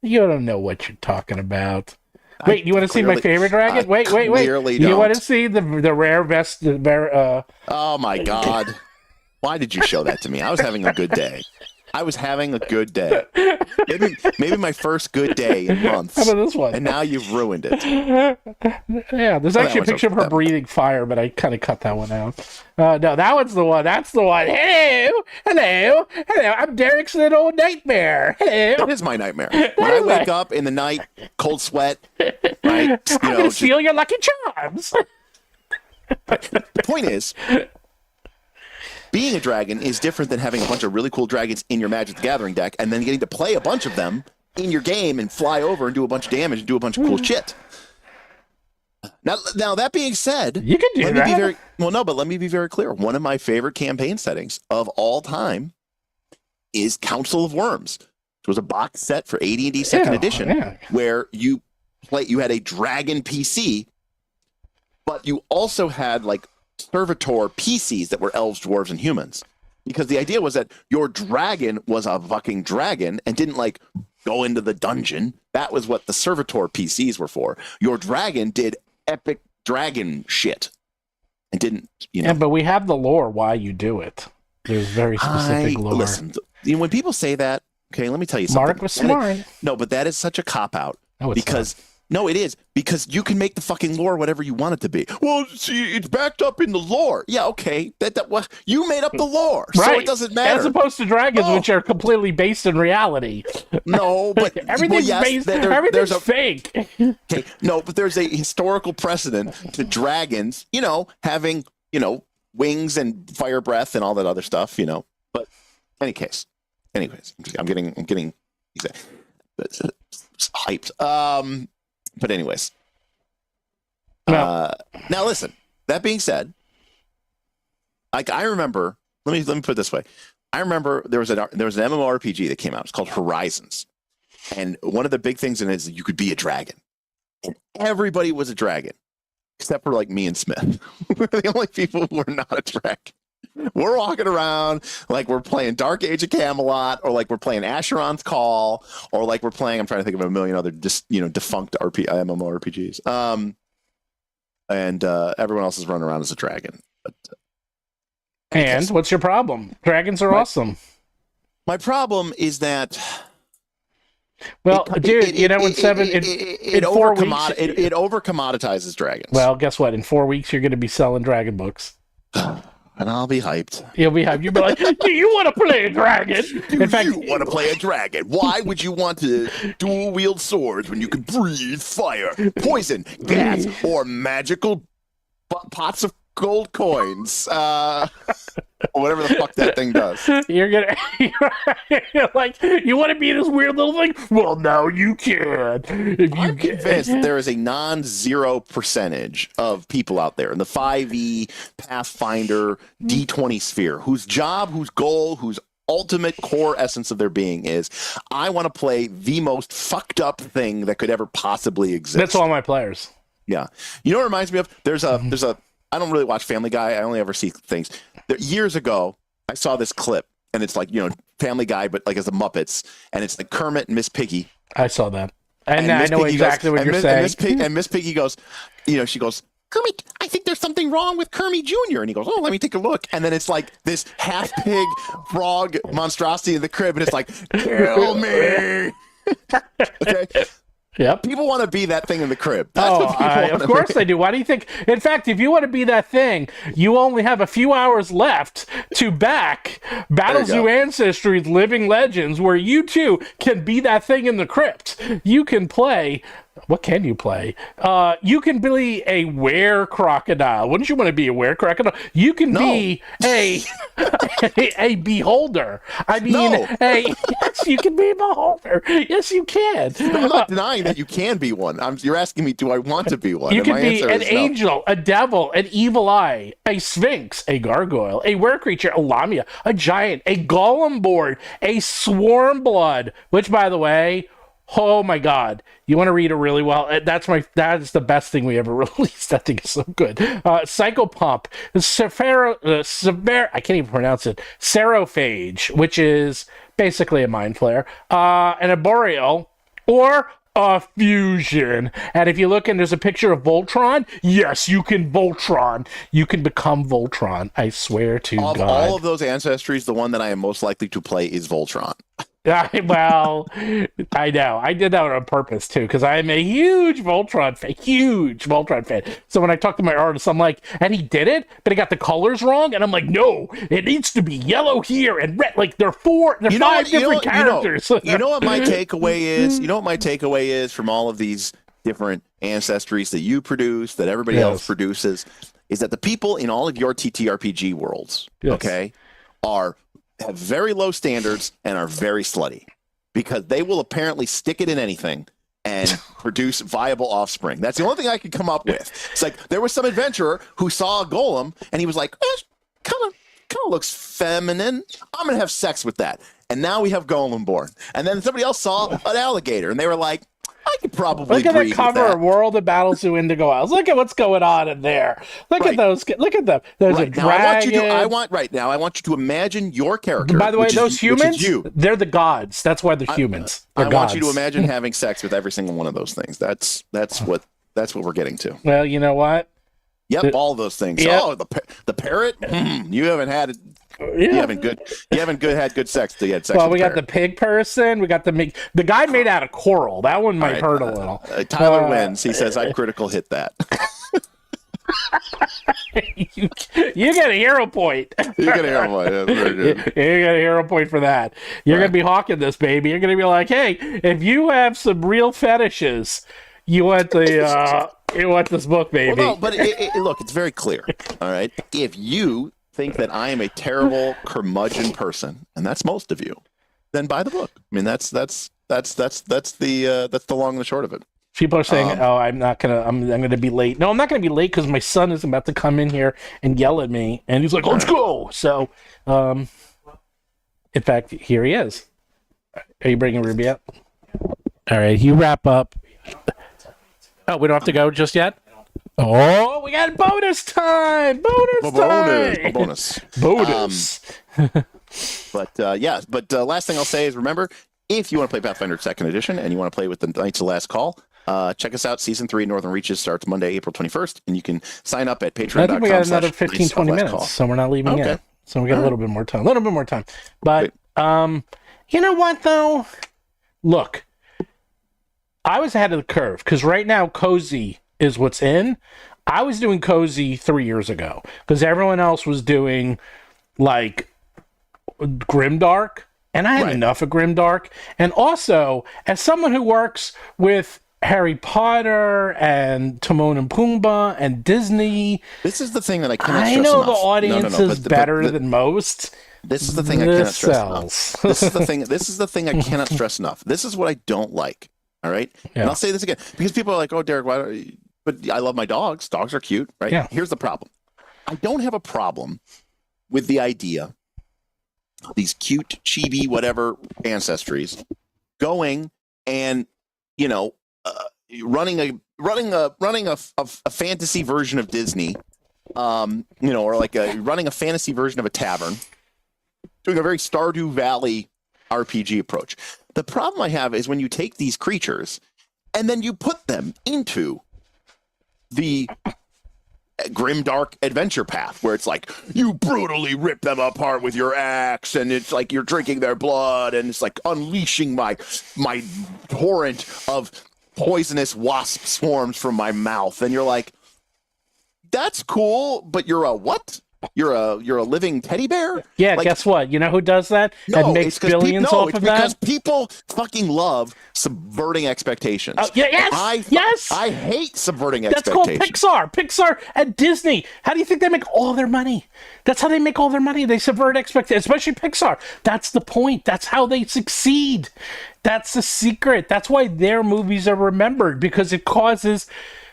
You don't know what you're talking about. Wait, you want to see my favorite dragon? Wait. You want to see the rare vest? Oh my God! Why did you show that to me? I was having a good day. Maybe my first good day in months. How about this one? And now you've ruined it. Yeah, there's actually a picture of her breathing fire, but I kind of cut that one out. No, that one's the one. That's the one. Hello. I'm Derek's little nightmare. Hello. It is my nightmare. When I wake up in the night, cold sweat, right? I'm going to steal your lucky charms. The point is, being a dragon is different than having a bunch of really cool dragons in your Magic the Gathering deck and then getting to play a bunch of them in your game and fly over and do a bunch of damage and do a bunch of cool shit. Now that being said, you can do that. Let me be very clear. One of my favorite campaign settings of all time is Council of Worms. It was a box set for AD&D Second Edition where you had a dragon PC, but you also had servitor PCs that were elves, dwarves, and humans, because the idea was that your dragon was a fucking dragon and didn't go into the dungeon. That was what the servitor PCs were for. Your dragon did epic dragon shit and didn't, but we have the lore why you do it. There's very specific lore. Listen, when people say that, okay, let me tell you something. Mark was smart. But that is such a cop out. No, it's not. No, it is, because you can make the fucking lore whatever you want it to be. Well, see, it's backed up in the lore. Yeah, okay. You made up the lore, right. So it doesn't matter. As opposed to dragons, which are completely based in reality. No, but everything's based. Everything's fake. Okay, no, but there's a historical precedent to dragons, having, wings and fire breath and all that other stuff, But anyways, I'm getting hyped. But anyways, now listen. That being said, I remember. Let me put it this way. I remember there was an MMORPG that came out. It's called Horizons, and one of the big things in it is that you could be a dragon, and everybody was a dragon, except for me and Smith. We're the only people who are not a dragon. We're walking around like we're playing Dark Age of Camelot, or like we're playing Asheron's Call, or like we're playing, I'm trying to think of a million other defunct MMORPGs. And everyone else is running around as a dragon. But, what's your problem? Dragons are awesome. My problem is that... Well, in 4 weeks... It over-commoditizes dragons. Well, guess what? In 4 weeks, you're going to be selling dragon books. and I'll be hyped. You'll be hyped. You'll be like, do you want to play a dragon? Do you want to play a dragon? Why would you want to dual wield swords when you can breathe fire, poison, gas, or magical pots of gold coins? Whatever the fuck that thing does. You're like, you want to be this weird little thing? Well, now you can. I'm convinced that there is a non-zero percentage of people out there in the 5e Pathfinder D20 sphere whose job, whose goal, whose ultimate core essence of their being is, I want to play the most fucked up thing that could ever possibly exist. That's all my players. Yeah. You know what it reminds me of? There's a I don't really watch Family Guy. I only ever see things. Years ago, I saw this clip, and it's like, Family Guy, but like as the Muppets, and it's like Kermit and Miss Piggy. I saw that. And I know exactly what you're saying. And Miss Piggy goes, she goes, Kermit, I think there's something wrong with Kermit Jr. And he goes, oh, let me take a look. And then it's like this half pig frog monstrosity in the crib, and it's like, kill me. Okay. Yep. People want to be that thing in the crib. That's what people want of course they do. Why do you think? In fact, if you want to be that thing, you only have a few hours left to back Battlezoo Ancestry's Living Legends, where you too can be that thing in the crypt. You can play. What can you play? You can be a were-crocodile. Wouldn't you want to be a were-crocodile? You can be a beholder. I mean, yes, you can be a beholder. Yes, you can. I'm not denying that you can be one. You're asking me, do I want to be one? You can be an angel, a devil, an evil eye, a sphinx, a gargoyle, a were-creature, a lamia, a giant, a golem board, a swarm blood, which, by the way, oh my God! You want to read it really well? That is the best thing we ever released. That thing is so good. Psychopump, I can't even pronounce it. Serophage, which is basically a mind flare, and a boreal or a fusion. And if you look and there's a picture of Voltron, yes, you can Voltron. You can become Voltron. I swear to God. Of all of those ancestries, the one that I am most likely to play is Voltron. Well, I know. I did that on purpose, too, because I am a huge Voltron fan. So when I talk to my artist, I'm like, and he did it, but he got the colors wrong, and I'm like, no, it needs to be yellow here and red. Like, they're five different characters. You know what my takeaway is? You know what my takeaway is from all of these different ancestries that you produce, that everybody else produces, is that the people in all of your TTRPG worlds, have very low standards and are very slutty, because they will apparently stick it in anything and produce viable offspring. That's the only thing I could come up with. It's like there was some adventurer who saw a golem and he was like, kind of looks feminine. I'm going to have sex with that. And now we have golem born. And then somebody else saw an alligator and they were like, I could probably look at the cover of World of Battlezoo Indigo Isles. Look at what's going on in there. Look at those. Look at them. There's a dragon. I want you to imagine your character. By the way, those humans, they're the gods. That's why they're humans. I want you to imagine having sex with every single one of those things. That's what we're getting to. Well, you know what? Yep, all those things. Yep. Oh, the parrot. You haven't had it. You haven't had good sex till you had sex. Well, we got the pig person. We got the guy made out of coral. That one might hurt a little. Tyler wins. He says, "I'd critical hit that." you get a hero point. You get a hero point. That's very good. You get a hero point for that. You're gonna be hawking this, baby. You're gonna be like, hey, if you have some real fetishes, you want the you want this book, baby. Well, no, but look, it's very clear. All right, if you think that I am a terrible curmudgeon person, and that's most of you, then buy the book. I mean, that's the long and the short of it. People are saying, "Oh, I'm gonna be late." No, I'm not gonna be late because my son is about to come in here and yell at me, and he's like, "Let's go!" So, in fact, here he is. Are you bringing Ruby up? All right, you wrap up. Oh, we don't have to go just yet. Oh, we got bonus time! Bonus! But last thing I'll say is, remember, if you want to play Pathfinder 2nd Edition and you want to play with the Knights of Last Call, check us out. Season 3 Northern Reaches starts Monday, April 21st, and you can sign up at patreon.com. I think we got another 15-20 minutes, so we're not leaving yet. So we got a little bit more time. But, you know what, though? Look, I was ahead of the curve, because right now, Cozy is what's in. I was doing cozy 3 years ago because everyone else was doing like grimdark, and I had enough of grimdark. And also, as someone who works with Harry Potter and Timon and Pumbaa and Disney, this is the thing that I cannot stress know enough. the audience is better than most. This is the thing I cannot stress enough. This is the thing I cannot stress enough. This is what I don't like. All right, and I'll say this again because people are like, "Oh, Derek, why don't you?" But I love my dogs. Dogs are cute, right? Yeah. Here's the problem. I don't have a problem with the idea of these cute, chibi, whatever ancestries going and running a fantasy version of Disney, or like running a fantasy version of a tavern, doing a very Stardew Valley RPG approach. The problem I have is when you take these creatures and then you put them into the grimdark adventure path where it's like you brutally rip them apart with your axe and it's like you're drinking their blood and it's like unleashing my torrent of poisonous wasp swarms from my mouth, and you're like, that's cool, but you're a what? You're a living teddy bear? Yeah, like, guess what? You know who does that? And makes billions off of that? Because people fucking love subverting expectations. Yes! I hate subverting That's expectations. That's called Pixar. Pixar and Disney. How do you think they make all their money? That's how they make all their money. They subvert expectations, especially Pixar. That's the point. That's how they succeed. That's the secret. That's why their movies are remembered, because it causes...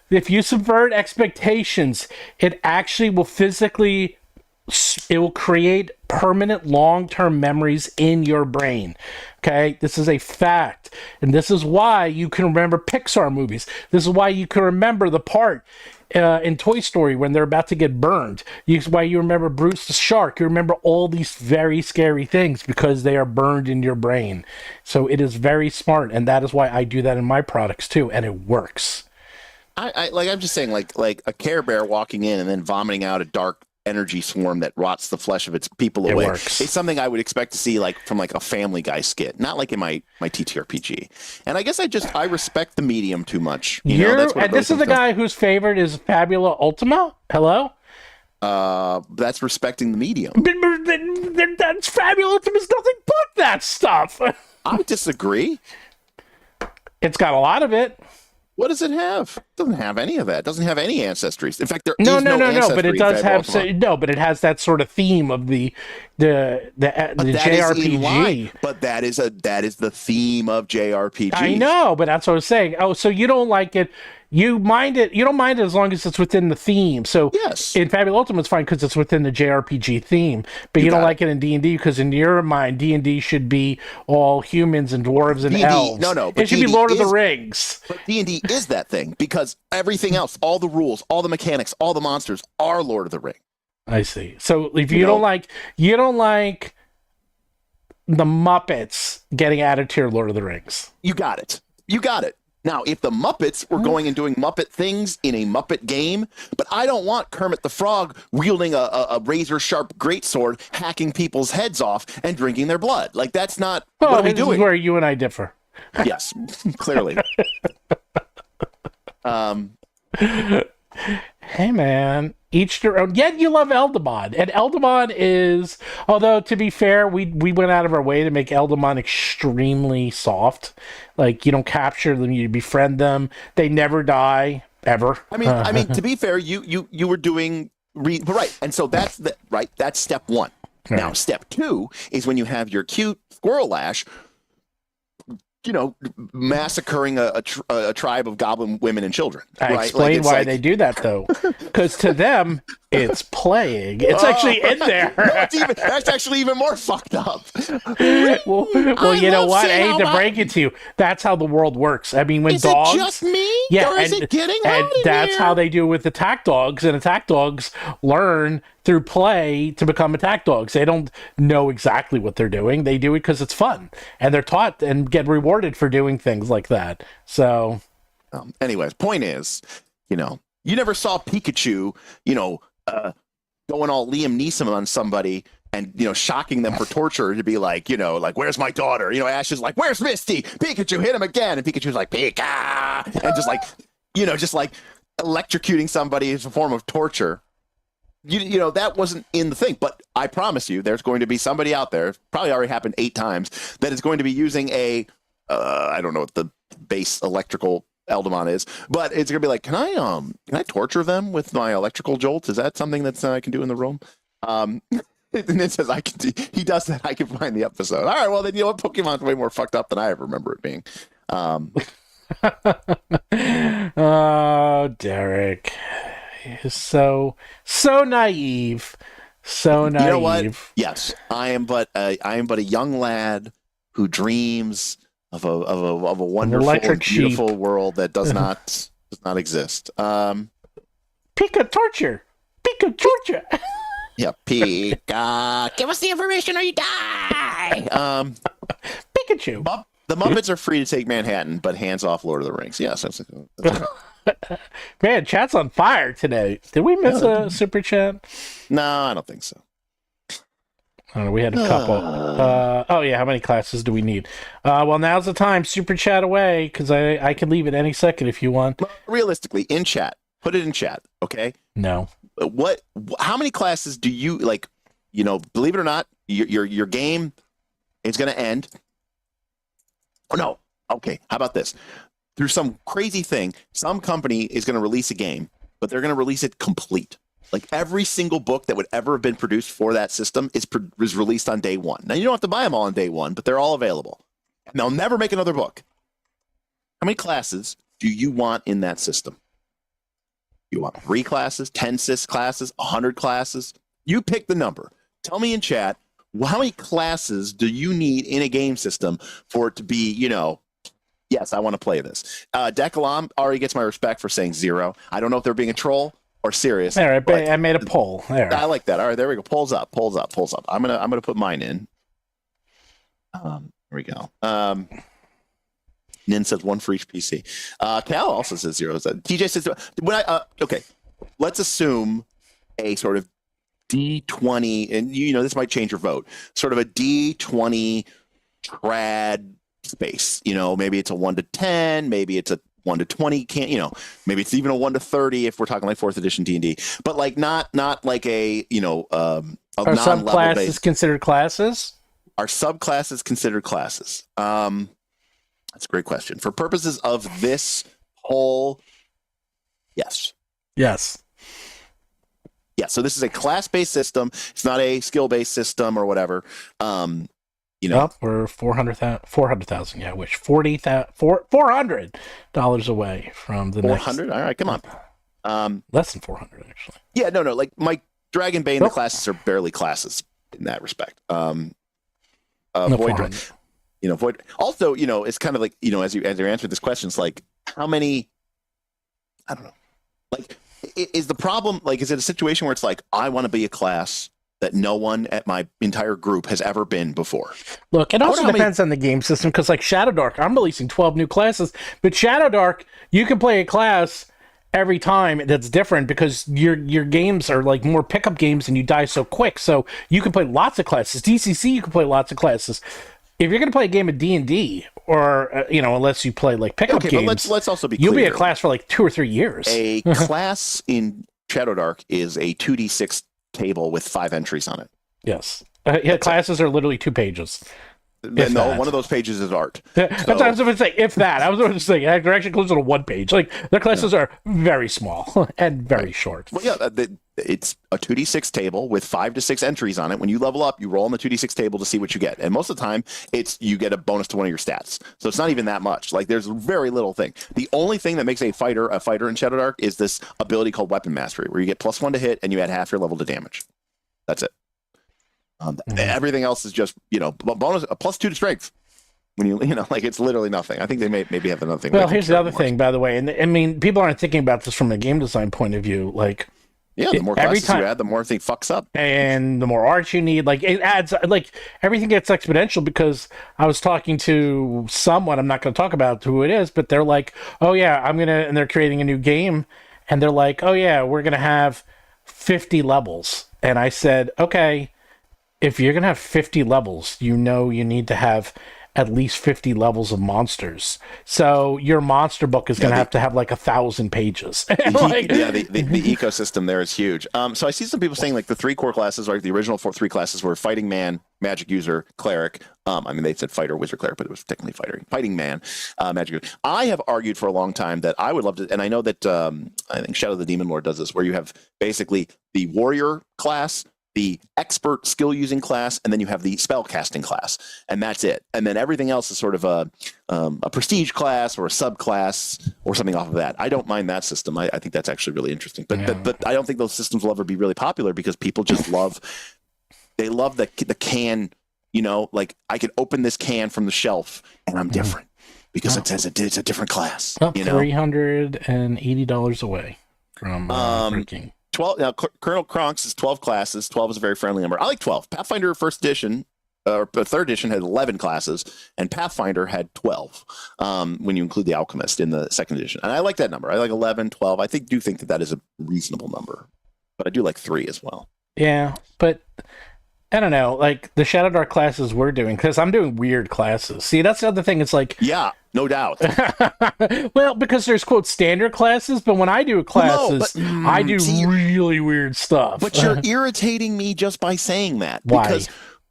If you subvert expectations, it actually will it will create permanent long-term memories in your brain. Okay? This is a fact. And this is why you can remember Pixar movies. This is why you can remember the part in Toy Story when they're about to get burned. This is why you remember Bruce the Shark. You remember all these very scary things because they are burned in your brain. So it is very smart, and that is why I do that in my products too, and it works. I'm just saying, like a Care Bear walking in and then vomiting out a dark energy swarm that rots the flesh of its people away. Works. It's something I would expect to see from a Family Guy skit, not like in my TTRPG. And I guess I respect the medium too much. And this is the guy whose favorite is Fabula Ultima. Hello. That's respecting the medium. That's Fabula Ultima is nothing but that stuff. I disagree. It's got a lot of it. What does it have? It doesn't have any of that. It doesn't have any ancestries. In fact, there is no, ancestry. But it does have but it has that sort of theme of the JRPG. But that is the theme of JRPG. I know, but that's what I was saying. Oh, so you don't like it? You mind it? You don't mind it as long as it's within the theme. So yes, in Fabula Ultima, it's fine because it's within the JRPG theme. But you don't like it in D&D because in your mind, D&D should be all humans and dwarves and elves. No, it should be Lord of the Rings. But D&D is that thing because everything else, all the rules, all the mechanics, all the monsters are Lord of the Rings. I see. So if you don't like the Muppets getting added to your Lord of the Rings. You got it. Now, if the Muppets were going and doing Muppet things in a Muppet game, but I don't want Kermit the Frog wielding a razor-sharp greatsword, hacking people's heads off and drinking their blood. Like, that's not what are we doing. This is where you and I differ. Yes, clearly. Hey, man. Each their own. Yet you love Eldamon. And Eldamon is... Although, to be fair, we went out of our way to make Eldamon extremely soft. Like, you don't capture them, you befriend them. They never die, ever. I mean, to be fair, you were doing... Right, and so that's step one. Right. Now, step two is when you have your cute Squirrel Lash... massacring a tribe of goblin women and children. I explain why they do that, though. Because to them, it's playing. It's actually in there. That's actually even more fucked up. well, you know what? I hate to break it to you. That's how the world works. I mean, when is dogs... it just me? Yeah, or is it getting and that's how they do it with attack dogs. And attack dogs learn through play to become attack dogs. They don't know exactly what they're doing. They do it because it's fun. And they're taught and get rewarded for doing things like that. So... anyways, point is, you never saw Pikachu, going all Liam Neeson on somebody and, shocking them for torture to be like, where's my daughter? Ash is like, where's Misty? Pikachu, hit him again. And Pikachu's like, Pika! And just like, electrocuting somebody is a form of torture. You know, that wasn't in the thing, but I promise you there's going to be somebody out there, probably already happened 8 times, that is going to be using a, I don't know what the base electrical Eldamon is, but it's going to be like, can I torture them with my electrical jolt? Is that something that I can do in the room? And it says he does that. I can find the episode. All right, well, then you know what? Pokemon's way more fucked up than I ever remember it being. Oh, Derek. Is so naive, so naive. You know what? Yes, I am but a young lad who dreams of a wonderful, and beautiful world that does not exist. Pika torture. Yeah, Pika. Give us the information or you die. Pikachu. The Muppets are free to take Manhattan, but hands off Lord of the Rings. Yes, that's Man, chat's on fire today. Did we miss a super chat? No, I don't think so. I don't know, we had a couple. Oh yeah, how many classes do we need? Well, now's the time. Super chat away, because I can leave at any second if you want. Realistically, in chat, put it in chat, okay? No. How many classes do you like? You know, believe it or not, your game is going to end. Oh no. Okay, how about this? Through some crazy thing, some company is going to release a game, but they're going to release it complete. Like every single book that would ever have been produced for that system is released on day one. Now, you don't have to buy them all on day one, but they're all available. And they'll never make another book. How many classes do you want in that system? You want 3 classes, 10 classes, 100 classes? You pick the number. Tell me in chat, how many classes do you need in a game system for it to be, you know, yes, I want to play this. Dekalam already gets my respect for saying 0. I don't know if they're being a troll or serious. There, I made a poll. There. I like that. All right, there we go. Polls up. I'm gonna put mine in. There we go. Nin says 1 for each PC. Cal also says 0. TJ says okay. Let's assume a sort of D20, and you know this might change your vote. Sort of a D20 trad space. You know, maybe it's a 1 to 10, maybe it's a 1 to 20. Maybe it's even a 1 to 30 if we're talking like 4th edition D&D. But like not like a are subclasses considered classes? Are subclasses considered classes? That's a great question. For purposes of this whole, yes. Yes. Yeah, so this is a class-based system. It's not a skill-based system or whatever. We're 400,000. Yeah, I wish $400 away from the 400. All right, come on. Less than 400 actually. Yeah, no. Like my Dragonbane, the classes are barely classes in that respect. Void. Void. Also, it's kind of like as you're answering this question, it's like how many. I don't know. Like, is the problem like is it a situation where it's like I want to be a class that no one at my entire group has ever been before? Look, it also depends on the game system, because like Shadow Dark, I'm releasing 12 new classes, but Shadow Dark, you can play a class every time that's different because your games are like more pickup games and you die so quick. So you can play lots of classes. DCC, you can play lots of classes. If you're going to play a game of D&D, or unless you play like pickup games, but let's also be clear. You'll be a class for like 2 or 3 years. A class in Shadow Dark is a 2d6 table with 5 entries on it. Yes. Classes are literally 2 pages. No, one of those pages is art. That's what I was going to say. If that, I was going to say, it actually includes on a 1 page. Like their classes are very small and very short. Well, yeah, it's a 2d6 table with 5 to 6 entries on it. When you level up, you roll on the 2d6 table to see what you get, and most of the time, you get a bonus to one of your stats. So it's not even that much. Like there's very little thing. The only thing that makes a fighter in Shadow Dark is this ability called Weapon Mastery, where you get +1 to hit and you add half your level to damage. That's it. Everything else is just bonus a +2 to strength. When like it's literally nothing. I think they maybe have another thing. Well, here's the other thing, by the way, and I mean people aren't thinking about this from a game design point of view. Like, yeah, the more classes you add, the more thing fucks up, and the more art you need. Like it adds, like everything gets exponential. Because I was talking to someone, I'm not going to talk about who it is, but they're like, oh yeah, and they're creating a new game, and they're like, oh yeah, we're going to have 50 levels, and I said, okay. If you're going to have 50 levels, you need to have at least 50 levels of monsters. So your monster book is going to have like 1,000 pages. The ecosystem there is huge. So I see some people saying like the 3 core classes, like the original 3 classes were fighting man, magic user, cleric. I mean, they said fighter, wizard, cleric, but it was technically fighting man, magic user. I have argued for a long time that I would love to, and I know that I think Shadow of the Demon Lord does this, where you have basically the warrior class, the expert skill using class, and then you have the spell casting class, and that's it. And then everything else is sort of a prestige class or a subclass or something off of that. I don't mind that system. I think that's actually really interesting. But I don't think those systems will ever be really popular because people just love the can. You know, like I could open this can from the shelf and I'm different because it says it's a different class. Up $380 away from breaking. 12 now. Colonel Kronk's is 12 classes. 12 is a very friendly number. I like 12. Pathfinder first edition or third edition had 11 classes, and Pathfinder had 12 when you include the Alchemist in the second edition. And I like that number. I like 11, 12. I do think that is a reasonable number, but I do like 3 as well. Yeah, but I don't know, like the Shadow Dark classes we're doing, because I'm doing weird classes. See, that's the other thing. It's like, yeah, no doubt. Well, because there's quote standard classes, but when I do classes, I do really weird stuff. But you're irritating me just by saying that. Why?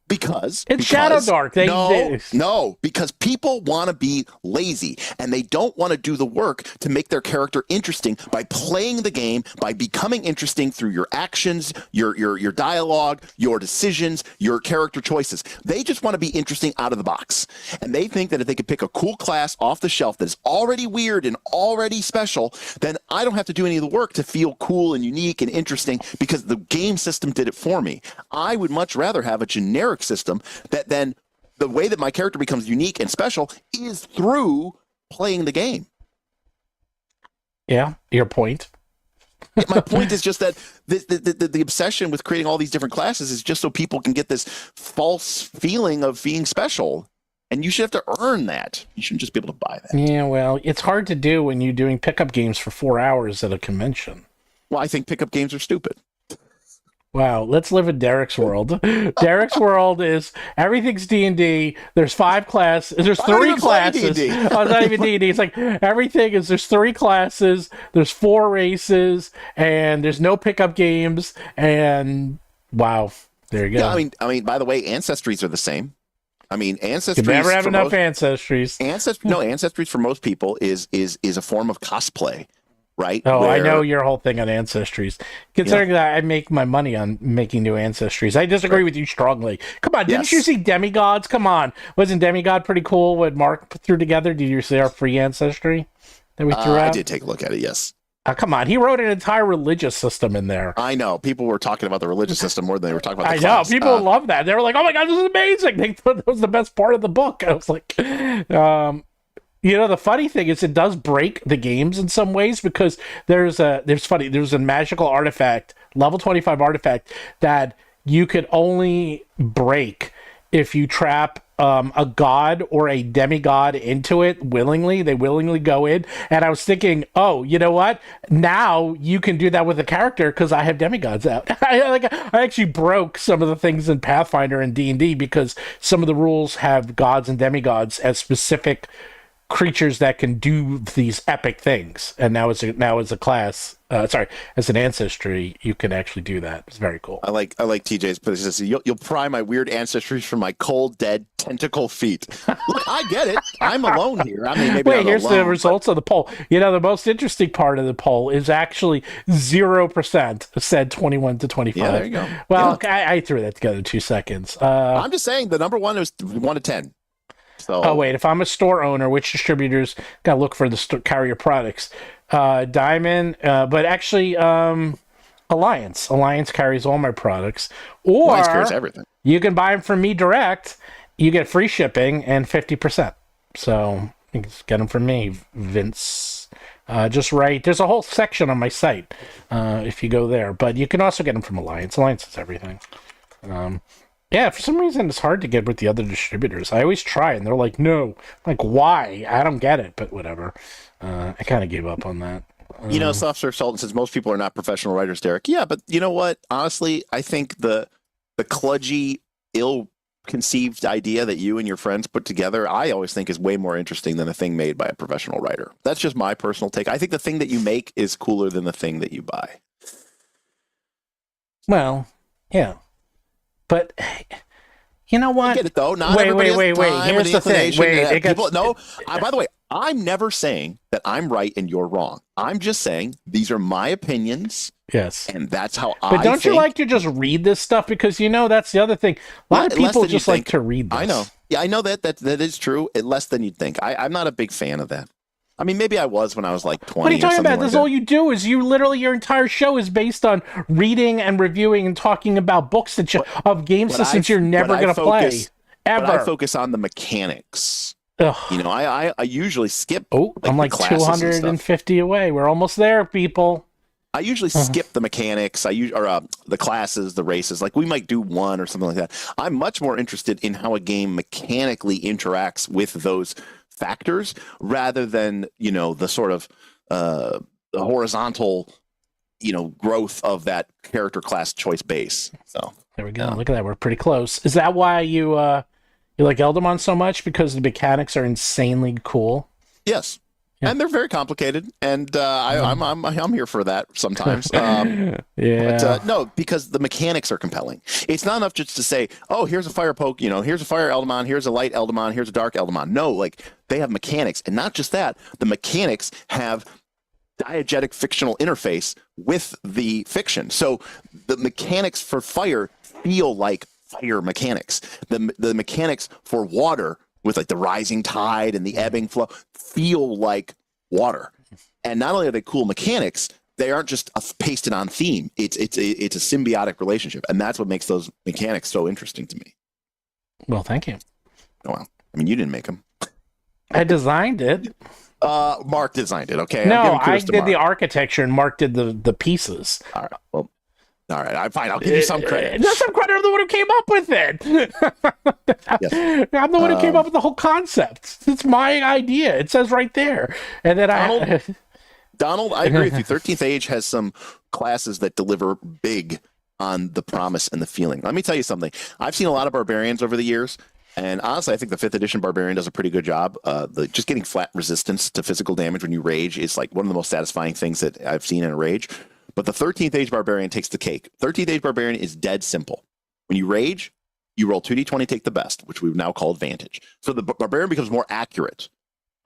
Because it's Shadow Dark. Because people want to be lazy and they don't want to do the work to make their character interesting by playing the game, by becoming interesting through your actions, your dialogue, your decisions, your character choices. They just want to be interesting out of the box. And they think that if they could pick a cool class off the shelf that's already weird and already special, then I don't have to do any of the work to feel cool and unique and interesting because the game system did it for me. I would much rather have a generic system that then the way that my character becomes unique and special is through playing the game. Yeah, your point. My point is just that the obsession with creating all these different classes is just so people can get this false feeling of being special. And you should have to earn that. You shouldn't just be able to buy that. Yeah, well, it's hard to do when you're doing pickup games for 4 hours at a convention. Well, I think pickup games are stupid. Wow, let's live in Derek's world. Derek's world is everything's D&D. There's 5 classes. There's 3 classes. Oh, it's not even D&D. It's like everything is there's 3 classes. There's 4 races, and there's no pickup games. And wow, there you go. Yeah, I mean, by the way, ancestries are the same. I mean, ancestries. You never have enough ancestries. Ancestries for most people is a form of cosplay. Right? Oh, I know your whole thing on ancestries. Considering that I make my money on making new ancestries, I disagree with you strongly. Come on, didn't you see Demigods? Come on, wasn't Demigod pretty cool? What Mark threw together? Did you see our free ancestry that we threw out? I did take a look at it. Yes. Come on, he wrote an entire religious system in there. I know people were talking about the religious system more than they were talking about the class. I know people love that. They were like, "Oh my god, this is amazing!" They thought that was the best part of the book. I was like, You know, the funny thing is it does break the games in some ways because there's a magical artifact, level 25 artifact, that you could only break if you trap a god or a demigod into it willingly. They willingly go in. And I was thinking, oh, you know what? Now you can do that with a character because I have demigods out. I actually broke some of the things in Pathfinder and D&D because some of the rules have gods and demigods as specific creatures that can do these epic things, and now as a class, as an ancestry, you can actually do that. It's very cool. I like TJ's position. You'll pry my weird ancestries from my cold, dead tentacle feet. Look, I get it. I'm alone here. I mean, maybe wait. I'm Here's alone, the results of the poll. You know, the most interesting part of the poll is actually 0% said 21 to 25. Yeah, there you go. Well, yeah. I threw that together in 2 seconds. I'm just saying the number one was 1 to 10. So. Oh wait, if I'm a store owner, which distributors gotta look for the carrier products? Diamond, but actually, Alliance. Alliance carries all my products. Or Alliance carries everything. You can buy them from me direct. You get free shipping and 50%. So you can get them from me, Vince. Just right. There's a whole section on my site if you go there, but you can also get them from Alliance. Alliance is everything. Yeah, for some reason it's hard to get with the other distributors. I always try, and they're like, no. Like, why? I don't get it, but whatever. I kind of gave up on that. You know, Soft Serve Sultan says most people are not professional writers, Derek. Yeah, but you know what? Honestly, I think the kludgy, conceived idea that you and your friends put together, I always think is way more interesting than a thing made by a professional writer. That's just my personal take. I think the thing that you make is cooler than the thing that you buy. Well, yeah. But you know what? I get it though. Not wait. time Here's the thing. Wait, by the way, I'm never saying that I'm right and you're wrong. I'm just saying these are my opinions. Yes. And that's how But don't you like to just read this stuff? Because that's the other thing. A lot of people just like to read this. I know. Yeah, I know that is true. Less than you'd think. I'm not a big fan of that. I mean, maybe I was when I was like 20. What are you talking about? Like This is all you do. Is you literally your entire show is based on reading and reviewing and talking about books of games systems you're never going to play ever. But I focus on the mechanics. Ugh. I usually skip. I'm like 250 away. We're almost there, people. I usually skip the mechanics. The classes, the races. Like we might do one or something like that. I'm much more interested in how a game mechanically interacts with those factors rather than the sort of the horizontal growth of that character class choice base. So there we go. Look at that. We're pretty close. Is that why you like Eldamon so much, because the mechanics are insanely cool? Yes. Yeah. And they're very complicated, and I'm here for that sometimes. Yeah. But no, because the mechanics are compelling. It's not enough just to say, "Oh, here's a fire poke," here's a fire Eldamon, here's a light Eldamon, here's a dark Eldamon. No, like they have mechanics, and not just that. The mechanics have diegetic fictional interface with the fiction. So the mechanics for fire feel like fire mechanics. The mechanics for water, with like the rising tide and the ebbing flow, feel like water. And not only are they cool mechanics, they aren't just pasted on theme. It's a symbiotic relationship, and that's what makes those mechanics so interesting to me. Well, thank you. Oh, well, I mean, you didn't make them. I designed it. Mark designed it. Okay. No, I did the architecture, and Mark did the pieces. All right. Well. All right, I'm fine. I'll give you some credit. Not some credit. I'm the one who came up with it. Yes. I'm the one who came up with the whole concept. It's my idea. It says right there. And then Donald, I agree with you. 13th Age has some classes that deliver big on the promise and the feeling. Let me tell you something. I've seen a lot of barbarians over the years, and honestly, I think the 5th edition barbarian does a pretty good job. Just getting flat resistance to physical damage when you rage is like one of the most satisfying things that I've seen in a rage. But the 13th Age Barbarian takes the cake. 13th Age Barbarian is dead simple. When you rage, you roll 2d20, take the best, which we've now called Vantage. So the Barbarian becomes more accurate.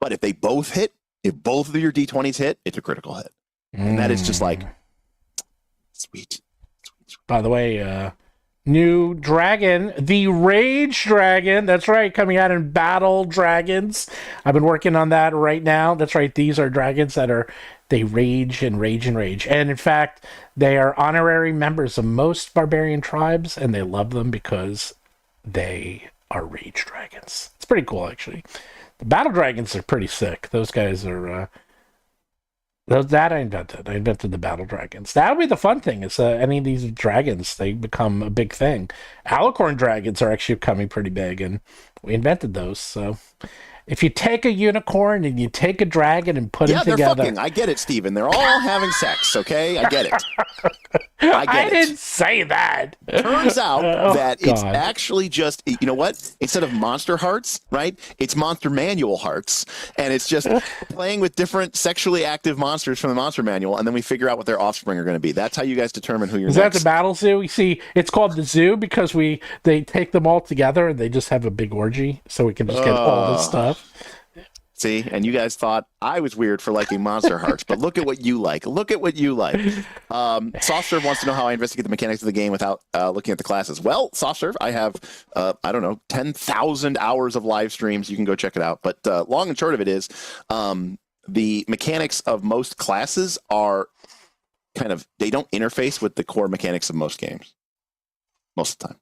But if they both hit, if both of your d20s hit, it's a critical hit. And that is just like, sweet. By the way, new dragon, the Rage Dragon. That's right, coming out in Battle Dragons. I've been working on that right now. That's right, these are dragons they rage and rage and rage. And in fact, they are honorary members of most barbarian tribes, and they love them because they are rage dragons. It's pretty cool, actually. The battle dragons are pretty sick. Those guys are... that I invented. I invented the battle dragons. That'll be the fun thing, is any of these dragons, they become a big thing. Alicorn dragons are actually becoming pretty big, and we invented those, so... If you take a unicorn and you take a dragon and put them together... Yeah, they're fucking. I get it, Steven. They're all having sex, okay? I get it. I didn't say that. Turns out that it's actually just, you know what? Instead of monster hearts, right? It's monster manual hearts. And it's just playing with different sexually active monsters from the monster manual, and then we figure out what their offspring are going to be. That's how you guys determine who you're next. Is that the battle zoo? You see, it's called the zoo because they take them all together and they just have a big orgy, so we can just get all this stuff. See, and you guys thought I was weird for liking Monster Hearts, but look at what you like. Look at what you like. SoftServe wants to know how I investigate the mechanics of the game without looking at the classes. Well, SoftServe, I have, 10,000 hours of live streams. You can go check it out. But long and short of it is, the mechanics of most classes are they don't interface with the core mechanics of most games. Most of the time.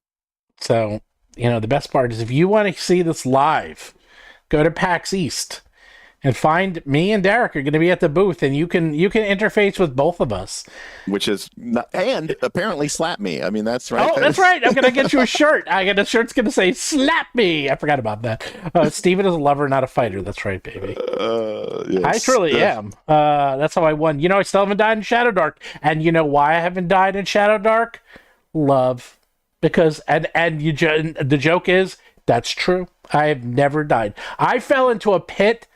So, the best part is if you want to see this live, go to PAX East and find me and Derek are going to be at the booth, and you can interface with both of us. Which is and apparently slap me. I mean, that's right. Oh, that's right. I'm going to get you a shirt. I got a shirt's going to say slap me. I forgot about that. Steven is a lover, not a fighter. That's right, baby. Yes. I truly am. That's how I won. I still haven't died in Shadow Dark. And you know why I haven't died in Shadow Dark? Love. because the joke is that's true. I have never died. I fell into a pit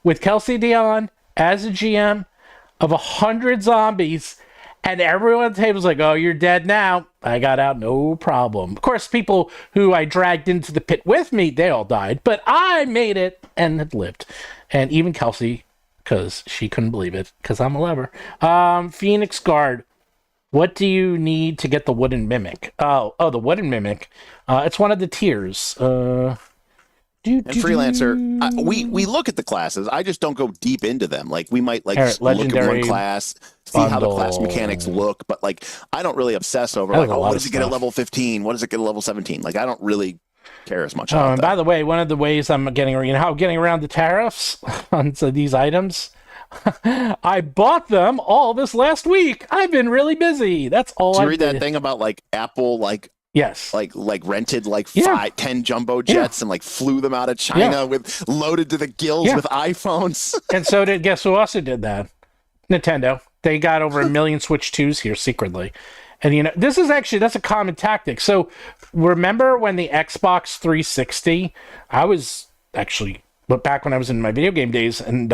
with Kelsey Dion as a GM of 100 zombies, and everyone at the table was like, "Oh, you're dead now." I got out, no problem. Of course, people who I dragged into the pit with me, they all died, but I made it and had lived. And even Kelsey, because she couldn't believe it, because I'm a lover. Phoenix Guard. What do you need to get the Wooden Mimic? Oh, the Wooden Mimic. It's one of the tiers. And Freelancer, we look at the classes. I just don't go deep into them. Like, we might look at one class, see how the class mechanics look, but like, I don't really obsess over like, what does it get at level 15? What does it get at level 17? Like, I don't really care as much about and that. by the way, one of the ways I'm getting, how I'm getting around the tariffs on these items, I bought them all this last week. I've been really busy. That's all. Did you read that thing about like Apple, like? Yes. Like rented 10 jumbo jets and like flew them out of China with loaded to the gills with iPhones. And so guess who also did that? Nintendo. They got over 1 million Switch 2s here secretly. And that's a common tactic. So remember when the Xbox 360, I was actually, but back when I was in my video game days, and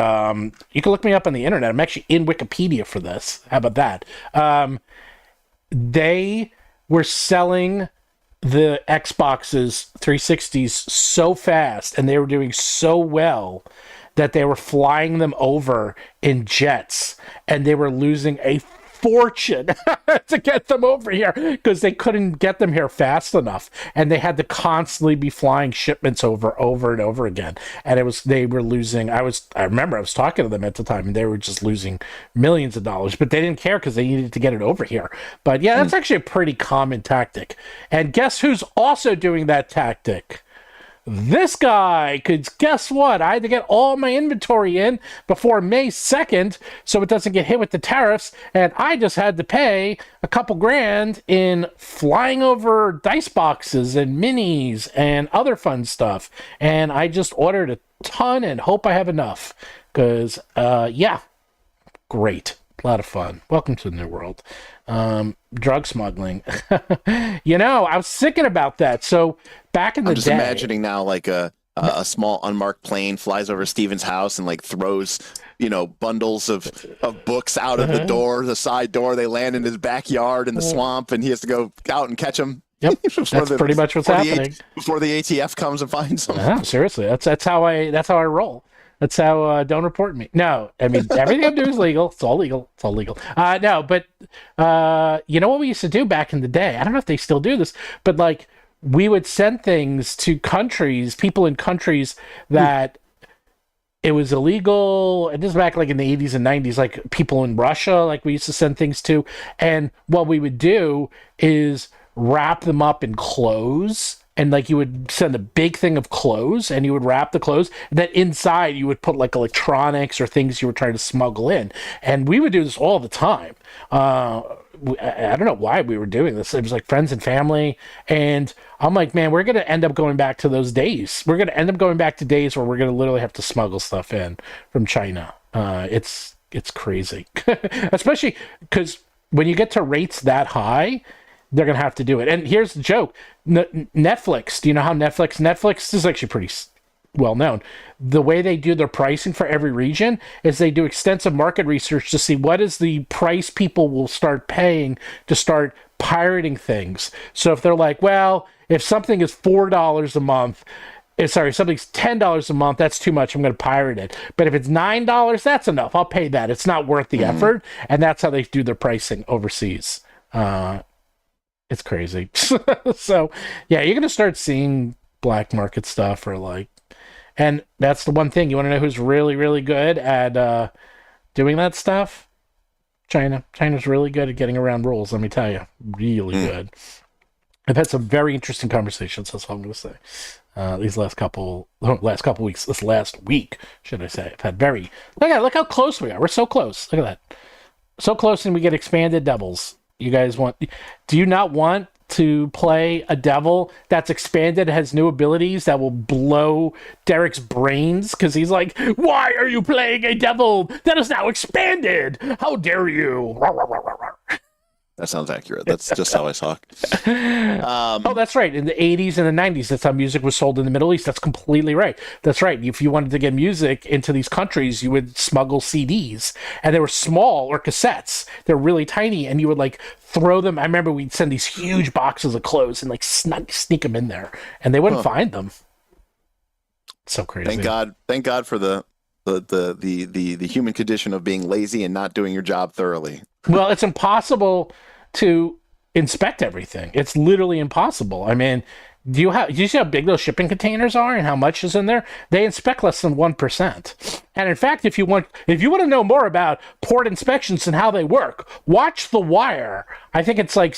you can look me up on the internet. I'm actually in Wikipedia for this. How about that? They were selling the Xboxes 360s so fast, and they were doing so well that they were flying them over in jets, and they were losing a fortune to get them over here because they couldn't get them here fast enough, and they had to constantly be flying shipments over and over again, and they were losing. I remember I was talking to them at the time, and they were just losing millions of dollars, but they didn't care because they needed to get it over here. But yeah, that's actually a pretty common tactic. And guess who's also doing that tactic? This guy, because guess what? I had to get all my inventory in before May 2nd so it doesn't get hit with the tariffs, and I just had to pay a couple grand in flying over dice boxes and minis and other fun stuff. And I just ordered a ton and hope I have enough because, great. A lot of fun. Welcome to the new world. Drug smuggling. I was thinking about that. So back in the day, I'm just imagining now like a small unmarked plane flies over Steven's house and like throws, bundles of books out of the door, the side door. They land in his backyard in the swamp, and he has to go out and catch them. Yep, that's pretty much what's happening. Before the ATF comes and finds them. Yeah, seriously, that's how I roll. That's how, don't report me. No, I mean, everything I'm doing is legal. It's all legal. No, but you know what we used to do back in the day? I don't know if they still do this, but like we would send things to people in countries that it was illegal. And this is back like in the 80s and 90s, like people in Russia, like we used to send things to. And what we would do is wrap them up in clothes. And like you would send a big thing of clothes and you would wrap the clothes. And then inside you would put like electronics or things you were trying to smuggle in. And we would do this all the time. I don't know why we were doing this. It was like friends and family. And I'm like, man, we're going to end up going back to those days. We're going to end up going back to days where we're going to literally have to smuggle stuff in from China. It's crazy. Especially because when you get to rates that high, they're going to have to do it. And here's the joke. Netflix, do you know how Netflix is actually pretty well known. The way they do their pricing for every region is they do extensive market research to see what is the price people will start paying to start pirating things. So if they're like, well, if something is $4 a month, something's $10 a month, that's too much, I'm going to pirate it. But if it's $9, that's enough. I'll pay that. It's not worth the effort. And that's how they do their pricing overseas. It's crazy. So, yeah, you're going to start seeing black market stuff and that's the one thing. You want to know who's really, really good at doing that stuff? China. China's really good at getting around rules, let me tell you. Really good. I've had some very interesting conversations, that's all I'm going to say. This last week, should I say. I've had look how close we are. We're so close. Look at that. So close, and we get expanded devils. You guys do you not want to play a devil that's expanded, has new abilities that will blow Derek's brains? Because he's like, why are you playing a devil that is now expanded? How dare you? That sounds accurate. That's just how I talk. Oh, that's right. In the 80s and the 90s, that's how music was sold in the Middle East. That's completely right. That's right. If you wanted to get music into these countries, you would smuggle CDs, and they were small, or cassettes. They're really tiny, and you would like throw them. I remember we'd send these huge boxes of clothes and like sneak them in there, and they wouldn't find them. So crazy. Thank God for the human condition of being lazy and not doing your job thoroughly. Well, it's impossible to inspect everything. It's literally impossible. I mean, do you see how big those shipping containers are and how much is in there? They inspect less than 1%. And in fact, if you want to know more about port inspections and how they work, watch The Wire. I think it's like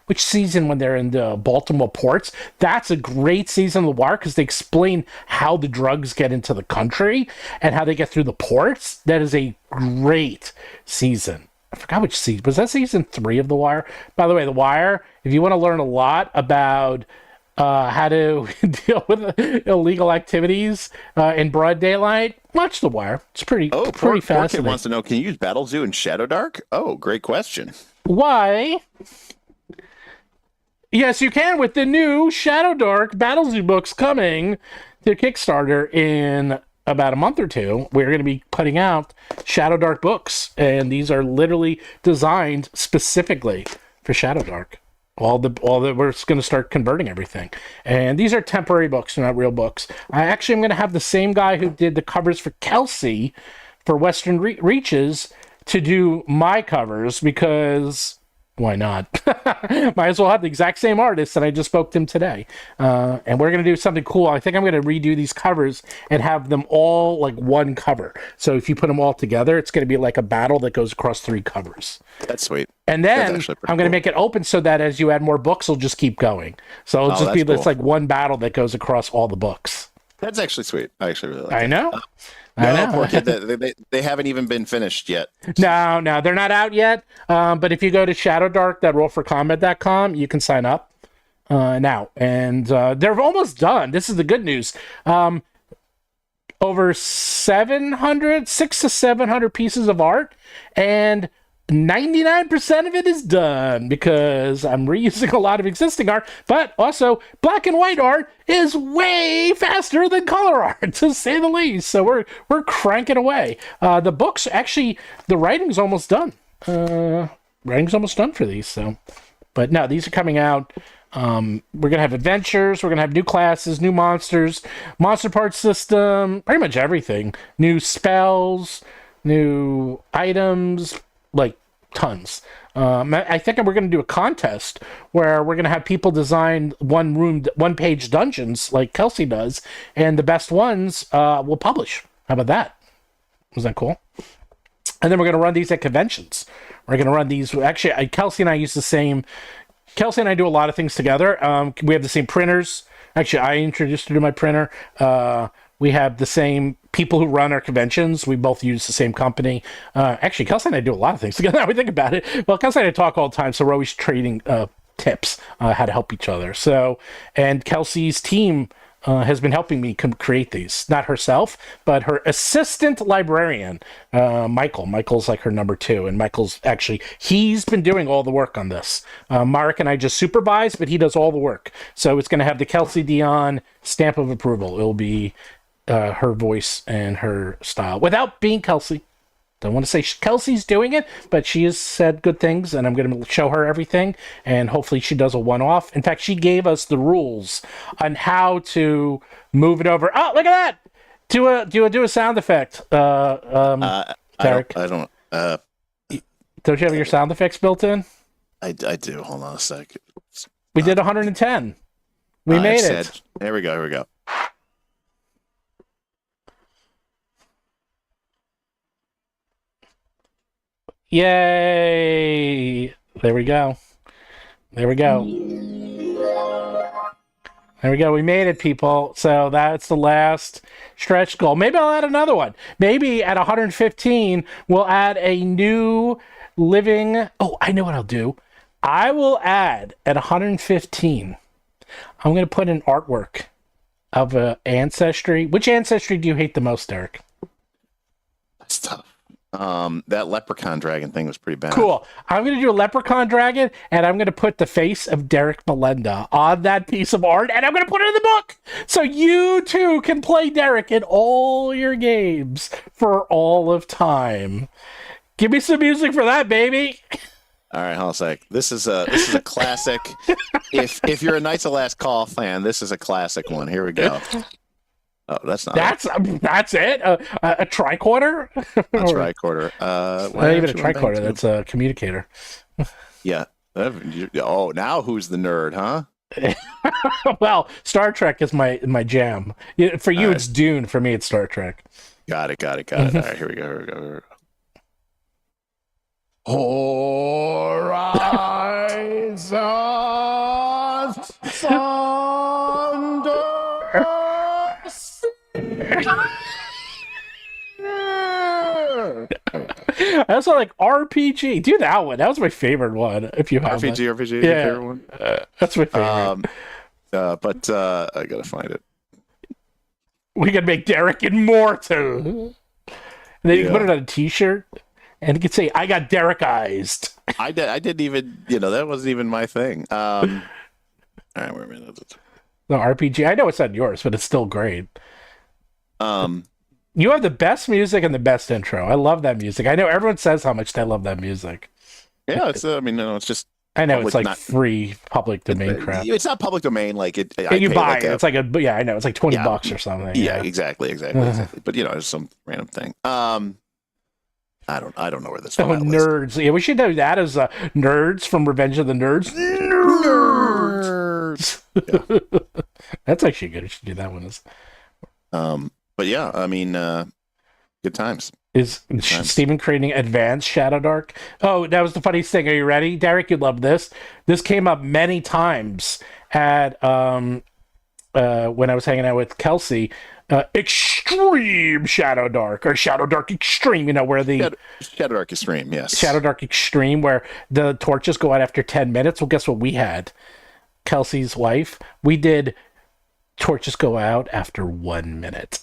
which season when they're in the Baltimore ports? That's a great season of The Wire because they explain how the drugs get into the country and how they get through the ports. That is a great season. I forgot which season. Was that season 3 of The Wire? By the way, The Wire, if you want to learn a lot about how to deal with illegal activities in broad daylight, watch The Wire. It's pretty fascinating. Perkins wants to know, can you use Battlezoo and Shadow Dark? Oh, great question. Why? Yes, you can with the new Shadow Dark Battlezoo books coming to Kickstarter in about a month or two. We're going to be putting out Shadow Dark books, and these are literally designed specifically for Shadow Dark. We're going to start converting everything, and these are temporary books, they're not real books. I'm going to have the same guy who did the covers for Kelsey for Western Reaches to do my covers because. Why not? Might as well have the exact same artist that I just spoke to him today. And we're going to do something cool. I think I'm going to redo these covers and have them all like one cover. So if you put them all together, it's going to be like a battle that goes across 3 covers. That's sweet. And then I'm going to make it open so that as you add more books, it'll just keep going. So it'll just be this like one battle that goes across all the books. That's actually sweet. I actually really like it. I know. No, poor kid, they haven't even been finished yet. No, they're not out yet. But if you go to shadowdark.rollforcombat.com, you can sign up now. And they're almost done. This is the good news. Over 600 to 700 pieces of art, and 99% of it is done because I'm reusing a lot of existing art, but also black and white art is way faster than color art, to say the least. So we're cranking away. The books, actually, the writing's almost done. Writing's almost done for these. So, but no, these are coming out. We're gonna have adventures. We're gonna have new classes, new monsters, monster part system, pretty much everything. New spells, new items. Like tons. I think we're going to do a contest where we're going to have people design one-page dungeons like Kelsey does, and the best ones will publish. How about that? Was that cool? And then we're going to run these at conventions. We're going to run these. Actually, Kelsey and I use the same. Kelsey and I do a lot of things together. We have the same printers. Actually, I introduced her to my printer. We have the same people who run our conventions. We both use the same company. Actually, Kelsey and I do a lot of things together. Now we think about it. Well, Kelsey and I talk all the time, so we're always trading tips how to help each other. So, and Kelsey's team has been helping me create these. Not herself, but her assistant librarian, Michael. Michael's like her number 2, and he's been doing all the work on this. Mark and I just supervise, but he does all the work. So it's going to have the Kelsey Dion stamp of approval. It'll be her voice and her style without being Kelsey. Don't want to say Kelsey's doing it, but she has said good things, and I'm going to show her everything, and hopefully she does a one-off. In fact, she gave us the rules on how to move it over. Oh, look at that! Do a sound effect. Tarek. I don't. Don't you have your sound effects built in? I do. Hold on a sec. We did 110. We made it. Here we go. Here we go. Yay! There we go. There we go. There we go. We made it, people. So that's the last stretch goal. Maybe I'll add another one. Maybe at 115, we'll add a new living... Oh, I know what I'll do. I will add at 115. I'm going to put an artwork of ancestry. Which ancestry do you hate the most, Eric? That's tough. That leprechaun dragon thing was pretty bad. Cool. I'm going to do a leprechaun dragon, and I'm going to put the face of Derek Melinda on that piece of art, and I'm going to put it in the book, so you too can play Derek in all your games for all of time. Give me some music for that, baby. All right, hold on a sec. This is a classic. If you're a Knights of Last Call fan, this is a classic one. Here we go. Oh, that's not. That's it. A tricorder. A tricorder. Not even a tricorder. That's a communicator. Yeah. Oh, now who's the nerd, huh? Well, Star Trek is my jam. For you, it's Dune. For me, it's Star Trek. Got it. All right, here we go. Horizon Thunder. I also like RPG. Do that one. That was my favorite one. If you have RPG, your favorite one. That's my favorite. But I gotta find it. We can make Derek immortal. And then you can put it on a T-shirt, and you can say, "I got Derekized." I didn't even. That wasn't even my thing. All right, wait a minute. The RPG. I know it's not yours, but it's still great. You have the best music and the best intro. I love that music. I know everyone says how much they love that music. Yeah, it's. It's just. I know it's like free public domain crap. It's not public domain. Like it. You buy it. It's like I know. It's like $20 or something. Yeah, exactly. But it's some random thing. I don't know where this. Nerds. Yeah, we should do that as nerds from Revenge of the Nerds. Nerds. Yeah. That's actually good. We should do that one. But yeah, good times. Is Steven creating advanced Shadow Dark? Oh, that was the funniest thing. Are you ready, Derek? You'd love this. This came up many times at when I was hanging out with Kelsey. Extreme Shadow Dark or Shadow Dark Extreme. Where the Shadow Dark Extreme, yes. Shadow Dark Extreme, where the torches go out after 10 minutes. Well, guess what we had? Kelsey's wife. We did torches go out after 1 minute.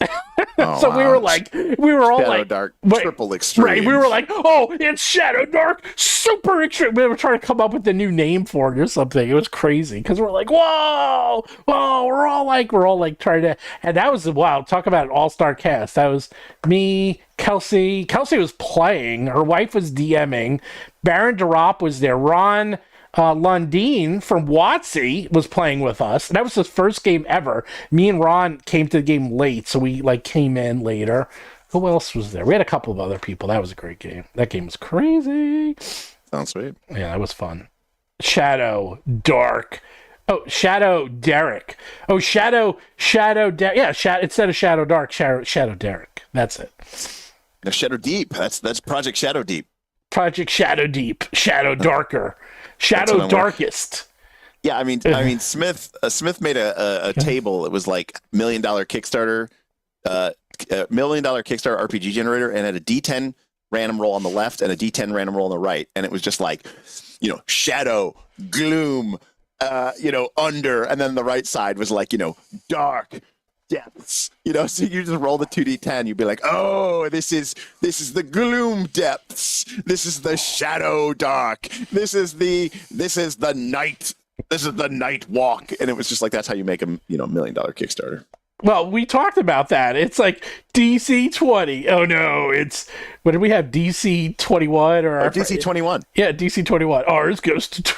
So we were all Shadow like, Dark triple extreme. Right, we were like, oh, it's Shadow Dark super extreme. We were trying to come up with a new name for it or something. It was crazy because we're like, whoa, we're all like trying to, and that was wow. Talk about an all-star cast. That was me, Kelsey. Kelsey was playing. Her wife was DMing. Baron DeRop was there. Ron Lundeen from WoTC was playing with us. That was his first game ever. Me and Ron came to the game late, so we came in later. Who else was there? We had a couple of other people. That was a great game. That game was crazy. Sounds sweet. Yeah, that was fun. Shadow Dark. Oh, Shadow Derek. Oh, Shadow Derek. Yeah, instead of Shadow Dark, Shadow Derek. That's it. Now, Shadow Deep. That's Project Shadow Deep. Project Shadow Deep. Shadow Darker. Shadow Darkest. Yeah, I mean, Smith made a table. It was like $1 million Kickstarter, $1 million Kickstarter RPG generator, and had a D10 random roll on the left and a D10 random roll on the right, and it was just like, shadow, gloom, under, and then the right side was like, dark depths. So you just roll the 2d10, you'd be like, oh, this is the gloom depths, this is the shadow dark, this is the night, this is the night walk. And it was just like, that's how you make a $1 million Kickstarter. Well, we talked about that. It's like DC 20. Oh no, it's what did we have? DC 21 or DC 21? Yeah, DC 21. Ours goes to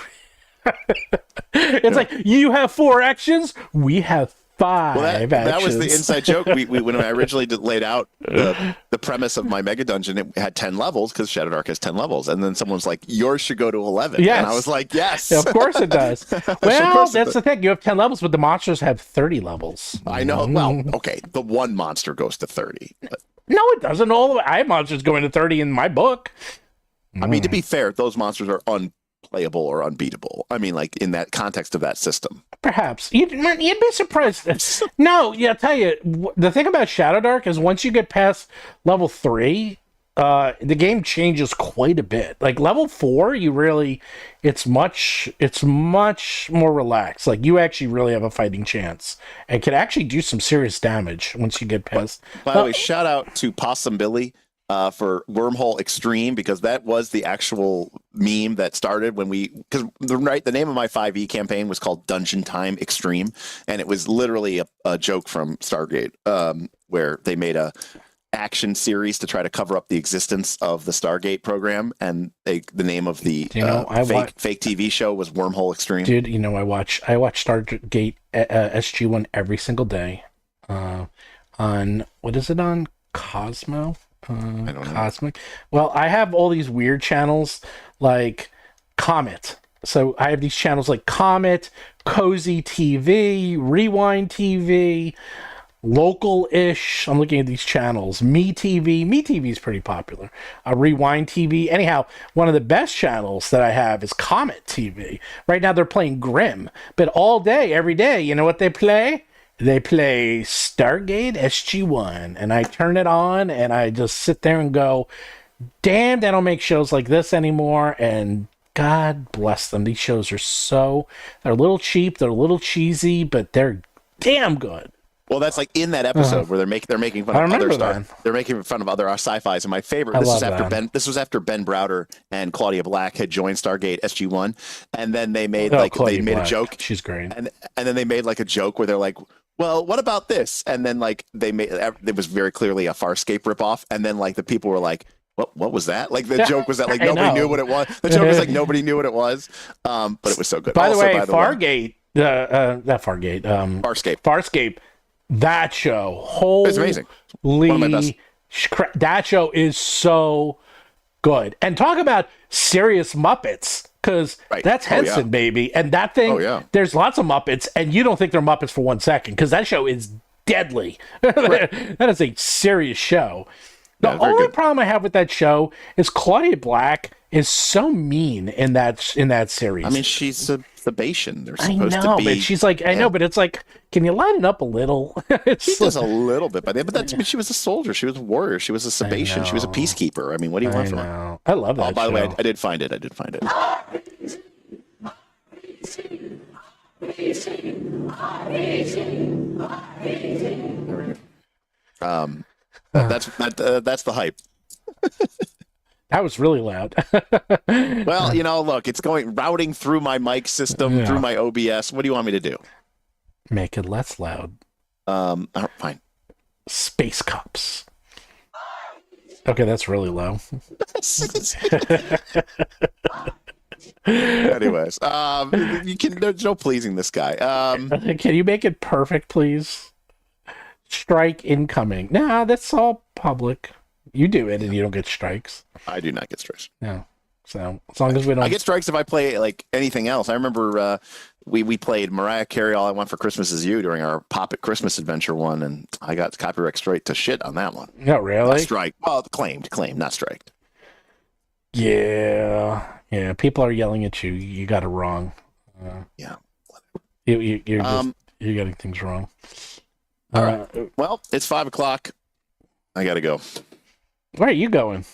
it's like you have 4 actions, we have 5 actions. That was the inside joke. We when I originally laid out the premise of my mega dungeon, it had 10 levels because Shadow Dark has 10 levels, and then someone was like, yours should go to 11. Yes. And I was like, yes. Of course it does. Well, that's the thing. You have 10 levels, but the monsters have 30 levels. I know. Well, okay, the one monster goes to 30. But... No, it doesn't. I have monsters going to 30 in my book. I mean, to be fair, those monsters are unplayable or unbeatable. I mean, like in that context of that system. Perhaps. You'd be surprised. No, yeah, I'll tell you, the thing about Shadow Dark is once you get past level 3, the game changes quite a bit. Like level 4, it's much more relaxed. Like you actually really have a fighting chance and can actually do some serious damage once you get past. By the way, shout out to Possum Billy. for Wormhole Extreme, because that was the actual meme that started when because the name of my 5e campaign was called Dungeon Time Extreme, and it was literally a joke from Stargate, where they made a action series to try to cover up the existence of the Stargate program, and the name of the fake TV show was Wormhole Extreme. Dude, I watch Stargate SG1 every single day. On what is it on? Cosmo? I don't know. Cosmic. Well, I have all these weird channels like Comet. So I have these channels like Comet, Cozy TV, Rewind TV, Local-ish. I'm looking at these channels. Me TV. Me TV is pretty popular. Rewind TV. Anyhow, one of the best channels that I have is Comet TV. Right now they're playing Grimm, but all day, every day, you know what they play? They play Stargate SG1, and I turn it on, and I just sit there and go, damn, they don't make shows like this anymore, and God bless them. These shows are they're a little cheap, they're a little cheesy, but they're damn good. Well, that's like in that episode where they're making fun of other they're making fun of other sci-fis. And my favorite, this was after Ben Browder and Claudia Black had joined Stargate SG1, and then they made a joke. She's great. And then they made like a joke where they're like, well, what about this? And then like it was very clearly a Farscape ripoff, and then like the people were like, what was that? Like the joke was that like nobody knew what it was. The joke was like nobody knew what it was. But it was so good. By the way, Farscape. That show, holy, it's amazing. One of my best. That show is so good. And talk about serious Muppets, because that's Henson, baby. And that thing, there's lots of Muppets, and you don't think they're Muppets for 1 second, because that show is deadly. That is a serious show. The only problem I have with that show is Claudia Black is so mean in that series. I mean, she's a Sebastian. They're supposed to be. But she's like, I know, but it's like, can you line it up a little? She does a little bit, but she was a soldier. She was a warrior. She was a Sebastian. She was a peacekeeper. I mean, what do you want from her? I love that. By the way, I did find it. That's the hype. That was really loud. Well, look, it's routing through my mic system, through my OBS. What do you want me to do? Make it less loud. Fine. Space Cops. Okay, that's really low. Anyways, there's no pleasing this guy. Can you make it perfect, please? Strike incoming. Nah, that's all public. You do it and you don't get strikes. I do not get strikes. No. So as long as we don't... I get strikes if I play like anything else. I remember we played Mariah Carey, All I Want for Christmas Is You during our Pop It Christmas Adventure one, and I got copyright straight to shit on that one. No, really? Not strike. Well, claimed, not striked. Yeah. People are yelling at you. You got it wrong. Yeah. You're getting things wrong. All right. Well, it's 5:00. I gotta go. Where are you going?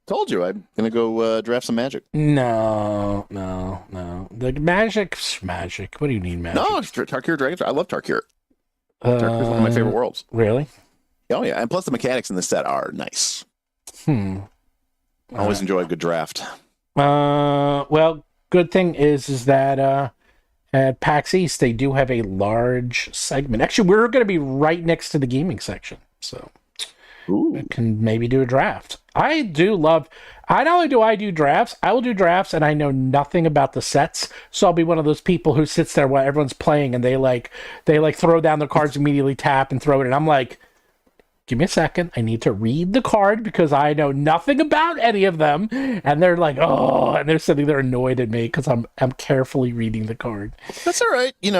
Told you I'm gonna go draft some Magic. No. The Magic. What do you need, Magic? No, Tarkir Dragons. I love Tarkir. Tarkir is one of my favorite worlds. Really? Oh yeah, and plus the mechanics in this set are nice. I always enjoy a good draft. Well, good thing is that at PAX East they do have a large segment. Actually, we're going to be right next to the gaming section, so we can maybe do a draft. Not only do I do drafts, I will do drafts, and I know nothing about the sets, so I'll be one of those people who sits there while everyone's playing, and they throw down their cards, immediately tap and throw it, and I'm like, give me a second. I need to read the card because I know nothing about any of them. And they're like, oh, and they're sitting there annoyed at me because I'm carefully reading the card. That's all right. It's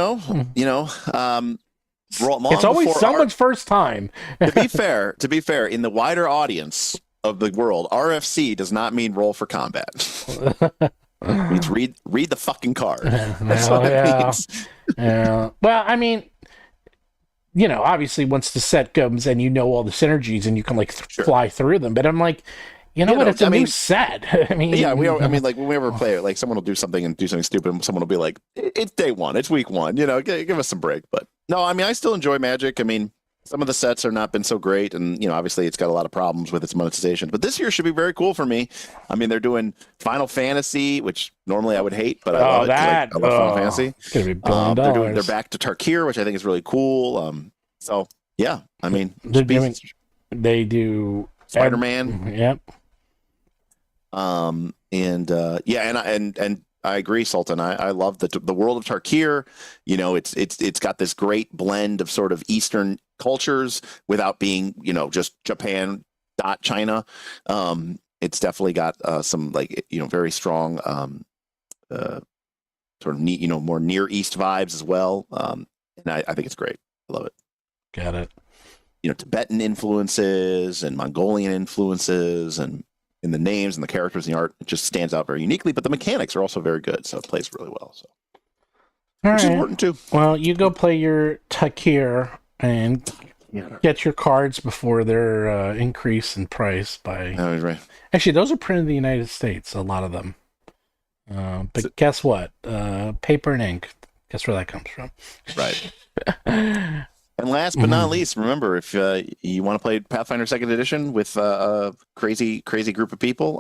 always someone's first time. To be fair, in the wider audience of the world, RFC does not mean roll for combat. It means read the fucking card. That's what it means. Yeah. Well, I mean, obviously once the set comes and all the synergies and you can fly through them, but I'm like, what? It's a new set. When we ever play it, like someone will do something stupid, and someone will be like, "It's day one, it's week one." Give us some break. But no, I mean, I still enjoy Magic. I mean, some of the sets are not been so great, and obviously it's got a lot of problems with its monetization. But this year should be very cool for me. I mean, they're doing Final Fantasy, which normally I would hate, but I love it. That I love Final Fantasy. It's gonna be $1 billion. They're back to Tarkir, which I think is really cool. So yeah, I mean, they do Spider-Man. Yep. And I agree, Sultan. I love the world of Tarkir. It's got this great blend of sort of Eastern cultures without being, just Japan China. It's definitely got some very strong sort of neat, more Near East vibes as well. And I think it's great. I love it. Got it. Tibetan influences and Mongolian influences, and in the names and the characters and the art, it just stands out very uniquely. But the mechanics are also very good, so it plays really well. So, which is important too. Well, you go play your Takir and get your cards before they're increase in price by. Oh, right. Actually, those are printed in the United States, a lot of them. But guess what? Paper and ink. Guess where that comes from? Right. And last but not least, remember, if you want to play Pathfinder 2nd Edition with a crazy group of people,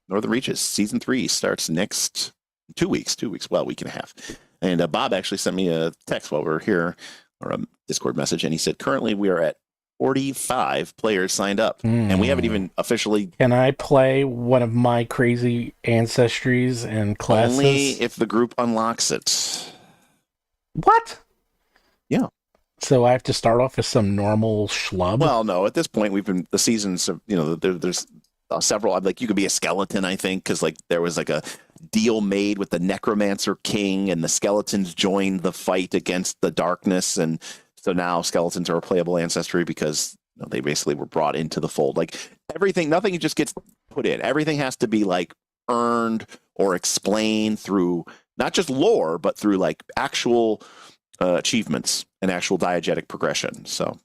Northern Reaches Season 3 starts next 2 weeks. Well, a week and a half. And Bob actually sent me a text while we were here, or a Discord message, and he said, currently we are at 45 players signed up, and we haven't even officially... Can I play one of my crazy ancestries and classes? Only if the group unlocks it. What? Yeah. So I have to start off as some normal schlub? Well, no. At this point, the seasons of, there's several. You could be a skeleton, I think, because there was a deal made with the Necromancer King, and the skeletons joined the fight against the darkness, and so now skeletons are a playable ancestry because they basically were brought into the fold. Nothing just gets put in. Everything has to be earned or explained through not just lore, but through actual achievements and actual diegetic progression. So,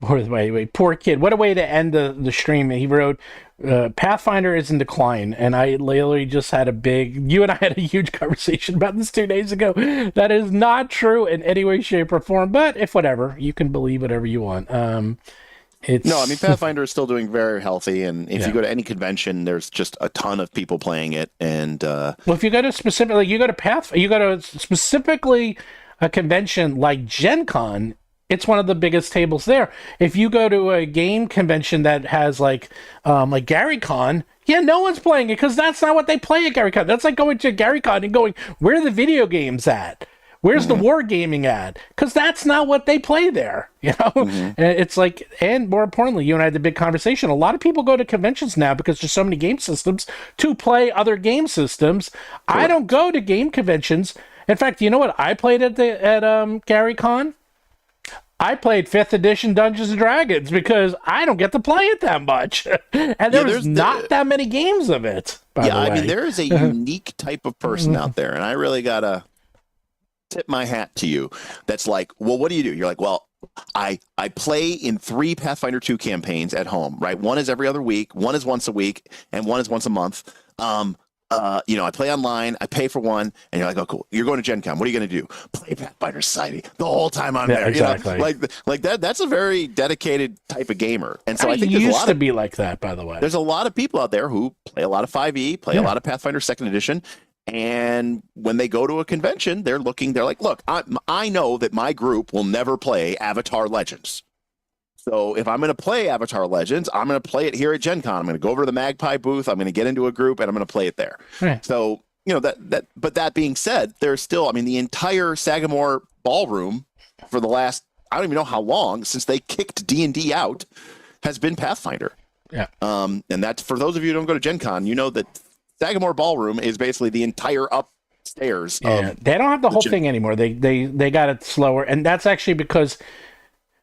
wait, poor kid. What a way to end the stream. He wrote, Pathfinder is in decline, and I literally just had you and I had a huge conversation about this 2 days ago. That is not true in any way, shape, or form, but if whatever, you can believe whatever you want. Pathfinder is still doing very healthy, and if you go to any convention, there's just a ton of people playing it. And if you go to specifically a convention like Gen Con, it's one of the biggest tables there. If you go to a game convention that has like Gary Con, no one's playing it because that's not what they play at Gary Con. That's like going to Gary Con and going, where are the video games at? Where's the wargaming at? Because that's not what they play there. And it's and more importantly, you and I had the big conversation. A lot of people go to conventions now because there's so many game systems to play other game systems. Cool. I don't go to game conventions. In fact, you know what I played at Gary Con? I played 5th edition Dungeons and Dragons because I don't get to play it that much. And there's not that many games of it. I mean, there is a unique type of person out there, and I really got to tip my hat to you. That's well, what do you do? You're well, I play in 3 Pathfinder 2 campaigns at home, right? One is every other week, one is once a week, and one is once a month. I play online, I pay for one, and you're oh, cool. You're going to Gen Con. What are you going to do? Play Pathfinder Society the whole time I'm there. Exactly. That's a very dedicated type of gamer. And so I think it used to be like that, by the way. There's a lot of people out there who play a lot of 5e, play a lot of Pathfinder 2nd Edition, and when they go to a convention, they're look, I know that my group will never play Avatar Legends. So if I'm going to play Avatar Legends, I'm going to play it here at Gen Con. I'm going to go over to the Magpie booth. I'm going to get into a group, and I'm going to play it there. Right. So, but that being said, there's still, the entire Sagamore ballroom for the last, I don't even know how long, since they kicked D&D out, has been Pathfinder. Yeah. And that's, for those of you who don't go to Gen Con, you know that Sagamore ballroom is basically the entire upstairs. Yeah. They don't have the whole thing anymore. They got it slower. And that's actually because,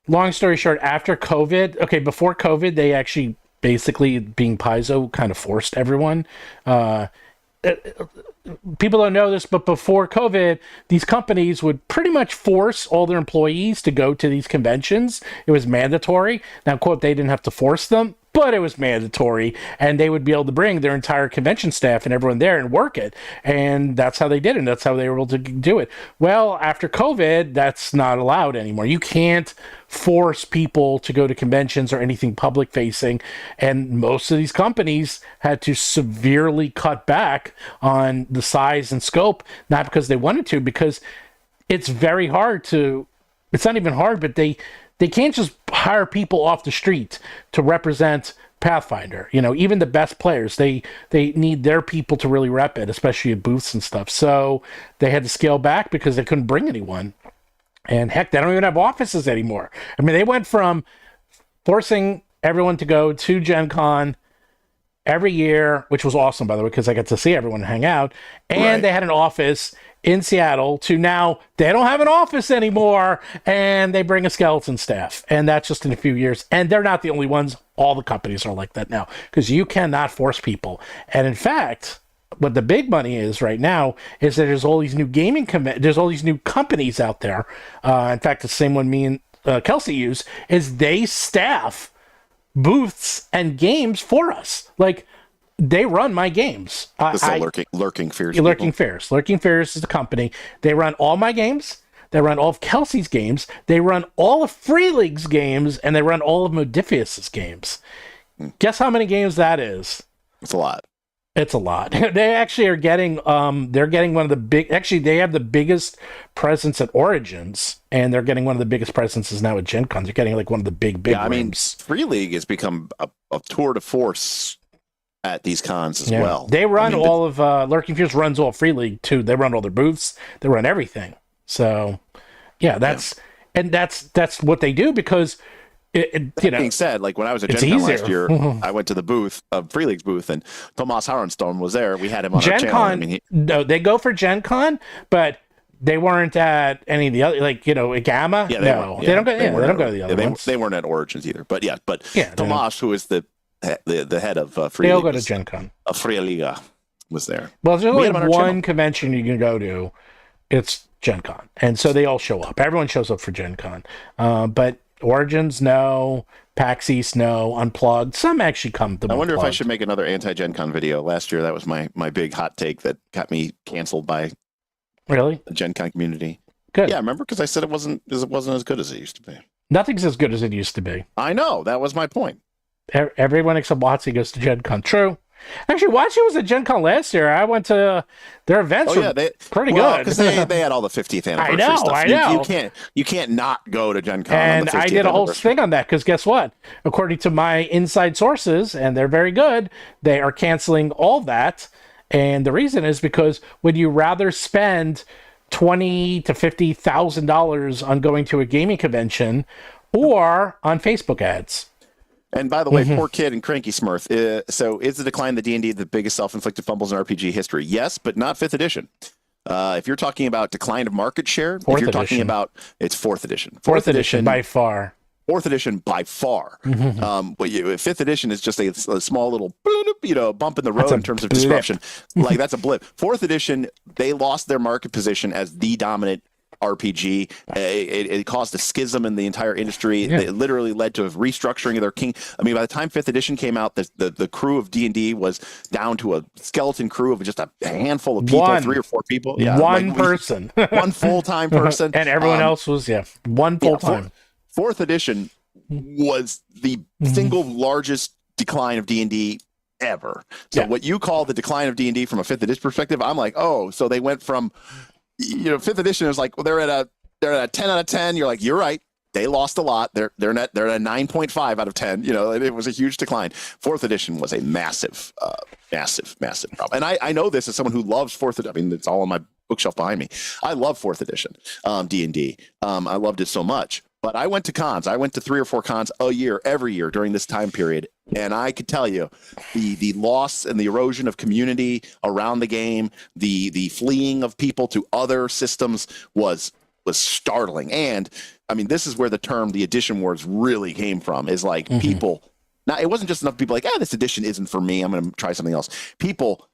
long story short, after COVID, before COVID, they actually basically, being Paizo, kind of forced everyone. People don't know this, but before COVID, these companies would pretty much force all their employees to go to these conventions. It was mandatory. Now, quote, they didn't have to force them, but it was mandatory, and they would be able to bring their entire convention staff and everyone there and work it, and that's how they did it, and that's how they were able to do it. Well, after COVID, that's not allowed anymore. You can't force people to go to conventions or anything public facing, and most of these companies had to severely cut back on the size and scope, not because they wanted to, because it's very hard to, it's not even hard, but they can't just hire people off the street to represent Pathfinder. You know, even the best players, they need their people to really rep it, especially at booths and stuff. So they had to scale back because they couldn't bring anyone. And heck, they don't even have offices anymore. I mean, they went from forcing everyone to go to Gen Con every year, which was awesome, by the way, because I got to see everyone hang out. And they had an office in Seattle, to now they don't have an office anymore, and they bring a skeleton staff. And that's just in a few years. And they're not the only ones. All the companies are like that now, because you cannot force people. And in fact, what the big money is right now is that there's all these new there's all these new companies out there. In fact, the same one me and Kelsey use is they staff booths and games for us. Like, they run my games. Lurking Fears. Lurking Fears. Lurking Fears is the company. They run all my games. They run all of Kelsey's games. They run all of Free League's games, and they run all of Modifius's games. Guess how many games that is? It's a lot. It's a lot. They actually are getting, they're getting one of the big, actually, they have the biggest presence at Origins, and they're getting one of the biggest presences now at Gen Con. They're getting like one of the big rooms. I mean, Free League has become a tour de force at these cons as well. They run all of, Lurking Fears runs all Free League too. They run all their booths. They run everything. So, and that's what they do, because that being said, like when I was at Gen Con last year, I went to the booth of Free League's booth, and Tomas Harrenstone was there. We had him on our channel. Con, no, they go for Gen Con, but they weren't at any of the other, like, at Gamma. They don't go to the other ones. They weren't at Origins either. But Tomas, who is the head of Free League, they'll go to Gen Con. Free Liga was there. Well, there's only one convention you can go to. It's Gen Con, and so they all show up. Everyone shows up for Gen Con, but Origins, no. PAX East, no. Unplugged. Some actually come to I wonder if I should make another anti-Gen Con video. Last year, that was my big hot take that got me canceled by the Gen Con community. Good. Yeah, remember? Because I said it wasn't as good as it used to be. Nothing's as good as it used to be. I know. That was my point. Everyone except WoTC goes to Gen Con. True. Actually, WoTC was at Gen Con last year. I went to their events. Pretty good, because they had all the 50th anniversary stuff. I know. You can't not go to Gen Con. And I did a whole thing on that, because guess what? According to my inside sources, and they're very good, they are canceling all that. And the reason is because would you rather spend $20,000 to $50,000 on going to a gaming convention or on Facebook ads? And by the way, poor kid and Cranky Smurf. So is the decline of the D&D the biggest self-inflicted fumbles in RPG history? Yes, but not 5th edition. If you're talking about decline of market share, talking about, it's 4th edition. 4th edition by far. 4th edition by far. But 5th edition is just a small little bump in the road in terms of disruption. Like, that's a blip. 4th edition, they lost their market position as the dominant RPG. It caused a schism in the entire industry. Yeah. It literally led to a restructuring of their king. I mean, by the time 5th edition came out, the crew of D&D was down to a skeleton crew of just a handful of people, 3 or 4 people. Yeah, one person. One full-time person. And everyone else was, one full-time. 4th edition was the single largest decline of D&D ever. So what you call the decline of D&D from a 5th edition perspective, I'm like, so they went from 5th edition is like, well, they're at a 10 out of 10. You're like, you're right. They lost a lot. They're at a 9.5 out of 10. It was a huge decline. 4th edition was a massive problem. And I know this as someone who loves 4th edition. I mean, it's all on my bookshelf behind me. I love 4th edition D&D. I loved it so much. But I went to cons. I went to 3 or 4 cons a year, every year during this time period. And I could tell you the loss and the erosion of community around the game, the fleeing of people to other systems was startling. And I mean, this is where the term the edition wars really came from, is like people. Now, it wasn't just enough people like, this edition isn't for me. I'm going to try something else. People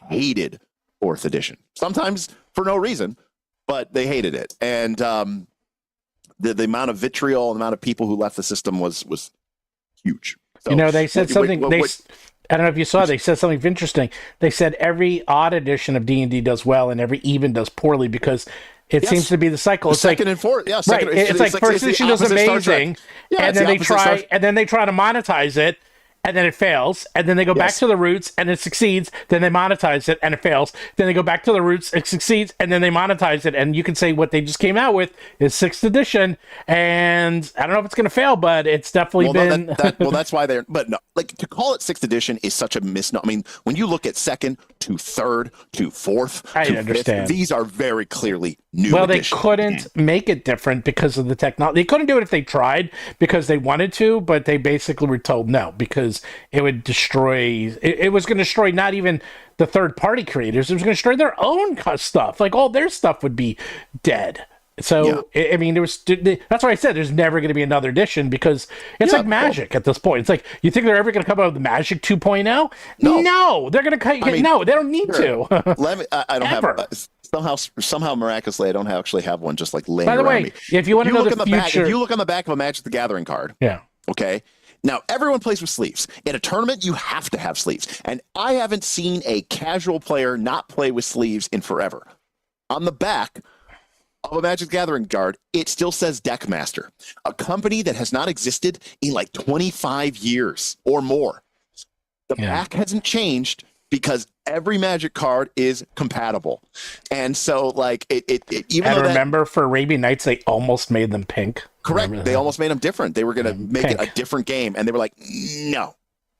hated 4th edition, sometimes for no reason, but they hated it. And the amount of vitriol, the amount of people who left the system was huge. So, they said something. I don't know if you saw. They said something interesting. They said every odd edition of D&D does well, and every even does poorly because it seems to be the cycle. It's second and fourth. Yeah, second, right. It's like first edition does amazing, and then they try to monetize it. And then it fails, and then they go back to the roots, and it succeeds. Then they monetize it, and it fails. Then they go back to the roots, it succeeds, and then they monetize it. And you can say what they just came out with is 6th edition, and I don't know if it's going to fail, but it's definitely been. That's why they're. But no, like to call it 6th edition is such a misnomer. I mean, when you look at 2nd to 3rd to 4th, I to understand. 5th, these are very clearly new. Well, edition. they couldn't make it different because of the technology. They couldn't do it if they tried because they wanted to, but they basically were told no because it would destroy. It was going to destroy not even the third-party creators. It was going to destroy their own stuff. Like all their stuff would be dead. So I mean, that's why I said there's never going to be another edition because it's like Magic at this point. It's like you think they're ever going to come out with Magic 2.0? No, they're going to no, they don't need to. I don't have somehow miraculously I don't actually have one just like laying By the around way, me. if you want to know the future, if you look on the back of a Magic the Gathering card, okay. Now, everyone plays with sleeves. In a tournament, you have to have sleeves. And I haven't seen a casual player not play with sleeves in forever. On the back of a Magic the Gathering card, it still says Deckmaster, a company that has not existed in like 25 years or more. The back hasn't changed because every Magic card is compatible. And so, like, remember for Arabian Nights, they almost made them pink. Correct. They almost made them different. They were going to make it a different game, and they were like, no.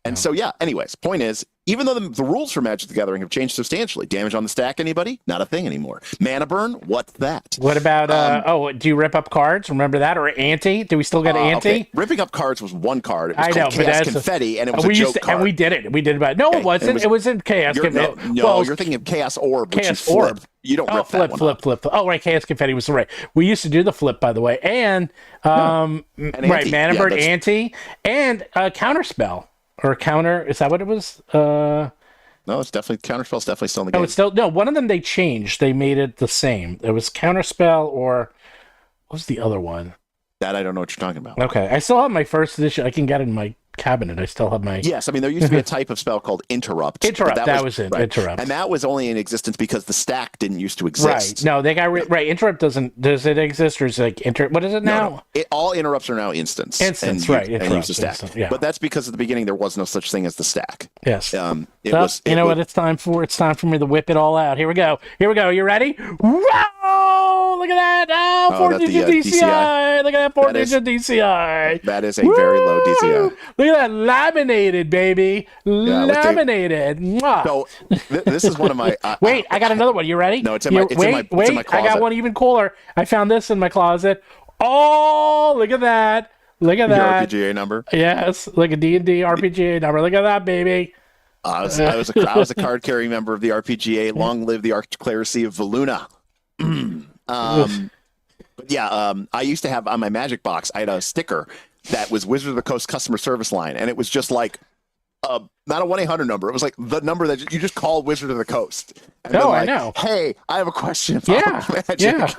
And so, anyways, point is, even though the rules for Magic the Gathering have changed substantially, damage on the stack, anybody? Not a thing anymore. Mana burn? What's that? What about, do you rip up cards? Remember that? Or ante? Do we still get ante? Okay. Ripping up cards was one card. It was called Chaos Confetti, and it was a joke card. And we did it. We did it. No, it wasn't. It was in Chaos Confetti. No, you're thinking of Chaos Orb, which is flip. You don't rip that one up. Flip. Oh, right, Chaos Confetti was right. We used to do the flip, by the way. And, right, Mana Burn, ante, and Counterspell. Or counter, is that what it was? No, it's definitely Counterspell's definitely still in the game. It's still one of them they changed. They made it the same. It was Counterspell or what was the other one? That I don't know what you're talking about. Okay. I still have my first edition. I can get it in my cabinet. I still have my Yes, I mean there used to be a type of spell called Interrupt. That was it. Right. Interrupt. And that was only in existence because the stack didn't used to exist. Right. No, they got right. Interrupt does it exist or is it like what is it now? No. All interrupts are now instance. Instance, right. And use the stack. Instant, But that's because at the beginning there was no such thing as the stack. Yes. What it's time for? It's time for me to whip it all out. Here we go. You ready? Whoa! Look at that. Oh, 4-digit DCI. Look at that 4-digit DCI. That is a very low DCI. Look at that, laminated, baby, laminated. So this is one of my. Wait, I got another one. You ready? No, it's in my closet. I got one even cooler. I found this in my closet. Oh, look at that! Look at that. Your RPGA number. Yes, like a D&D RPGA number. Look at that, baby. I was a card carrying member of the RPGA. Long live the Archclerisy of Valuna. I used to have on my Magic box. I had a sticker that was Wizard of the Coast customer service line, and it was just like not a 1-800 number. It was like the number that you just call Wizard of the Coast. And I know. Hey, I have a question about Magic. Yeah.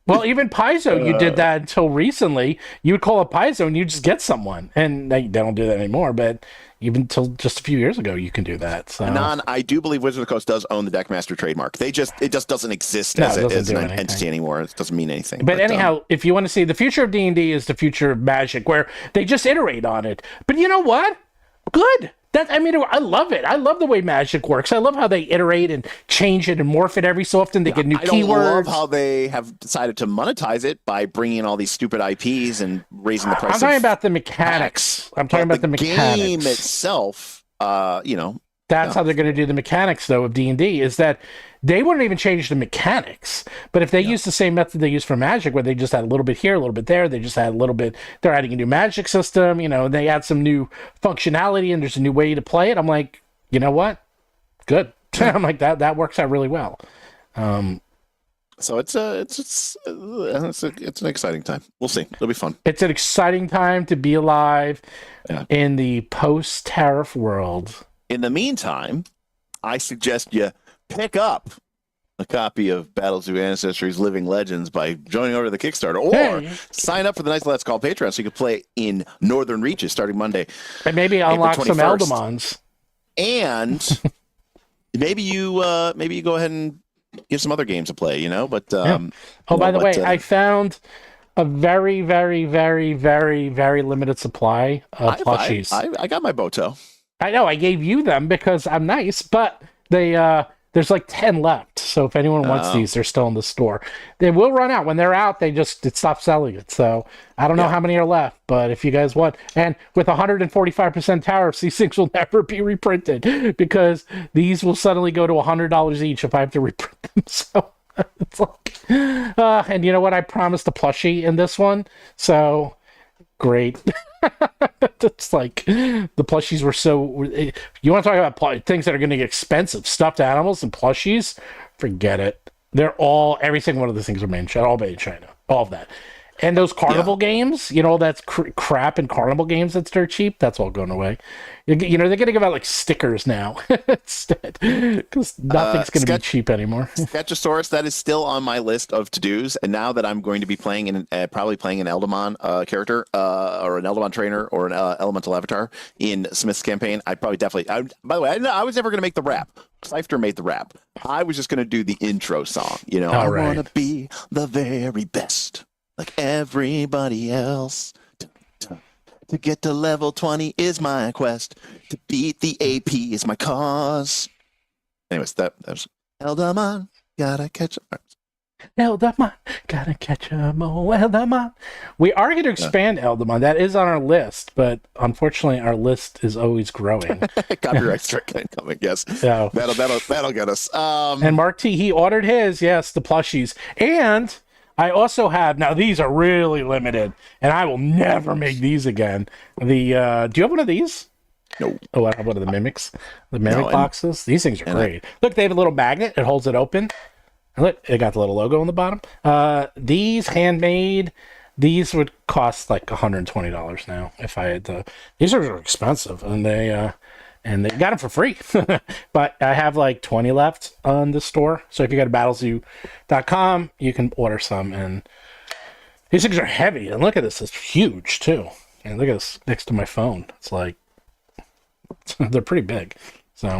Well, even Paizo, you did that until recently. You would call a Paizo and you just get someone, and they don't do that anymore. But even until just a few years ago, you can do that. So. Anon, I do believe Wizard of the Coast does own the Deckmaster trademark. It just doesn't exist as an entity anymore. It doesn't mean anything. But anyhow, if you want to see the future of D&D is the future of Magic, where they just iterate on it. But you know what? Good. I love it. I love the way Magic works. I love how they iterate and change it and morph it every so often. They get new keywords. I love how they have decided to monetize it by bringing in all these stupid IPs and raising the price. I'm talking about the mechanics. I'm talking about the mechanics. Game itself, That's how they're going to do the mechanics, though, of D&D, is that they wouldn't even change the mechanics. But if they use the same method they use for Magic, where they just add a little bit here, a little bit there, they just add a little bit, they're adding a new magic system, they add some new functionality, and there's a new way to play it. I'm like, you know what? Good. I'm like, that works out really well. So it's an exciting time. We'll see. It'll be fun. It's an exciting time to be alive in the post-tariff world. In the meantime, I suggest you pick up a copy of Battlezoo Ancestry's Living Legends by joining over to the Kickstarter, or Hey. sign up for the nice Let's Call Patreon so you can play in Northern Reaches starting Monday. And maybe unlock some 21st. Eldamons. And maybe you go ahead and give some other games a play, you know. But Oh, by the way, I found a very, very, very, very, very limited supply of plushies. I got my Boto. I know I gave you them because I'm nice, but they there's like 10 left. So if anyone wants these, they're still in the store. They will run out. When they're out, it stops selling it. So I don't know how many are left, but if you guys want, and with 145% tariffs, these things will never be reprinted because these will suddenly go to $100 each if I have to reprint them. So it's like, and you know what? I promised a plushie in this one. So great. It's like the plushies were so. You want to talk about things that are going to get expensive? Stuffed animals and plushies? Forget it. Every single one of those things are made in China. All made in China. All of that. And those carnival games, you know, that's crap in carnival games that's dirt cheap. That's all going away. You know, they're going to give out like stickers now instead because nothing's going to be cheap anymore. Sketchosaurus, that is still on my list of to-dos. And now that I'm going to be playing probably playing an Eldamon character or an Eldamon trainer or an elemental avatar in Smith's campaign, I'd probably by the way, I was never going to make the rap. Seifter made the rap. I was just going to do the intro song. You know, I want to be the very best. Like everybody else, to get to level 20 is my quest. To beat the AP is my cause. Anyways, that was Eldamon, gotta catch him. Eldamon, gotta catch him, oh Eldamon. We are going to expand Eldamon. That is on our list, but unfortunately, our list is always growing. Copyright strike incoming, yes. So, that'll get us. And Mark T, he ordered his, yes, the plushies, and I also have, now these are really limited, and I will never make these again. Do you have one of these? No. Oh, I have one of the mimics. The mimic boxes. These things are great. Look, they have a little magnet. It holds it open. And look, it got the little logo on the bottom. These handmade, these would cost like $120 now if I had to. These are expensive, and they got them for free. But I have like 20 left on the store. So if you go to battlezoo.com, you can order some. And these things are heavy. And look at this. It's huge, too. And look at this next to my phone. It's like, they're pretty big. So,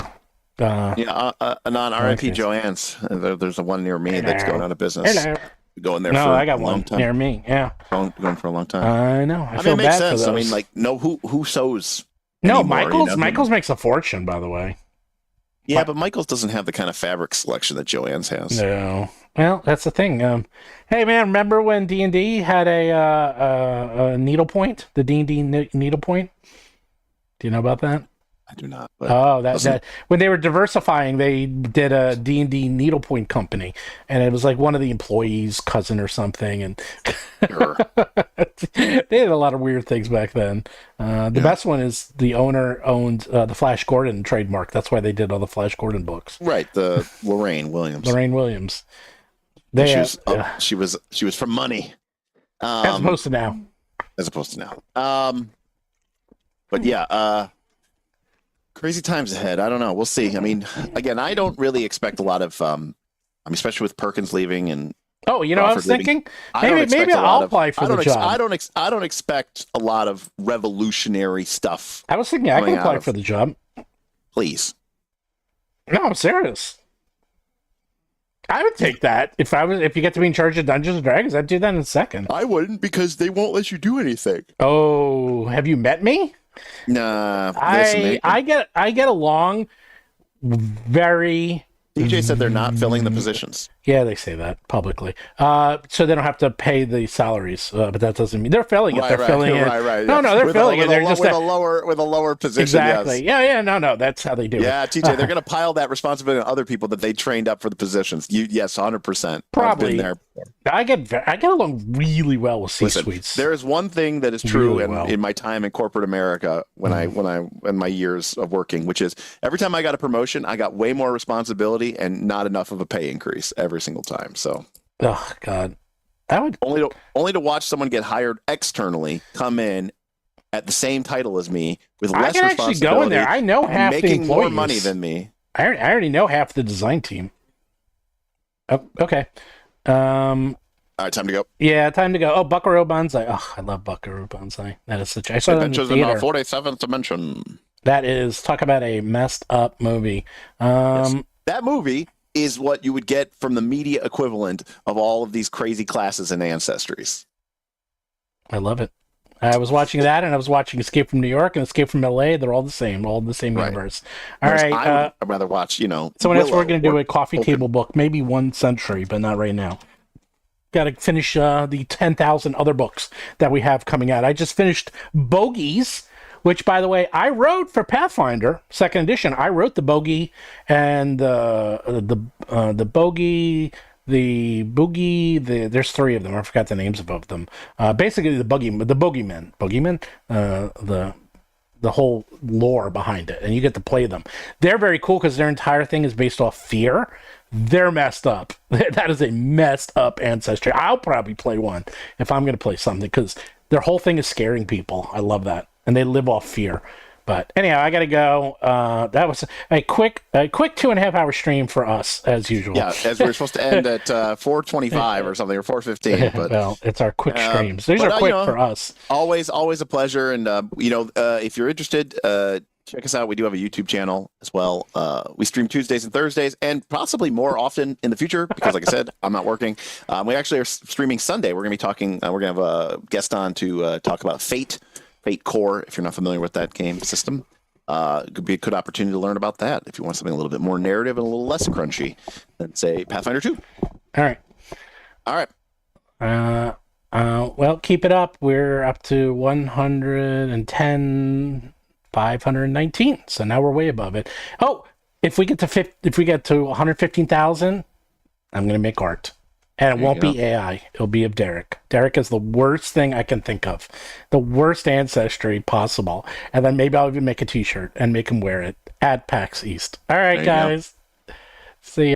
Anon, RIP Joanne's. There's a one near me that's going out of business. Hello. Going there No, for I got a long one time. near me. Yeah. Going for a long time. I know. I feel mean, it makes bad sense. for I those. mean, like, no, who sews? No, anymore, Michaels makes a fortune, by the way. Yeah, but Michaels doesn't have the kind of fabric selection that Joanne's has. No. Well, that's the thing. Hey, man, remember when D&D had a needlepoint? The D&D needlepoint? Do you know about that? I do not. But that when they were diversifying, they did a D&D needlepoint company, and it was like one of the employees' cousin or something, and Sure. they did a lot of weird things back then. The best one is the owner owned the Flash Gordon trademark. That's why they did all the Flash Gordon books. Right, the Lorraine Williams. Lorraine Williams. She was from money. As opposed to now. But yeah, crazy times ahead. I don't know. We'll see. I mean, again, I don't really expect a lot of, especially with Perkins leaving and. Oh, you know, Crawford I was thinking leaving, maybe I'll apply for the job. I don't expect a lot of revolutionary stuff. I was thinking I can apply for the job. Please. No, I'm serious. I would take that if you get to be in charge of Dungeons and Dragons. I'd do that in a second. I wouldn't because they won't let you do anything. Oh, have you met me? Nah, I get along very. DJ said they're not filling the positions. Yeah, they say that publicly. So they don't have to pay the salaries, but that doesn't mean they're filling it. They're filling it. Right. No, they're filling it. They're just with a lower position. Exactly. Yes. Yeah. No, that's how they do it. Yeah, TJ, they're going to pile that responsibility on other people that they trained up for the positions. Yes, 100%. Probably. I've been there before. I get along really well with C-suites. There is one thing that is true Really in my time in corporate America when I in my years of working, which is every time I got a promotion, I got way more responsibility and not enough of a pay increase every single time. So, oh God, I would only to watch someone get hired externally come in at the same title as me with less responsibility. I can actually go in there. I know half the employees. Making more money than me. I already know half the design team. Oh, okay. All right, time to go. Yeah, time to go. Oh, Buckaroo Banzai. Oh, I love Buckaroo Banzai. That is such. I saw that in the Adventures in the theater. 47th dimension. That is, talk about a messed up movie. Yes. That movie is what you would get from the media equivalent of all of these crazy classes and ancestries. I love it. I was watching that, and I was watching Escape from New York and Escape from LA. They're all the same Right. universe. All right. I'd rather watch, Someone else, we're Willow going to do or a coffee Open. table book, maybe One Century, but not right now. Got to finish the 10,000 other books that we have coming out. I just finished Bogies, which, by the way, I wrote for Pathfinder Second Edition. I wrote the Bogey and the Bogey, the Boogie. There's three of them. I forgot the names of both of them. Basically, the Bogeymen, the whole lore behind it, and you get to play them. They're very cool because their entire thing is based off fear. They're messed up. That is a messed up ancestry. I'll probably play one if I'm going to play something because their whole thing is scaring people. I love that, and they live off fear. But anyhow, I got to go. That was a quick 2.5 hour stream for us as usual. Yeah, as we were supposed to end at 4:25 or something, or 4:15. But well, it's our quick streams. These are quick for us. Always a pleasure. And if you're interested, check us out. We do have a YouTube channel as well. We stream Tuesdays and Thursdays, and possibly more often in the future because, like I said, I'm not working. We actually are streaming Sunday. We're going to be talking. We're going to have a guest on to talk about Fate Core. If you're not familiar with that game system, it could be a good opportunity to learn about that. If you want something a little bit more narrative and a little less crunchy than say Pathfinder 2. All right. Well, keep it up. We're up to 110. 519. So now we're way above it. Oh, if we get to 115,000, I'm going to make art. And it won't be AI. It'll be of Derek. Derek is the worst thing I can think of. The worst ancestry possible. And then maybe I'll even make a t-shirt and make him wear it at PAX East. All right, guys. See ya.